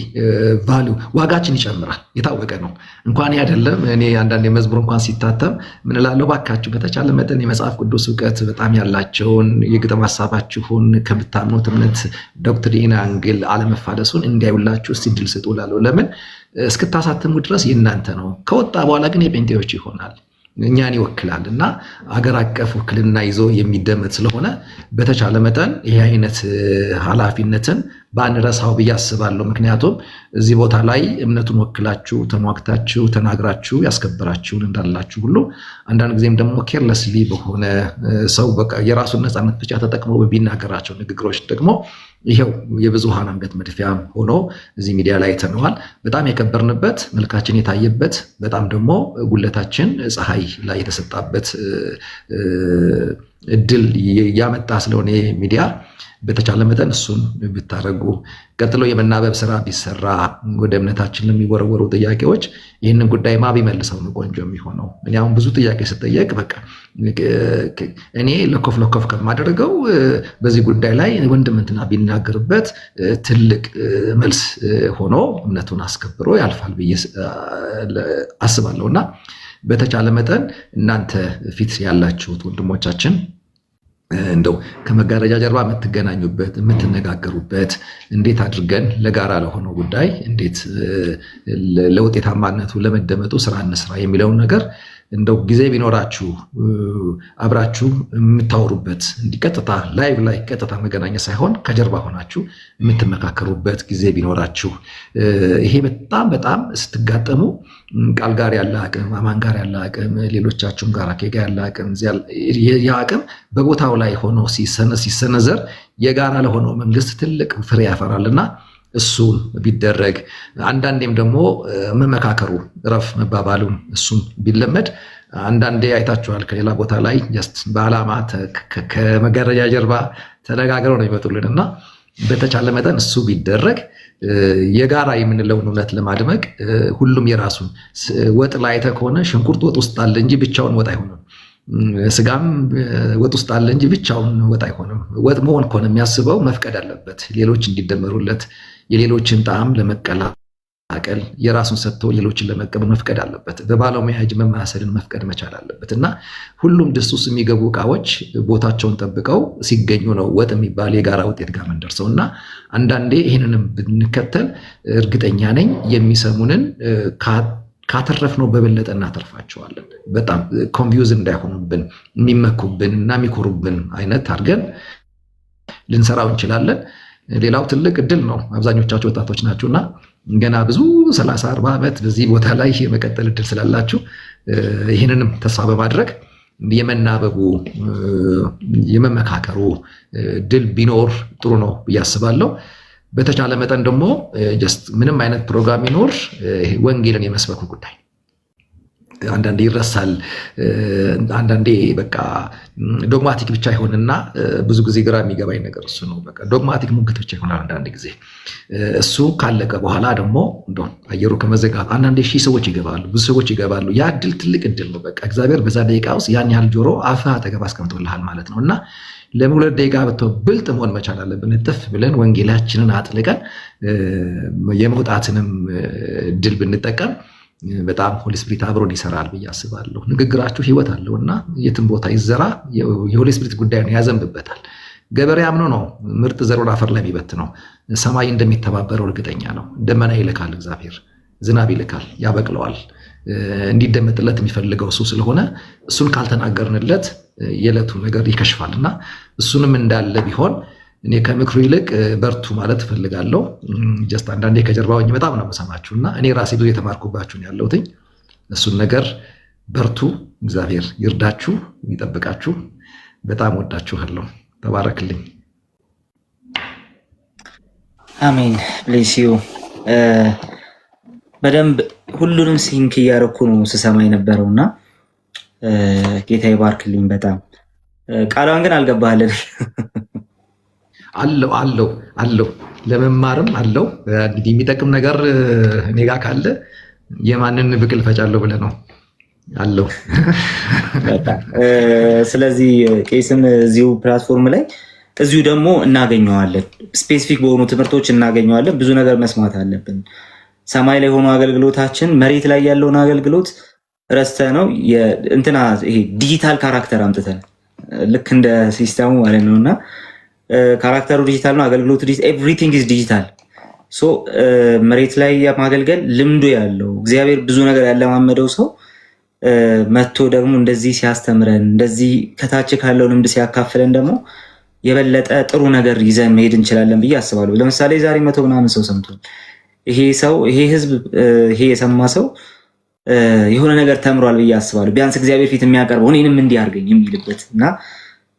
ቫሊዩ ዋጋችን ይጨምራል። የታወቀ ነው። እንኳን አይደለም እኔ አንዳንድ የመዝሙር እንኳን ሲታተም ምን እላለሁ፣ ባካችሁ በተቻለ መጠን የመጽሐፍ ቅዱስ እውቀት በጣም ያላቸውን የግጥም ሀሳባችሁን ከምታምኑት እምነት ዶክትሪን አንግል አለመፋለሱን እንዲያዩላችሁ እስቲ ድል ስጡ እላለሁ። ለምን እስክታሳትሙ ድረስ የእናንተ ነው። ከወጣ በኋላ ግን የጴንጤዎች ይሆናል፣ እኛን ይወክላል እና አገር አቀፍ ውክልና ይዞ የሚደመጥ ስለሆነ በተቻለ መጠን ይህ አይነት ኃላፊነትን ባንረሳው ብዬ አስባለሁ። ምክንያቱም እዚህ ቦታ ላይ እምነቱን ወክላችሁ ተሟግታችሁ ተናግራችሁ ያስከበራችሁን እንዳላችሁ ሁሉ አንዳንድ ጊዜም ደግሞ ኬርለስሊ በሆነ ሰው በቃ የራሱን ነፃነት ብቻ ተጠቅሞ በሚናገራቸው ንግግሮች ደግሞ ይሄው የብዙሃን አንገት መድፊያ ሆኖ እዚህ ሚዲያ ላይ ተነዋል። በጣም የከበርንበት መልካችን የታየበት በጣም ደግሞ ጉለታችን ፀሐይ ላይ የተሰጣበት እድል ያመጣ ስለሆነ ሚዲያ በተቻለ መጠን እሱን ብታረጉ፣ ቀጥሎ የመናበብ ስራ ቢሰራ፣ ወደ እምነታችን ለሚወረወሩ ጥያቄዎች ይህንን ጉዳይ ማ ቢመልሰው ነው ቆንጆ የሚሆነው። እኔ አሁን ብዙ ጥያቄ ስጠየቅ በቃ እኔ ለኮፍ ከማደርገው በዚህ ጉዳይ ላይ ወንድም እንትና ቢናገርበት ትልቅ መልስ ሆኖ እምነቱን አስከብሮ ያልፋል ብዬ አስባለሁ እና በተቻለ መጠን እናንተ ፊት ያላችሁት ወንድሞቻችን እንደው ከመጋረጃ ጀርባ የምትገናኙበት የምትነጋገሩበት እንዴት አድርገን ለጋራ ለሆነው ጉዳይ እንዴት ለውጤታማነቱ ለመደመጡ ስራ እንስራ የሚለውን ነገር እንደው ጊዜ ቢኖራችሁ አብራችሁ የምታወሩበት እንዲቀጥታ ላይቭ ላይ ቀጥታ መገናኘት ሳይሆን ከጀርባ ሆናችሁ የምትመካከሩበት ጊዜ ቢኖራችሁ። ይሄ በጣም በጣም ስትጋጠሙ ቃል ጋር ያለ አቅም፣ አማን ጋር ያለ አቅም፣ ሌሎቻችሁም ጋር አኬጋ ያለ አቅም፣ ያ አቅም በቦታው ላይ ሆኖ ሲሰነዘር የጋራ ለሆነው መንግስት ትልቅ ፍሬ ያፈራልና እሱን ቢደረግ አንዳንዴም ደግሞ መመካከሩ ረፍ መባባሉን እሱም ቢለመድ አንዳንዴ አይታችኋል። ከሌላ ቦታ ላይ በዓላማ ከመጋረጃ ጀርባ ተነጋግረው ነው ይመጡልን እና በተቻለ መጠን እሱ ቢደረግ የጋራ የምንለውን እውነት ለማድመቅ ሁሉም የራሱን ወጥ ላይ አይተህ ከሆነ ሽንኩርት ወጥ ውስጥ አለ እንጂ ብቻውን ወጥ አይሆንም። ስጋም ወጥ ውስጥ አለ እንጂ ብቻውን ወጥ አይሆንም። ወጥ መሆን ከሆነ የሚያስበው መፍቀድ አለበት፣ ሌሎች እንዲደመሩለት፣ የሌሎችን ጣዕም ለመቀላቀል የራሱን ሰጥቶ ሌሎችን ለመቀበል መፍቀድ አለበት። በባለሙያ እጅ መማሰልን መፍቀድ መቻል አለበት እና ሁሉም ድስት ውስጥ የሚገቡ እቃዎች ቦታቸውን ጠብቀው ሲገኙ ነው ወጥ የሚባል የጋራ ውጤት ጋር መንደርሰው እና አንዳንዴ ይህንንም ብንከተል እርግጠኛ ነኝ የሚሰሙንን ካተረፍነው በበለጠ እናተርፋቸዋለን። በጣም ኮንፊውዝ እንዳይሆኑብን የሚመኩብን እና የሚኮሩብን አይነት አድርገን ልንሰራው እንችላለን። ሌላው ትልቅ እድል ነው። አብዛኞቻችሁ ወጣቶች ናችሁና ገና ብዙ 30-40 ዓመት በዚህ ቦታ ላይ የመቀጠል እድል ስላላችሁ ይህንንም ተስፋ በማድረግ የመናበቡ የመመካከሩ ድል ቢኖር ጥሩ ነው ብዬ አስባለሁ። በተቻለ መጠን ደግሞ ምንም አይነት ፕሮግራም ይኖር ወንጌልን የመስበኩ ጉዳይ አንዳንዴ ይረሳል። አንዳንዴ በቃ ዶግማቲክ ብቻ ይሆንና ብዙ ጊዜ ግራ የሚገባኝ ነገር እሱ ነው። በቃ ዶግማቲክ ሙግት ብቻ ይሆናል አንዳንድ ጊዜ። እሱ ካለቀ በኋላ ደግሞ እንደው አየሩ ከመዘጋት አንዳንዴ ሺህ ሰዎች ይገባሉ፣ ብዙ ሰዎች ይገባሉ። ያ እድል ትልቅ እድል ነው። በቃ እግዚአብሔር በዛ ደቂቃ ውስጥ ያን ያህል ጆሮ አፍህ አጠገብ አስቀምጦልሃል ማለት ነው እና ለሁለት ደቂቃ ብልጥ መሆን መቻል አለብን። እጥፍ ብለን ወንጌላችንን አጥልቀን የመውጣትንም ድል ብንጠቀም በጣም ሆሊ ስፒሪት አብሮን ይሰራል ብዬ አስባለሁ። ንግግራችሁ ህይወት አለው እና የትም ቦታ ይዘራ የሆሊ ስፒሪት ጉዳዩን ያዘንብበታል። ገበሬ አምኖ ነው ምርጥ ዘሩን አፈር ላይ የሚበት ነው። ሰማይ እንደሚተባበረው እርግጠኛ ነው። ደመና ይልካል እግዚአብሔር፣ ዝናብ ይልካል፣ ያበቅለዋል። እንዲደመጥለት የሚፈልገው እሱ ስለሆነ እሱን ካልተናገርንለት የዕለቱ ነገር ይከሽፋል እና እሱንም እንዳለ ቢሆን እኔ ከምክሩ ይልቅ በርቱ ማለት እፈልጋለሁ። ጀስት አንዳንዴ ከጀርባ ሆኜ በጣም ነው የምሰማችሁ እና እኔ ራሴ ብዙ የተማርኩባችሁ ነው ያለሁት። እሱን ነገር በርቱ፣ እግዚአብሔር ይርዳችሁ፣ ይጠብቃችሁ። በጣም ወዳችኋለሁ። ተባረክልኝ። አሜን። ብሌስ ዩ። በደንብ ሁሉንም ሲንክ እያደረኩ ነው ስሰማ የነበረው እና ጌታ ይባርክልኝ በጣም። ቃሏን ግን አልገባህልን? አለው ለመማርም አለው። እንግዲህ የሚጠቅም ነገር እኔ ጋ ካለ የማንን ብቅል ፈጫለሁ ብለህ ነው አለው። ስለዚህ ቄስን እዚሁ ፕላትፎርም ላይ እዚሁ ደግሞ እናገኘዋለን። ስፔሲፊክ በሆኑ ትምህርቶች እናገኘዋለን። ብዙ ነገር መስማት አለብን። ሰማይ ላይ የሆኑ አገልግሎታችን መሬት ላይ ያለውን አገልግሎት ረስተ ነው እንትና ይሄ ዲጂታል ካራክተር አምጥተን ልክ እንደ ሲስተሙ ማለት ነው እና ካራክተሩ ዲጂታል ነው፣ አገልግሎቱ ኤቭሪቲንግ ኢዝ ዲጂታል። ሶ መሬት ላይ ማገልገል ልምዱ ያለው እግዚአብሔር ብዙ ነገር ያለማመደው ሰው መጥቶ ደግሞ እንደዚህ ሲያስተምረን እንደዚህ ከታች ካለው ልምድ ሲያካፍለን ደግሞ የበለጠ ጥሩ ነገር ይዘን መሄድ እንችላለን ብዬ አስባለሁ። ለምሳሌ ዛሬ 100 ምናምን ሰው ሰምቷል። ይሄ ህዝብ ይሄ የሰማ ሰው የሆነ ነገር ተምሯል ብዬ አስባለሁ። ቢያንስ እግዚአብሔር ፊት የሚያቀርበው እኔንም እንዲህ አድርገኝ የሚልበት እና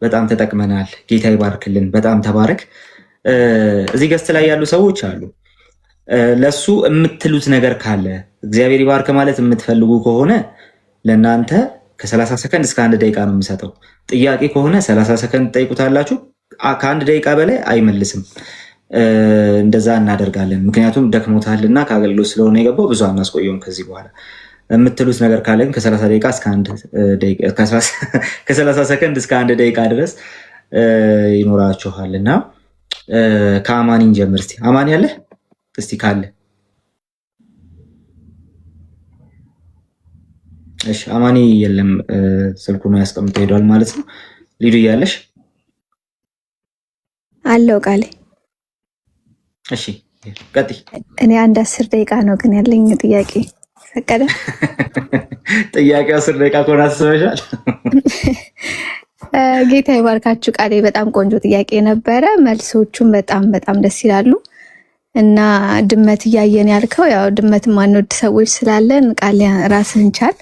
በጣም ተጠቅመናል። ጌታ ይባርክልን። በጣም ተባረክ። እዚህ ገስት ላይ ያሉ ሰዎች አሉ። ለሱ የምትሉት ነገር ካለ እግዚአብሔር ይባርክ ማለት የምትፈልጉ ከሆነ ለእናንተ ከ30 ሰከንድ እስከ 1 ደቂቃ ነው የምሰጠው። ጥያቄ ከሆነ 30 ሰከንድ ጠይቁታላችሁ። ከ1 ደቂቃ በላይ አይመልስም። እንደዛ እናደርጋለን። ምክንያቱም ደክሞታልና ከአገልግሎት ስለሆነ የገባው ብዙ አናስቆየውም ከዚህ በኋላ። የምትሉት ነገር ካለ ግን ከ30 ደቂቃ እስከ 1 ደቂቃ ከ30 ሰከንድ እስከ 1 ደቂቃ ድረስ ይኖራችኋልና ከአማኒን ጀምር እስቲ። አማኒ ያለ እስቲ ካለ እሺ። አማኒ የለም ስልኩ ነው ያስቀምጠው ሄዷል ማለት ነው። ሊዱ እያለሽ አለው ቃሌ። እሺ ቀጥይ። እኔ 10 ደቂቃ ነው ግን ያለኝ ጥያቄ ፈቀደ? ጥያቄው 10 ደቂቃ ከሆነ አስበሻል? ጌታ ይባርካችሁ። ቃሌ በጣም ቆንጆ ጥያቄ ነበረ። መልሶቹም በጣም በጣም ደስ ይላሉ እና ድመት እያየን ያልከው ያው ድመት ማንወድ ሰዎች ስላለን ቃል ራስህን ቻል።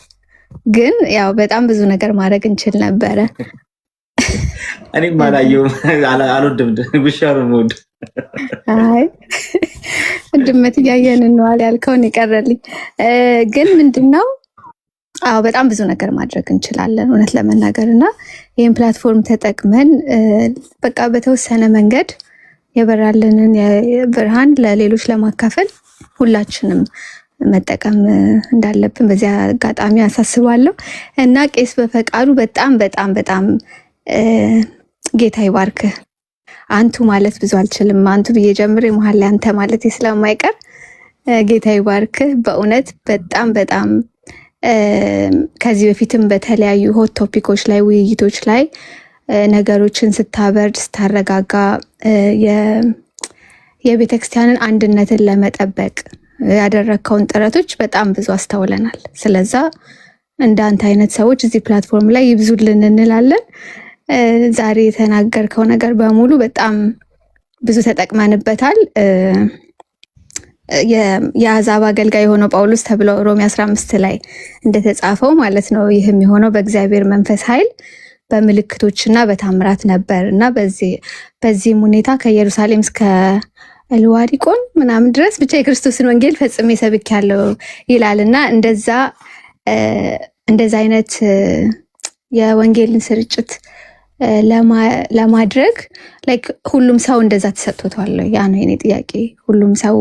ግን ያው በጣም ብዙ ነገር ማድረግ እንችል ነበረ። እኔም አላየሁም፣ አልወድም፣ ውሻ ነው የምወድ። አይ ድመት እያየን እንዋል ያልከውን ይቀርልኝ። ግን ምንድነው አዎ በጣም ብዙ ነገር ማድረግ እንችላለን እውነት ለመናገር እና ይህን ፕላትፎርም ተጠቅመን በቃ በተወሰነ መንገድ የበራልንን ብርሃን ለሌሎች ለማካፈል ሁላችንም መጠቀም እንዳለብን በዚያ አጋጣሚ አሳስባለሁ። እና ቄስ በፈቃዱ በጣም በጣም በጣም ጌታ ይባርክህ። አንቱ ማለት ብዙ አልችልም። አንቱ ብዬ ጀምሬ መሀል ላይ አንተ ማለት ስለማይቀር ጌታ ይባርክህ በእውነት በጣም በጣም ከዚህ በፊትም በተለያዩ ሆት ቶፒኮች ላይ ውይይቶች ላይ ነገሮችን ስታበርድ ስታረጋጋ የቤተክርስቲያንን አንድነትን ለመጠበቅ ያደረግከውን ጥረቶች በጣም ብዙ አስተውለናል። ስለዛ እንዳንተ አይነት ሰዎች እዚህ ፕላትፎርም ላይ ይብዙልን እንላለን። ዛሬ የተናገርከው ነገር በሙሉ በጣም ብዙ ተጠቅመንበታል። የአሕዛብ አገልጋይ የሆነው ጳውሎስ ተብሎ ሮሜ 15 ላይ እንደተጻፈው ማለት ነው። ይህም የሆነው በእግዚአብሔር መንፈስ ኃይል በምልክቶችና በታምራት ነበር እና በዚህም ሁኔታ ከኢየሩሳሌም እስከ ኢልዋሪቆን ምናምን ድረስ ብቻ የክርስቶስን ወንጌል ፈጽሜ ሰብኬያለሁ ይላል እና እንደዛ አይነት የወንጌልን ስርጭት ለማድረግ ላይክ ሁሉም ሰው እንደዛ ተሰጥቶታል። ያ ነው የኔ ጥያቄ። ሁሉም ሰው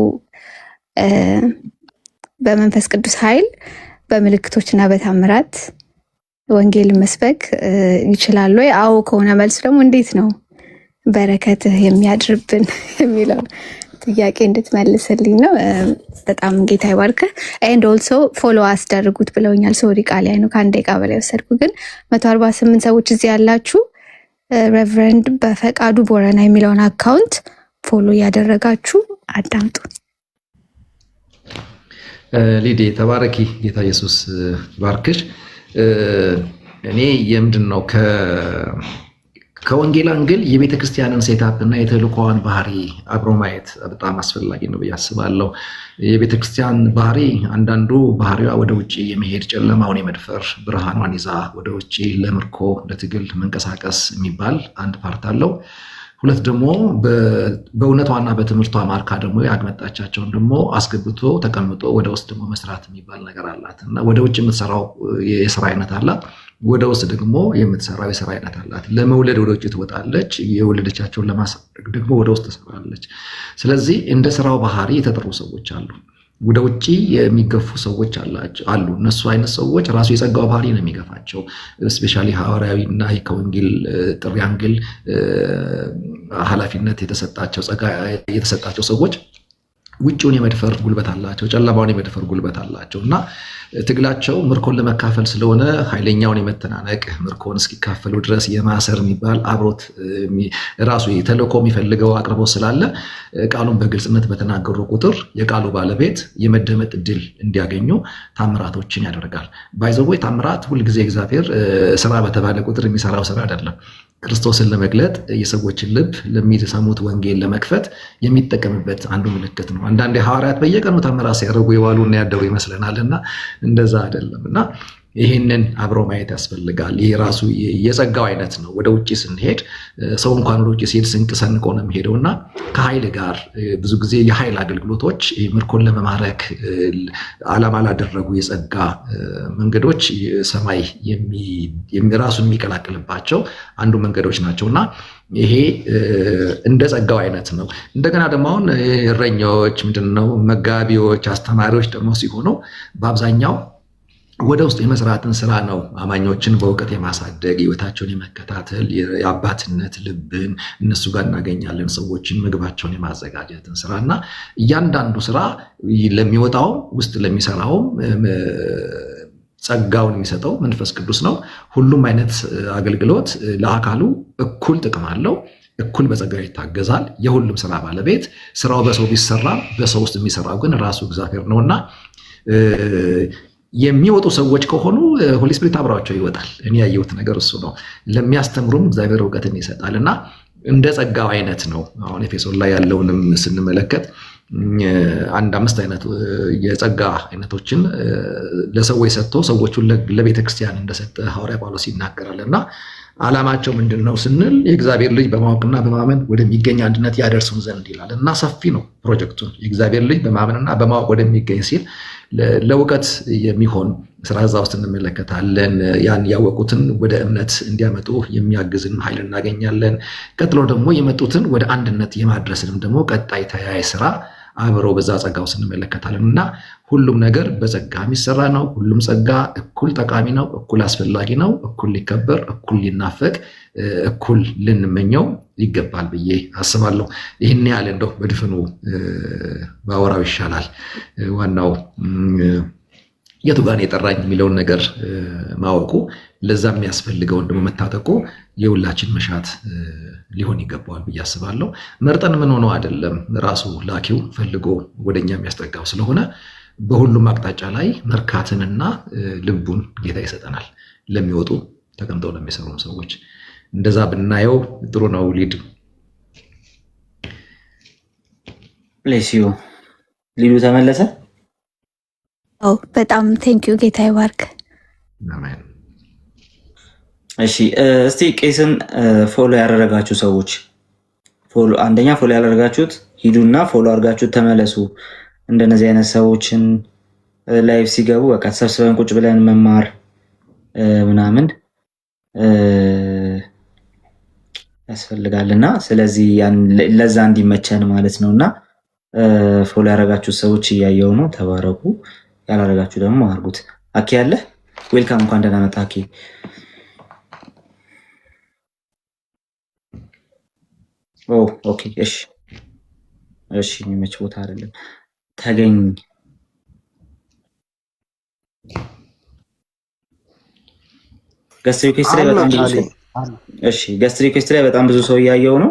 በመንፈስ ቅዱስ ኃይል በምልክቶችና በታምራት ወንጌልን መስበክ ይችላል ወይ? አዎ ከሆነ መልስ ደግሞ እንዴት ነው በረከትህ የሚያድርብን የሚለው ጥያቄ እንድትመልስልኝ ነው። በጣም ጌታ ይባርክህ። ኤንድ ኦልሶ ፎሎ አስደርጉት ብለውኛል። ሶሪ ቃል ነው ከአንድ ደቂቃ በላይ ወሰድኩ። ግን 148 ሰዎች እዚህ ያላችሁ ሬቨረንድ በፈቃዱ ቦረና የሚለውን አካውንት ፎሎ እያደረጋችሁ አዳምጡ። ሊዲ ተባረኪ። ጌታ ኢየሱስ ባርክሽ። እኔ የምንድን ነው ከወንጌል አንግል የቤተ ክርስቲያንን ሴታፕ እና የተልእኮዋን ባህሪ አብሮ ማየት በጣም አስፈላጊ ነው ብዬ አስባለሁ። የቤተ ክርስቲያን ባህሪ አንዳንዱ ባህሪዋ ወደ ውጭ የመሄድ ጨለማውን የመድፈር ብርሃኗን ይዛ ወደ ውጭ ለምርኮ ለትግል መንቀሳቀስ የሚባል አንድ ፓርት አለው። ሁለት ደግሞ በእውነቷና በትምህርቷ ማርካ ደግሞ ያግመጣቻቸውን ደግሞ አስገብቶ ተቀምጦ ወደ ውስጥ ደግሞ መስራት የሚባል ነገር አላት እና ወደ ውጭ የምትሰራው የስራ አይነት አላት፣ ወደ ውስጥ ደግሞ የምትሰራው የስራ አይነት አላት። ለመውለድ ወደ ውጭ ትወጣለች፣ የወለደቻቸውን ለማሳደግ ደግሞ ወደ ውስጥ ትሰራለች። ስለዚህ እንደ ስራው ባህሪ የተጠሩ ሰዎች አሉ። ወደ ውጭ የሚገፉ ሰዎች አሉ። እነሱ አይነት ሰዎች ራሱ የጸጋው ባህሪ ነው የሚገፋቸው። ስፔሻሊ ሐዋርያዊ እና ከወንጌል ጥሪ አንግል ኃላፊነት የተሰጣቸው ጸጋ የተሰጣቸው ሰዎች ውጭውን የመድፈር ጉልበት አላቸው፣ ጨለማውን የመድፈር ጉልበት አላቸው እና ትግላቸው ምርኮን ለመካፈል ስለሆነ ኃይለኛውን የመተናነቅ ምርኮን እስኪካፈሉ ድረስ የማሰር የሚባል አብሮት ራሱ ተልእኮ የሚፈልገው አቅርቦት ስላለ ቃሉን በግልጽነት በተናገሩ ቁጥር የቃሉ ባለቤት የመደመጥ እድል እንዲያገኙ ታምራቶችን ያደርጋል። ባይዘወይ ታምራት ሁልጊዜ እግዚአብሔር ስራ በተባለ ቁጥር የሚሰራው ስራ አይደለም። ክርስቶስን ለመግለጥ የሰዎችን ልብ ለሚሰሙት ወንጌል ለመክፈት የሚጠቀምበት አንዱ ምልክት ነው። አንዳንድ ሐዋርያት በየቀኑ ታምራት ሲያደርጉ የዋሉና ያደሩ ይመስለናል እና እንደዛ አይደለም እና ይህንን አብሮ ማየት ያስፈልጋል። ይሄ ራሱ የጸጋው አይነት ነው። ወደ ውጭ ስንሄድ ሰው እንኳን ወደ ውጭ ሲሄድ ስንቅ ሰንቆ ነው የሚሄደው እና ከኃይል ጋር ብዙ ጊዜ የኃይል አገልግሎቶች ምርኮን ለመማረክ ዓላማ ላደረጉ የጸጋ መንገዶች ሰማይ ራሱን የሚቀላቅልባቸው አንዱ መንገዶች ናቸው እና ይሄ እንደ ጸጋው አይነት ነው። እንደገና ደግሞ አሁን እረኞች ምንድነው መጋቢዎች፣ አስተማሪዎች ደግሞ ሲሆኑ በአብዛኛው ወደ ውስጥ የመስራትን ስራ ነው። አማኞችን በእውቀት የማሳደግ ህይወታቸውን የመከታተል የአባትነት ልብን እነሱ ጋር እናገኛለን። ሰዎችን ምግባቸውን የማዘጋጀትን ስራ እና እያንዳንዱ ስራ ለሚወጣውም ውስጥ ለሚሰራውም ጸጋውን የሚሰጠው መንፈስ ቅዱስ ነው። ሁሉም አይነት አገልግሎት ለአካሉ እኩል ጥቅም አለው፣ እኩል በጸጋ ይታገዛል። የሁሉም ስራ ባለቤት ስራው በሰው ቢሰራ በሰው ውስጥ የሚሰራው ግን ራሱ እግዚአብሔር ነውና የሚወጡ ሰዎች ከሆኑ ሆሊ ስፒሪት አብሯቸው ይወጣል። እኔ ያየሁት ነገር እሱ ነው። ለሚያስተምሩም እግዚአብሔር እውቀትን ይሰጣል እና እንደ ጸጋው አይነት ነው። አሁን ኤፌሶን ላይ ያለውንም ስንመለከት 5 አይነት የጸጋ አይነቶችን ለሰዎች ሰጥቶ ሰዎቹን ለቤተክርስቲያን እንደሰጠ ሐዋርያ ጳውሎስ ይናገራል እና ዓላማቸው ምንድን ነው ስንል የእግዚአብሔር ልጅ በማወቅና በማመን ወደሚገኝ አንድነት ያደርሱን ዘንድ ይላል እና ሰፊ ነው ፕሮጀክቱን። የእግዚአብሔር ልጅ በማመንና በማወቅ ወደሚገኝ ሲል ለእውቀት የሚሆን ስራ እዛ ውስጥ እንመለከታለን። ያን ያወቁትን ወደ እምነት እንዲያመጡ የሚያግዝን ኃይል እናገኛለን። ቀጥሎ ደግሞ የመጡትን ወደ አንድነት የማድረስንም ደግሞ ቀጣይ ተያያዥ ስራ አብሮ በዛ ጸጋ ውስጥ እንመለከታለን እና ሁሉም ነገር በጸጋ የሚሰራ ነው። ሁሉም ጸጋ እኩል ጠቃሚ ነው፣ እኩል አስፈላጊ ነው፣ እኩል ሊከበር፣ እኩል ሊናፈቅ፣ እኩል ልንመኘው ይገባል ብዬ አስባለሁ። ይህን ያህል እንደው በድፍኑ ባወራው ይሻላል። ዋናው የቱ ጋር ነው የጠራኝ የሚለውን ነገር ማወቁ፣ ለዛ የሚያስፈልገውን ደግሞ መታጠቁ የሁላችን መሻት ሊሆን ይገባዋል ብዬ አስባለሁ። መርጠን ምን ሆነው አይደለም፣ ራሱ ላኪው ፈልጎ ወደኛ የሚያስጠጋው ስለሆነ በሁሉም አቅጣጫ ላይ መርካትንና ልቡን ጌታ ይሰጠናል። ለሚወጡ ተቀምጠው ለሚሰሩም ሰዎች እንደዛ ብናየው ጥሩ ነው። ሊድ ሌሲዮ ሊዱ ተመለሰ። በጣም ቴንኪዩ ጌታ ይባርክ። አሜን። እሺ እስቲ ቄስን ፎሎ ያደረጋችሁ ሰዎች አንደኛ ፎሎ ያደረጋችሁት ሂዱና ፎሎ አድርጋችሁት ተመለሱ። እንደነዚህ አይነት ሰዎችን ላይቭ ሲገቡ በቃ ተሰብስበን ቁጭ ብለን መማር ምናምን ያስፈልጋልና ስለዚህ ለዛ እንዲመቸን ማለት ነውና ፎሎ ያደረጋችሁት ሰዎች እያየው ነው፣ ተባረኩ። ያላረጋችሁ ደግሞ አድርጉት። አኬ ያለ ዌልካም፣ እንኳን ደህና መጣ አኬ። ኦኬ እሺ እሺ፣ የሚመች ቦታ አይደለም ተገኝ። ገስት ሪኩዌስት ላይ በጣም ብዙ ሰው እሺ፣ ገስት ሪኩዌስት ላይ በጣም ብዙ ሰው እያየው ነው።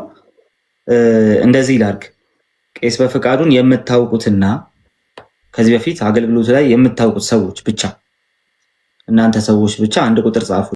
እንደዚህ ላድርግ፣ ቄስ በፈቃዱን የምታውቁትና ከዚህ በፊት አገልግሎቱ ላይ የምታውቁት ሰዎች ብቻ፣ እናንተ ሰዎች ብቻ አንድ ቁጥር ጻፉ።